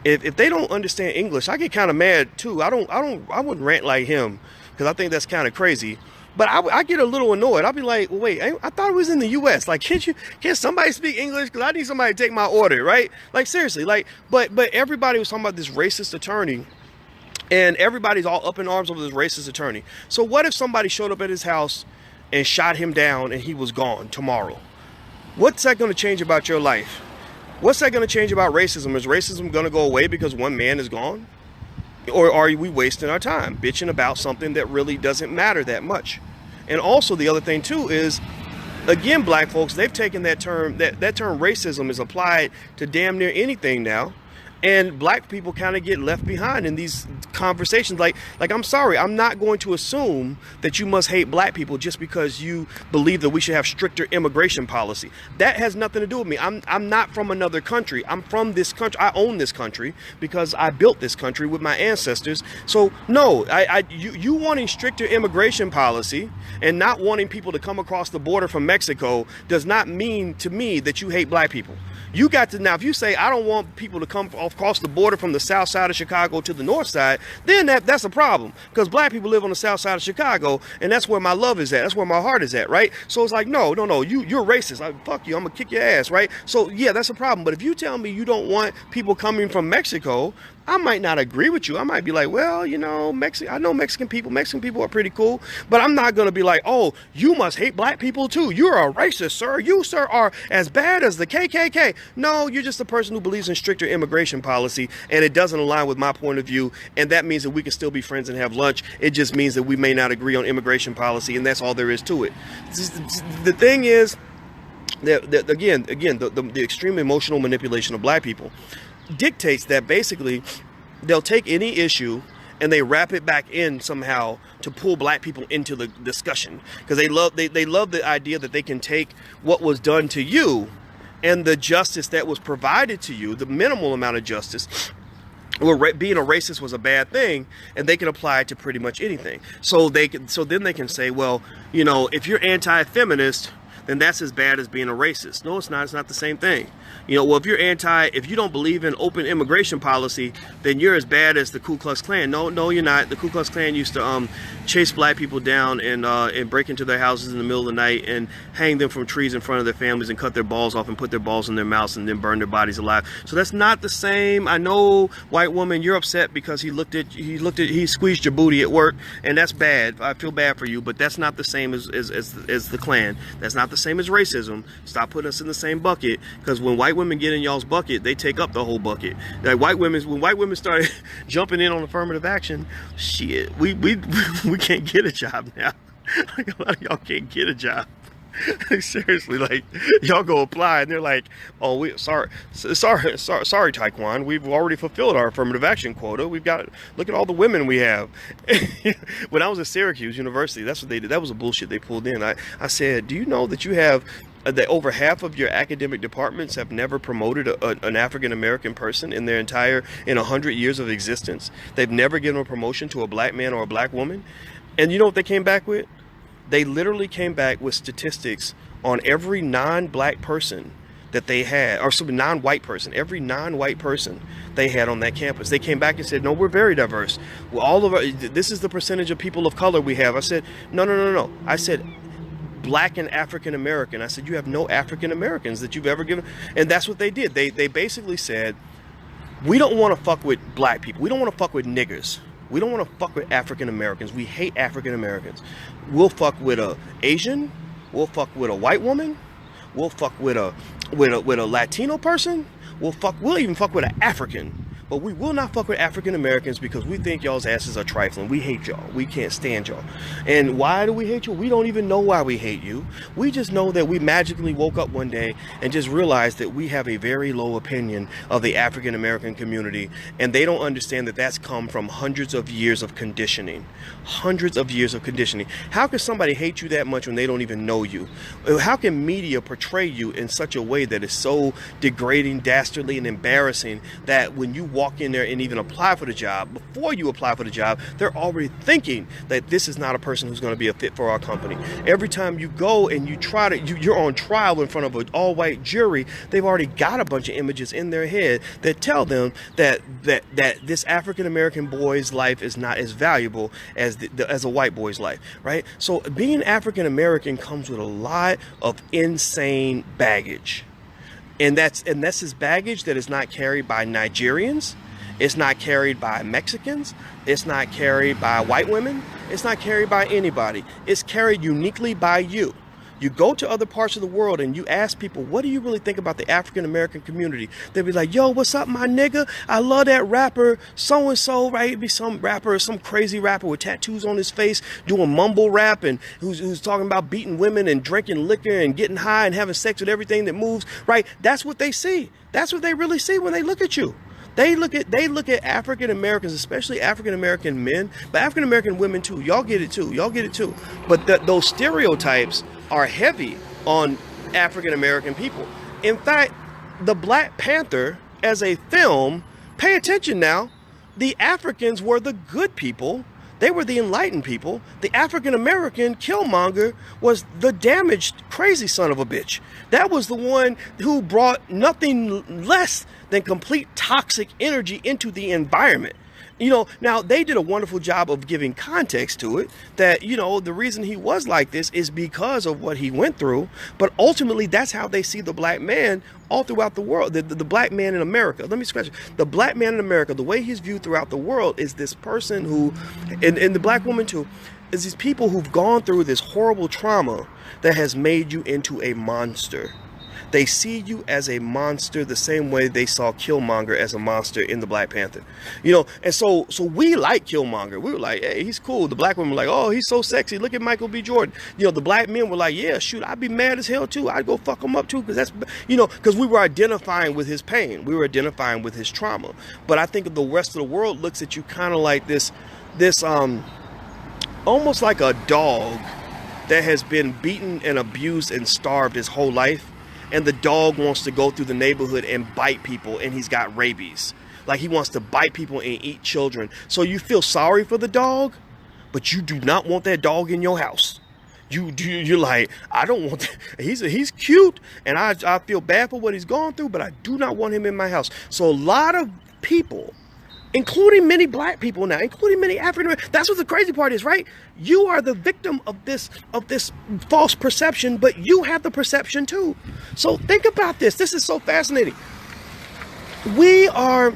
if they don't understand English, I get kind of mad too. I wouldn't rant like him because I think that's kind of crazy. But I get a little annoyed. I'll be like, well, wait, I thought it was in the U.S. Like, can't somebody speak English? Because I need somebody to take my order, right? Like, seriously, like, but everybody was talking about this racist attorney, and everybody's all up in arms over this racist attorney. So what if somebody showed up at his house and shot him down and he was gone tomorrow? What's that going to change about your life? What's that going to change about racism? Is racism going to go away because one man is gone? Or are we wasting our time bitching about something that really doesn't matter that much? And also the other thing too is, again, black folks, they've taken that term, that term racism is applied to damn near anything now. And black people kind of get left behind in these conversations. Like I'm sorry, I'm not going to assume that you must hate black people just because you believe that we should have stricter immigration policy. That has nothing to do with me. I'm not from another country. I'm from this country. I own this country because I built this country with my ancestors. So no, you wanting stricter immigration policy and not wanting people to come across the border from Mexico does not mean to me that you hate black people. You got to, now if you say I don't want people to come across the border from the south side of Chicago to the north side, then that's a problem, because black people live on the south side of Chicago, and that's where my love is at. That's where my heart is at, right? So it's like, no, you're racist. Like, fuck you, I'm gonna kick your ass, right? So yeah, that's a problem. But if you tell me you don't want people coming from Mexico, I might not agree with you. I might be like, well, I know Mexican people are pretty cool, but I'm not going to be like, oh, you must hate black people too. You're a racist, sir. You, sir, are as bad as the KKK. No, you're just a person who believes in stricter immigration policy, and it doesn't align with my point of view, and that means that we can still be friends and have lunch. It just means that we may not agree on immigration policy, and that's all there is to it. The thing is, that again, the extreme emotional manipulation of black people dictates that basically they'll take any issue and they wrap it back in somehow to pull black people into the discussion, because they love the idea that they can take what was done to you and the justice that was provided to you, the minimal amount of justice, where being a racist was a bad thing, and they can apply it to pretty much anything. So then they can say, well, if you're anti-feminist, then that's as bad as being a racist. No, it's not. It's not the same thing. Well, if you don't believe in open immigration policy, then you're as bad as the Ku Klux Klan. No, you're not. The Ku Klux Klan used to chase black people down and break into their houses in the middle of the night and hang them from trees in front of their families and cut their balls off and put their balls in their mouths and then burn their bodies alive. So that's not the same. I know, white woman, you're upset because he squeezed your booty at work, and that's bad. I feel bad for you, but that's not the same as the Klan. That's not the same as racism. Stop putting us in the same bucket, because when white women get in y'all's bucket, they take up the whole bucket. Like when white women started jumping in on affirmative action, shit, we can't get a job now. Like, a lot of y'all can't get a job. Seriously, like, y'all go apply and they're like, oh, sorry Taekwon, we've already fulfilled our affirmative action quota. Look at all the women we have. When I was at Syracuse University, that's what they did. That was a bullshit they pulled in. I said, do you know that you have that over half of your academic departments have never promoted an African-American person in 100 years of existence? They've never given a promotion to a black man or a black woman. And you know what they came back with? They literally came back with statistics on every non-black person that they had, or some non-white person, every non-white person they had on that campus. They came back and said, no, we're very diverse. Well, this is the percentage of people of color we have. I said, no. I said, black and African American. I said, you have no African Americans that you've ever given. And that's what they did. They basically said, we don't want to fuck with black people. We don't want to fuck with niggers. We don't want to fuck with African Americans. We hate African Americans. We'll fuck with a Asian. We'll fuck with a white woman. We'll fuck with a Latino person. We'll even fuck with an African. But we will not fuck with African Americans because we think y'all's asses are trifling. We hate y'all. We can't stand y'all. And why do we hate you? We don't even know why we hate you. We just know that we magically woke up one day and just realized that we have a very low opinion of the African American community. And they don't understand that that's come from hundreds of years of conditioning. Hundreds of years of conditioning. How can somebody hate you that much when they don't even know you? How can media portray you in such a way that is so degrading, dastardly, and embarrassing that when you walk in there and even apply for the job, before you apply for the job, they're already thinking that this is not a person who's going to be a fit for our company. Every time you go and you try to, you're on trial in front of an all-white jury, they've already got a bunch of images in their head that tell them that this African-American boy's life is not as valuable as a white boy's life, right? So being African-American comes with a lot of insane baggage. And that's his baggage that is not carried by Nigerians. It's not carried by Mexicans. It's not carried by white women. It's not carried by anybody. It's carried uniquely by you. You go to other parts of the world and you ask people, what do you really think about the African American community? They'll be like, yo, what's up, my nigga? I love that rapper so-and-so, right? It'd be some rapper, some crazy rapper with tattoos on his face doing mumble rap and who's talking about beating women and drinking liquor and getting high and having sex with everything that moves, right? That's what they see. That's what they really see when they look at you. They look at African Americans, especially African American men, but African American women too. Y'all get it too. But those stereotypes are heavy on African American people. In fact, the Black Panther as a film, pay attention now, the Africans were the good people They were the enlightened people. The African-American Killmonger was the damaged, crazy son of a bitch. That was the one who brought nothing less than complete toxic energy into the environment. You know, now they did a wonderful job of giving context to it, that, you know, the reason he was like this is because of what he went through. But ultimately, that's how they see the black man all throughout the world. The black man in America. Let me scratch it. The black man in America, the way he's viewed throughout the world is this person who, and the black woman too, is these people who've gone through this horrible trauma that has made you into a monster. They see you as a monster the same way they saw Killmonger as a monster in the Black Panther. You know, and so we like Killmonger. We were like, hey, he's cool. The black women were like, oh, he's so sexy. Look at Michael B. Jordan. You know, the black men were like, yeah, shoot, I'd be mad as hell too. I'd go fuck him up too, because that's, you know, because we were identifying with his pain. We were identifying with his trauma. But I think the rest of the world looks at you kind of like this almost like a dog that has been beaten and abused and starved his whole life. And the dog wants to go through the neighborhood and bite people, and he's got rabies. Like, he wants to bite people and eat children. So you feel sorry for the dog, but you do not want that dog in your house. You're like, I don't want that. He's cute, and I feel bad for what he's gone through, but I do not want him in my house. So a lot of people, including many black people now, including many African Americans. That's what the crazy part is, right? You are the victim of this false perception, but you have the perception too. So think about this. This is so fascinating. We are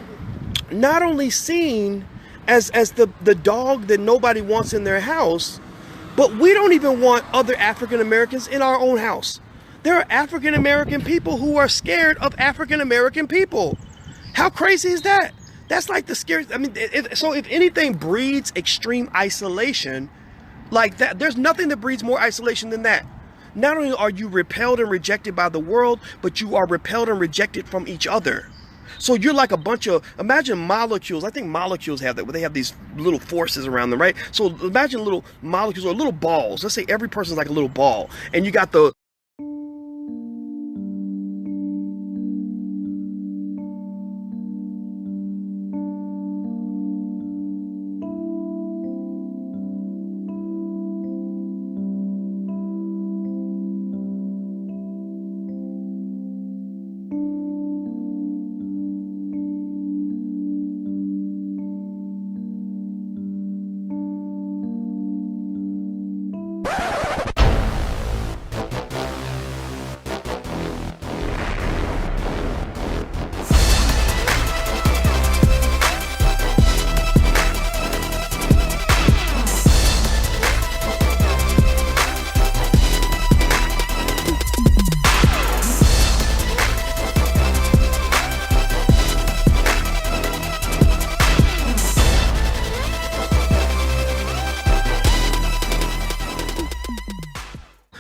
not only seen as the dog that nobody wants in their house, but we don't even want other African Americans in our own house. There are African American people who are scared of African American people. How crazy is that? That's like the scariest. I mean, so if anything breeds extreme isolation like that, there's nothing that breeds more isolation than that. Not only are you repelled and rejected by the world, but you are repelled and rejected from each other. So you're like a bunch of, imagine molecules. I think molecules have that, where they have these little forces around them, right? So imagine little molecules or little balls. Let's say every person's like a little ball, and you got the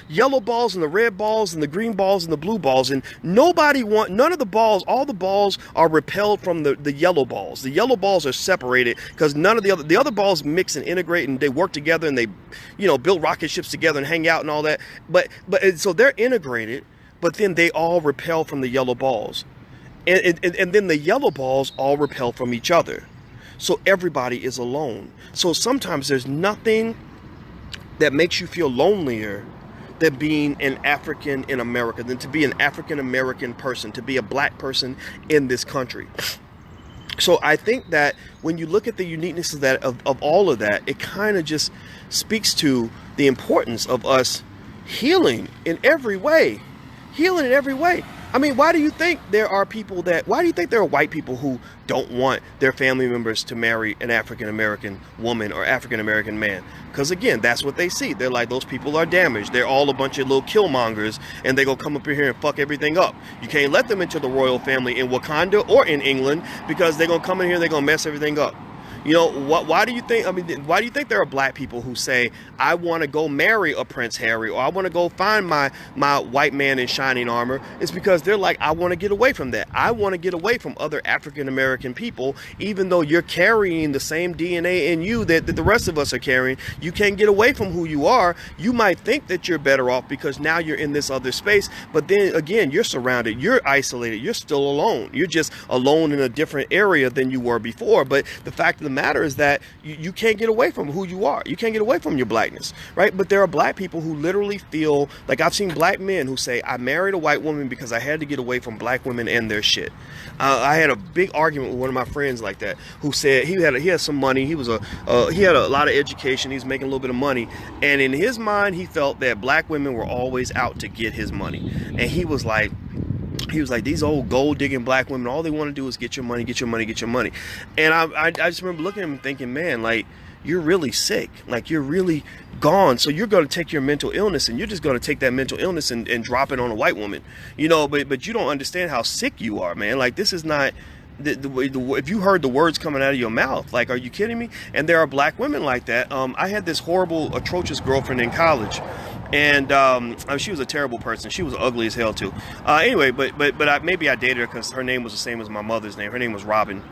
yellow balls and the red balls and the green balls and the blue balls, and none of the balls, all the balls are repelled from the yellow balls. The yellow balls are separated because none of the other balls mix and integrate, and they work together, and they, you know, build rocket ships together and hang out and all that. But so they're integrated, but then they all repel from the yellow balls, and then the yellow balls all repel from each other. So everybody is alone. So sometimes there's nothing that makes you feel lonelier than being an African in America, than to be an African American person, to be a black person in this country. So I think that when you look at the uniqueness of that, of all of that, it kind of just speaks to the importance of us healing in every way. Healing in every way. I mean, why do you think there are white people who don't want their family members to marry an African American woman or African American man? Because again, that's what they see. They're like, those people are damaged. They're all a bunch of little killmongers, and they gonna come up in here and fuck everything up. You can't let them into the royal family in Wakanda or in England, because they're gonna come in here and they're gonna mess everything up. You know, why do you think, why do you think there are black people who say, I want to go marry a Prince Harry, or I want to go find my white man in shining armor? It's because they're like, I want to get away from that. I want to get away from other African American people, even though you're carrying the same DNA in you that the rest of us are carrying. You can't get away from who you are. You might think that you're better off because now you're in this other space, but then again, you're surrounded, you're isolated, you're still alone. You're just alone in a different area than you were before. But the fact of the matter is that you can't get away from who you are. You can't get away from your blackness, right? But there are black people who literally feel like, I've seen black men who say, I married a white woman because I had to get away from black women and their shit. I had a big argument with one of my friends like that, who said he had some money. He had a lot of education. He was making a little bit of money, and in his mind, he felt that black women were always out to get his money. And he was like, these old gold digging black women, all they want to do is get your money, get your money, get your money. And I just remember looking at him and thinking, man, like, you're really sick. Like, you're really gone. So you're going to take your mental illness and you're just going to take that mental illness and drop it on a white woman, you know, but you don't understand how sick you are, man. Like, this is not if you heard the words coming out of your mouth, like, are you kidding me? And there are black women like that. I had this horrible, atrocious girlfriend in college. And she was a terrible person. She was ugly as hell too. Anyway, but maybe I dated her because her name was the same as my mother's name. Her name was Robin.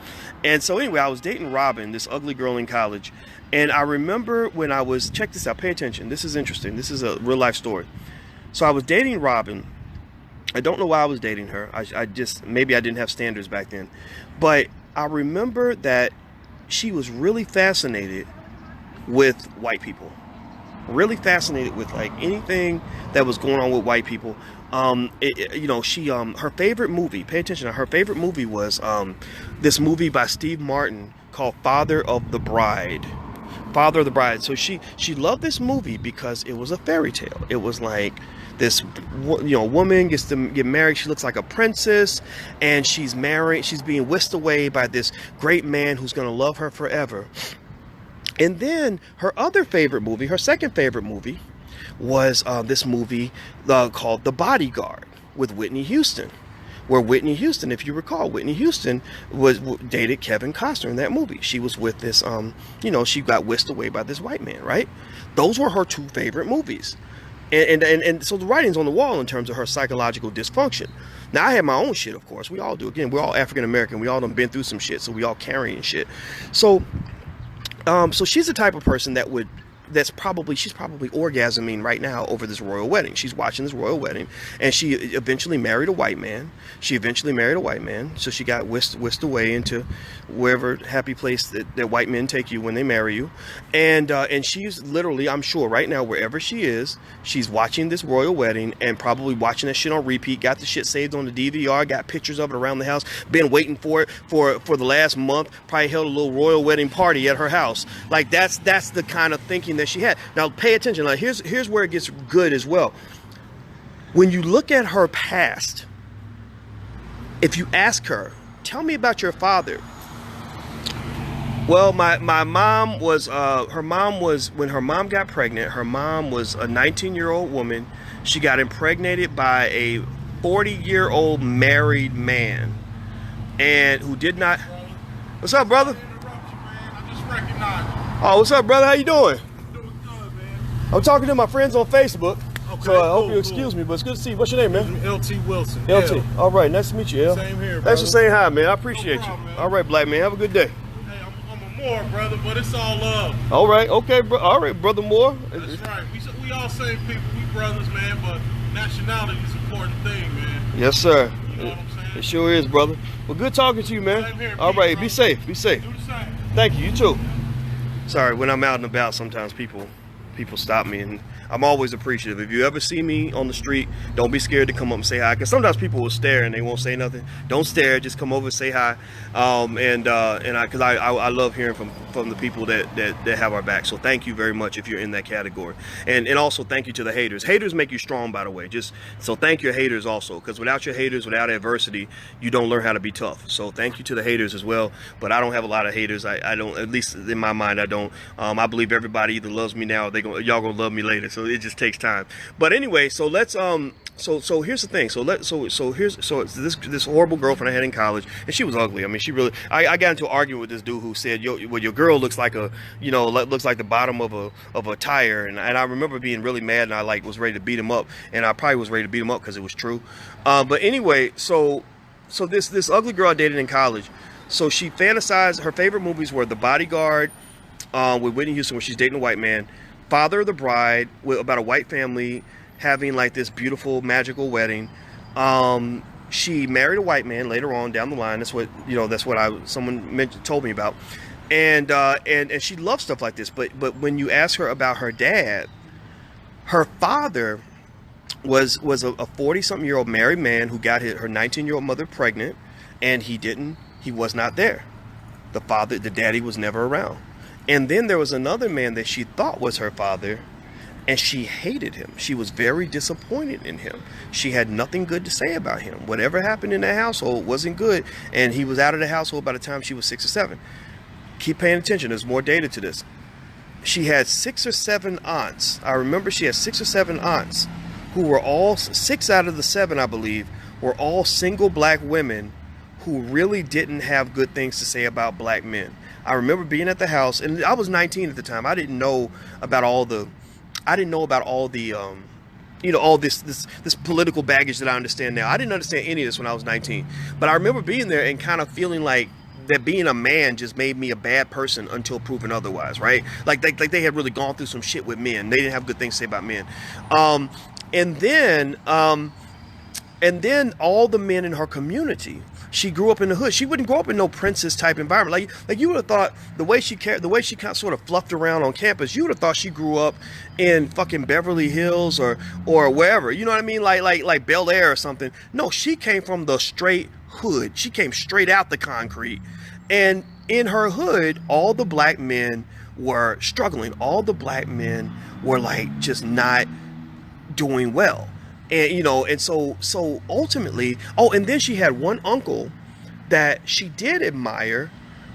And so anyway, I was dating Robin, this ugly girl in college. And I remember when I was, check this out, pay attention. This is interesting. This is a real life story. So I was dating Robin. I don't know why I was dating her. I just, maybe I didn't have standards back then. But I remember that she was really fascinated with white people. Really fascinated with like anything that was going on with white people. Her favorite movie, pay attention, her favorite movie was this movie by Steve Martin called Father of the Bride. Father of the Bride. So she loved this movie because it was a fairy tale. It was like this, woman gets to get married. She looks like a princess, and she's married. She's being whisked away by this great man who's going to love her forever. And then her other favorite movie, her second favorite movie, was this movie called The Bodyguard with Whitney Houston, where Whitney Houston, if you recall, Whitney Houston dated Kevin Costner in that movie. She was with this, she got whisked away by this white man, right? Those were her two favorite movies. And so the writing's on the wall in terms of her psychological dysfunction. Now, I had my own shit, of course. We all do. Again, we're all African American. We all done been through some shit, so we all carrying shit. So she's the type of person she's probably orgasming right now over this royal wedding. She's watching this royal wedding, and she eventually married a white man. So she got whisked away into wherever happy place that white men take you when they marry you. And she's literally, I'm sure right now, wherever she is, she's watching this royal wedding and probably watching that shit on repeat, got the shit saved on the DVR, got pictures of it around the house, been waiting for it for the last month, probably held a little royal wedding party at her house. Like, that's the kind of thinking that she had. Now, pay attention. Like, here's where it gets good as well. When you look at her past, if you ask her, tell me about your father. Well, my mom was, when her mom got pregnant, her mom was a 19-year-old woman. She got impregnated by a 40-year-old married man, and who did not. What's up, brother? Oh, what's up, brother? How you doing? I'm talking to my friends on Facebook, so I hope you excuse me, but it's good to see you. What's your name, man? LT Wilson. LT. L. All right, nice to meet you, L. Same here, brother. Thanks for saying hi, man. I appreciate you. All right, black man. Have a good day. Hey, I'm a Moore, brother, but it's all love. All right, okay, bro. All right, brother Moore. That's right. We all same people. We brothers, man, but nationality is an important thing, man. Yes, sir. You know what I'm saying? It sure is, brother. Well, good talking to you, man. Same here, All right, bro. be safe. Be safe. Do the same. Thank you. You too. Sorry, when I'm out and about, sometimes people stop me, and I'm always appreciative. If you ever see me on the street, don't be scared to come up and say hi, because sometimes people will stare and they won't say nothing. Don't stare, just come over and say hi. Because I love hearing from the people that have our back. So thank you very much if you're in that category, and also thank you to the haters. Haters make you strong, by the way. So thank your haters also, because without your haters, without adversity, you don't learn how to be tough. So thank you to the haters as well. But I don't have a lot of haters. I don't, at least in my mind, I don't. I believe everybody either loves me now or y'all gonna love me later. So it just takes time. But anyway, so let's so here's the thing. So it's this horrible girlfriend I had in college, and she was ugly. I mean, she really. I got into an argument with this dude who said, your girl looks like looks like the bottom of a tire, and I remember being really mad, and I was ready to beat him up, and I probably was ready to beat him up because it was true. But anyway, so this ugly girl I dated in college, so she fantasized. Her favorite movies were The Bodyguard with Whitney Houston, where she's dating a white man. Father of the Bride, about a white family having like this beautiful magical wedding. She married a white man later on down the line. That's what someone told me about. and she loves stuff like this. But when you ask her about her dad, her father was a 40-something-year-old married man who got her 19-year-old mother pregnant, and he was not there. The daddy was never around. And then there was another man that she thought was her father, and she hated him. She was very disappointed in him. She had nothing good to say about him. Whatever happened in that household wasn't good, and he was out of the household by the time she was 6 or 7. Keep paying attention. There's more data to this. She had 6 or 7 aunts. I remember she had 6 or 7 aunts who were all, 6 out of the 7, I believe, were all single black women who really didn't have good things to say about black men. I remember being at the house, and I was 19 at the time. I didn't know about all the all this political baggage that I understand now. I didn't understand any of this when I was 19. But I remember being there and kind of feeling like that being a man just made me a bad person until proven otherwise, right? Like they had really gone through some shit with men. They didn't have good things to say about men. And then all the men in her community. She grew up in the hood. She wouldn't grow up in no princess type environment. Like you would have thought the way she kind of sort of fluffed around on campus, you would have thought she grew up in fucking Beverly Hills or wherever. You know what I mean? Like Bel Air or something. No, she came from the straight hood. She came straight out the concrete. And in her hood, all the black men were struggling. All the black men were like just not doing well. And, and so ultimately, and then she had one uncle that she did admire,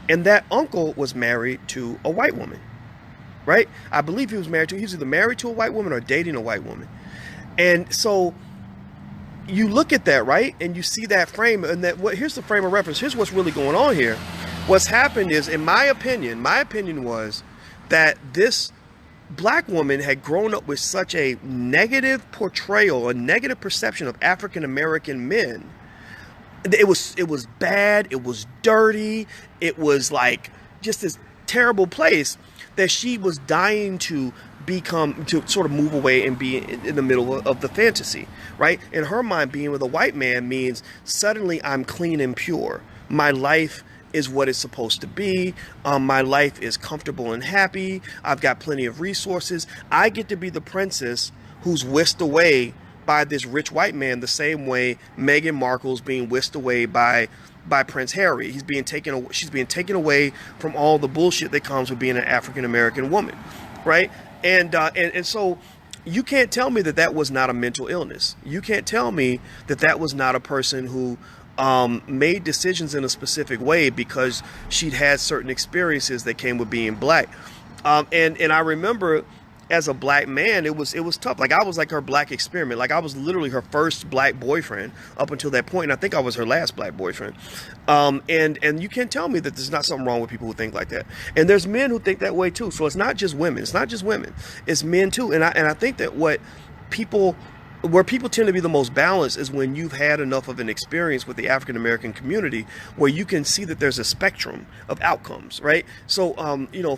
and that uncle was married to a white woman, right? I believe he was either married to a white woman or dating a white woman. And so you look at that, right? And you see that frame, and here's the frame of reference. Here's what's really going on here. What's happened is, in my opinion was that this black woman had grown up with such a negative portrayal, a negative perception of African American men. It was bad, it was dirty, it was like just this terrible place that she was dying to sort of move away and be in the middle of the fantasy, right? In her mind, being with a white man means suddenly I'm clean and pure. My life is what it's supposed to be. My life is comfortable and happy. I've got plenty of resources. I get to be the princess who's whisked away by this rich white man the same way Meghan Markle's being whisked away by Prince Harry. She's being taken away from all the bullshit that comes with being an African American woman, right? And so you can't tell me that was not a mental illness. You can't tell me that was not a person who made decisions in a specific way because she'd had certain experiences that came with being black. And I remember as a black man, it was tough. Like I was like her black experiment. Like I was literally her first black boyfriend up until that point. And I think I was her last black boyfriend. And you can't tell me that there's not something wrong with people who think like that. And there's men who think that way too. So it's not just women. It's men too. And I think that where people tend to be the most balanced is when you've had enough of an experience with the African American community where you can see that there's a spectrum of outcomes, right? So,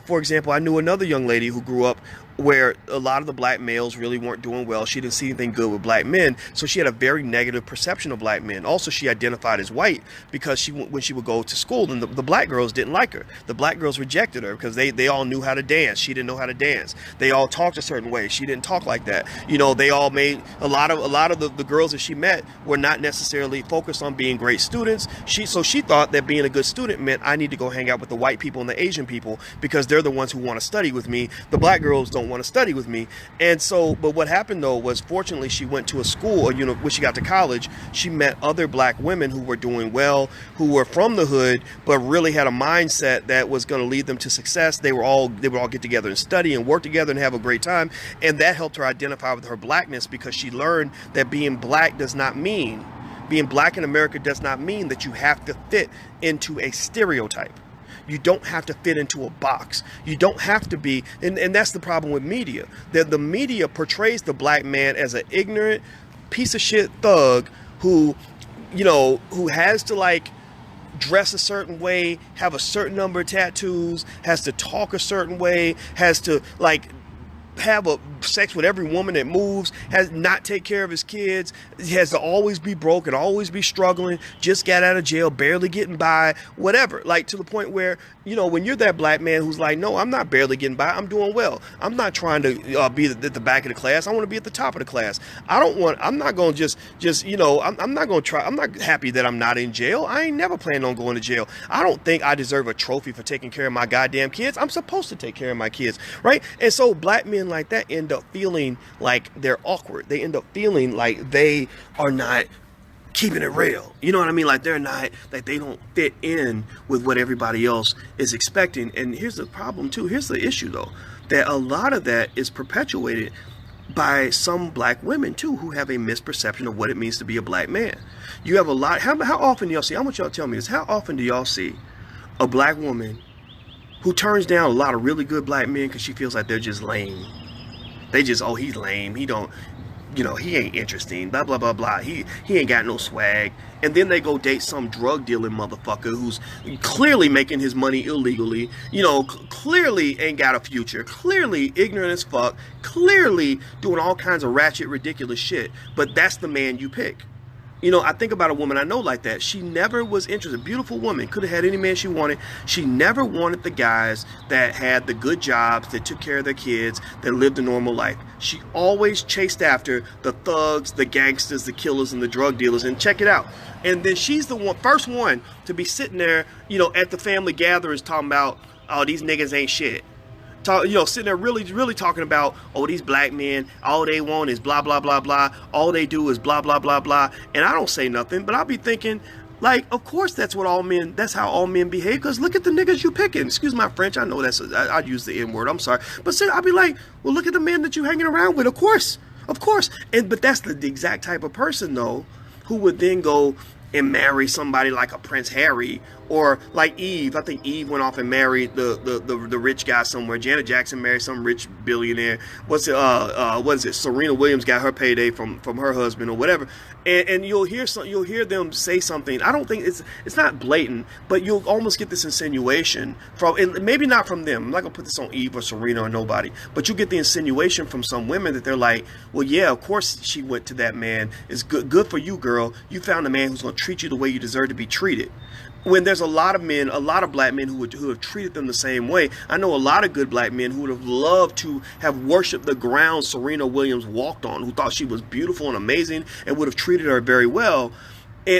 for example, I knew another young lady who grew up where a lot of the black males really weren't doing well. She didn't see anything good with black men, so she had a very negative perception of black men. Also, she identified as white because when she would go to school, and the black girls didn't like her. The black girls rejected her because they all knew how to dance. She didn't know how to dance. They all talked a certain way. She didn't talk like that. They all made a lot of the girls that she met were not necessarily focused on being great students. So she thought that being a good student meant I need to go hang out with the white people and the Asian people because they're the ones who want to study with me. The black girls don't want to study with me. And so, but what happened though was, fortunately, she went to a school, when she got to college, she met other black women who were doing well, who were from the hood, but really had a mindset that was going to lead them to success. They would all get together and study and work together and have a great time. And that helped her identify with her blackness because she learned that being black in America does not mean that you have to fit into a stereotype. You don't have to fit into a box. You don't have to be, and that's the problem with media. That the media portrays the black man as an ignorant piece of shit thug who has to dress a certain way, have a certain number of tattoos, has to talk a certain way, has to have a sex with every woman that moves, has not take care of his kids, has to always be broke and always be struggling, just got out of jail, barely getting by, whatever. Like, to the point where, you know, when you're that black man who's like, no, I'm not barely getting by, I'm doing well. I'm not trying to be at the back of the class. I want to be at the top of the class. I'm not going to just, you know, I'm not going to try. I'm not happy that I'm not in jail. I ain't never planning on going to jail. I don't think I deserve a trophy for taking care of my goddamn kids. I'm supposed to take care of my kids, right? And so black men like that end up feeling like they're awkward. They end up feeling like they are not keeping it real. You know what I mean? Like they're not, like they don't fit in with what everybody else is expecting. And here's the problem too. Here's the issue though, that a lot of that is perpetuated by some black women too, who have a misperception of what it means to be a black man. You have a lot, how often do y'all see, I want y'all to tell me this, how often do y'all see a black woman who turns down a lot of really good black men because she feels like they're just lame? They just, oh, he's lame, he don't, you know, he ain't interesting, blah, blah, blah, blah. He ain't got no swag. And then they go date some drug dealing motherfucker who's clearly making his money illegally, you know, clearly ain't got a future, clearly ignorant as fuck, clearly doing all kinds of ratchet, ridiculous shit. But that's the man you pick. You know, I think about a woman I know like that. She never was interested. Beautiful woman. Could have had any man she wanted. She never wanted the guys that had the good jobs, that took care of their kids, that lived a normal life. She always chased after the thugs, the gangsters, the killers, and the drug dealers. And check it out. And then she's the first one to be sitting there, you know, at the family gatherings talking about, oh, these niggas ain't shit. You know, sitting there really talking about, oh, these black men, all they want is blah, blah, blah, blah. All they do is blah, blah, blah, blah. And I don't say nothing, but I'll be thinking, like, of course that's how all men behave, because look at the niggas you picking. Excuse my French, I know I'd use the N-word, I'm sorry. But see, I'll be like, well, look at the men that you hanging around with, of course. But that's the exact type of person, though, who would then go and marry somebody like a Prince Harry, or like Eve. I think Eve went off and married the rich guy somewhere. Janet Jackson married some rich billionaire. What is it? Serena Williams got her payday from her husband or whatever. And you'll hear them say something. I don't think it's not blatant, but you'll almost get this insinuation from, and maybe not from them. I'm not gonna put this on Eve or Serena or nobody, but you get the insinuation from some women that they're like, well, yeah, of course she went to that man. It's good for you, girl. You found a man who's gonna treat you the way you deserve to be treated. When there's a lot of men, a lot of black men who have treated them the same way. I know a lot of good black men who would have loved to have worshipped the ground Serena Williams walked on, who thought she was beautiful and amazing and would have treated her very well.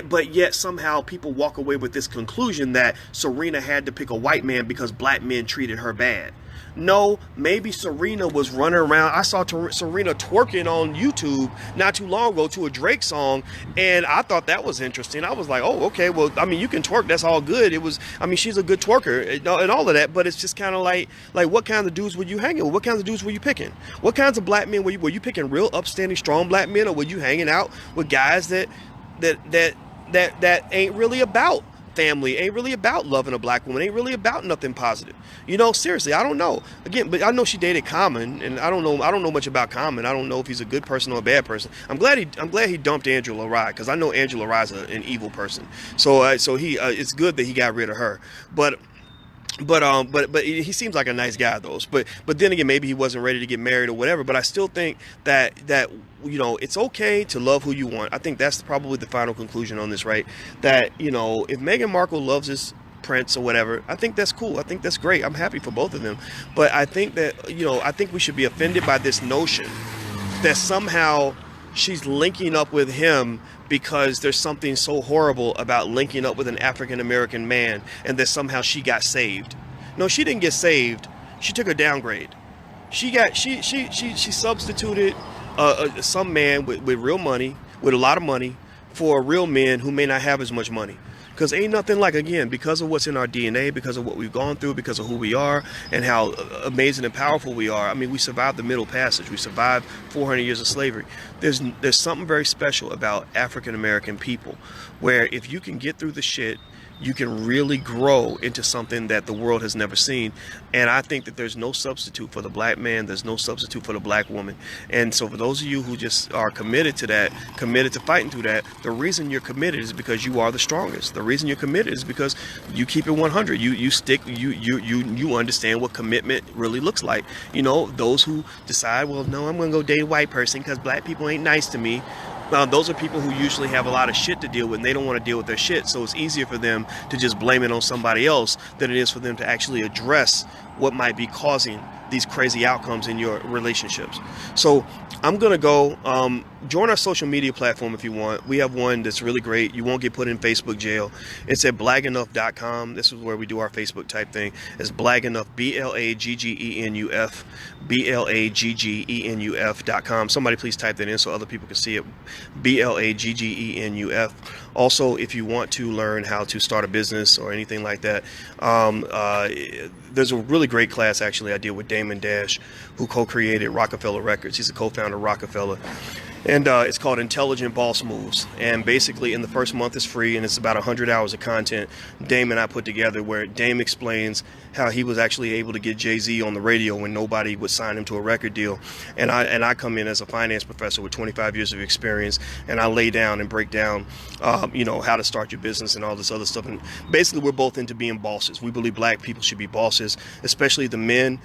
But yet somehow people walk away with this conclusion that Serena had to pick a white man because black men treated her bad. No, maybe Serena was running around. I saw Serena twerking on YouTube not too long ago to a Drake song, and I thought that was interesting. I was like, oh, okay, well, I mean, you can twerk, that's all good. I mean, she's a good twerker and all of that, but it's just kind of like what kinds of dudes were you hanging with? What kinds of dudes were you picking? What kinds of black men were you picking? Real upstanding, strong black men, or were you hanging out with guys that ain't really about family, ain't really about loving a black woman, ain't really about nothing positive? You know, seriously, I don't know. Again, but I know she dated Common, and I don't know much about Common. I don't know if he's a good person or a bad person. I'm glad he dumped Angela Rye, because I know Angela Rye's an evil person. So it's good that he got rid of her. But he seems like a nice guy, though. But then again, maybe he wasn't ready to get married or whatever. But I still think that you know, it's okay to love who you want. I think that's probably the final conclusion on this, right? That, you know, if Meghan Markle loves his Prince or whatever, I think that's cool. I think that's great. I'm happy for both of them. But I think that, you know, I think we should be offended by this notion that somehow she's linking up with him because there's something so horrible about linking up with an African American man, and that somehow she got saved. No, she didn't get saved. She took a downgrade. She substituted some man with real money, with a lot of money, for a real man who may not have as much money. Because ain't nothing like, again, because of what's in our DNA, because of what we've gone through, because of who we are and how amazing and powerful we are. I mean, we survived the Middle Passage. We survived 400 years of slavery. There's something very special about African American people, where if you can get through the shit, you can really grow into something that the world has never seen. And I think that there's no substitute for the black man. There's no substitute for the black woman. And so for those of you who just are committed to that, committed to fighting through that, the reason you're committed is because you are the strongest. The reason you're committed is because you keep it 100. You stick, you understand what commitment really looks like. You know, those who decide, well, no, I'm going to go date a white person because black people ain't nice to me. Those are people who usually have a lot of shit to deal with, and they don't want to deal with their shit. So it's easier for them to just blame it on somebody else than it is for them to actually address what might be causing these crazy outcomes in your relationships. So I'm going to go join our social media platform if you want. We have one that's really great. You won't get put in Facebook jail. It's at blaggenuf.com. This is where we do our Facebook type thing. It's blaggenuf, BLAGGENUF, BLAGGENUF.com. Somebody please type that in so other people can see it. BLAGGENUF. Also, if you want to learn how to start a business or anything like that, there's a really great class actually I did with Damon Dash, who co-created Rockefeller Records. He's the co-founder of Rockefeller. And it's called Intelligent Boss Moves. And basically in the first month it's free, and it's about 100 hours of content Dame and I put together, where Dame explains how he was actually able to get Jay-Z on the radio when nobody would sign him to a record deal. And I come in as a finance professor with 25 years of experience, and I lay down and break down you know, how to start your business and all this other stuff. And basically we're both into being bosses. We believe black people should be bosses, especially the men,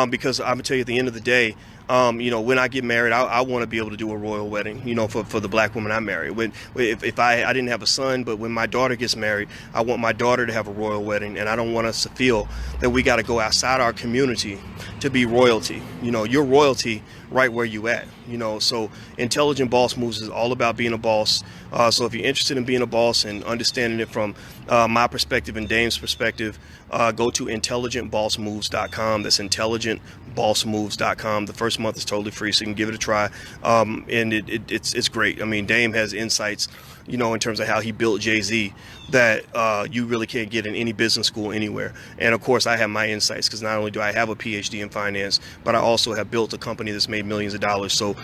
because I'm gonna tell you at the end of the day, you know, when I get married, I want to be able to do a royal wedding, you know, for the black woman I marry. If I didn't have a son, but when my daughter gets married, I want my daughter to have a royal wedding, and I don't want us to feel that we got to go outside our community to be royalty. You know, you're royalty right where you at, you know. So Intelligent Boss Moves is all about being a boss. So if you're interested in being a boss and understanding it from my perspective and Dame's perspective, go to intelligentbossmoves.com. That's intelligentbossmoves.com. The first month is totally free, so you can give it a try. And it's great. I mean, Dame has insights, you know, in terms of how he built Jay-Z that you really can't get in any business school anywhere. And of course, I have my insights, because not only do I have a PhD in finance, but I also have built a company that's made millions of dollars. So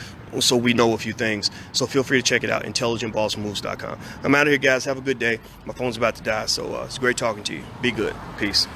we know a few things. So feel free to check it out, intelligentbossmoves.com. I'm out of here, guys. Have a good day. My phone's about to die, so it's great talking to you. Be good. Peace.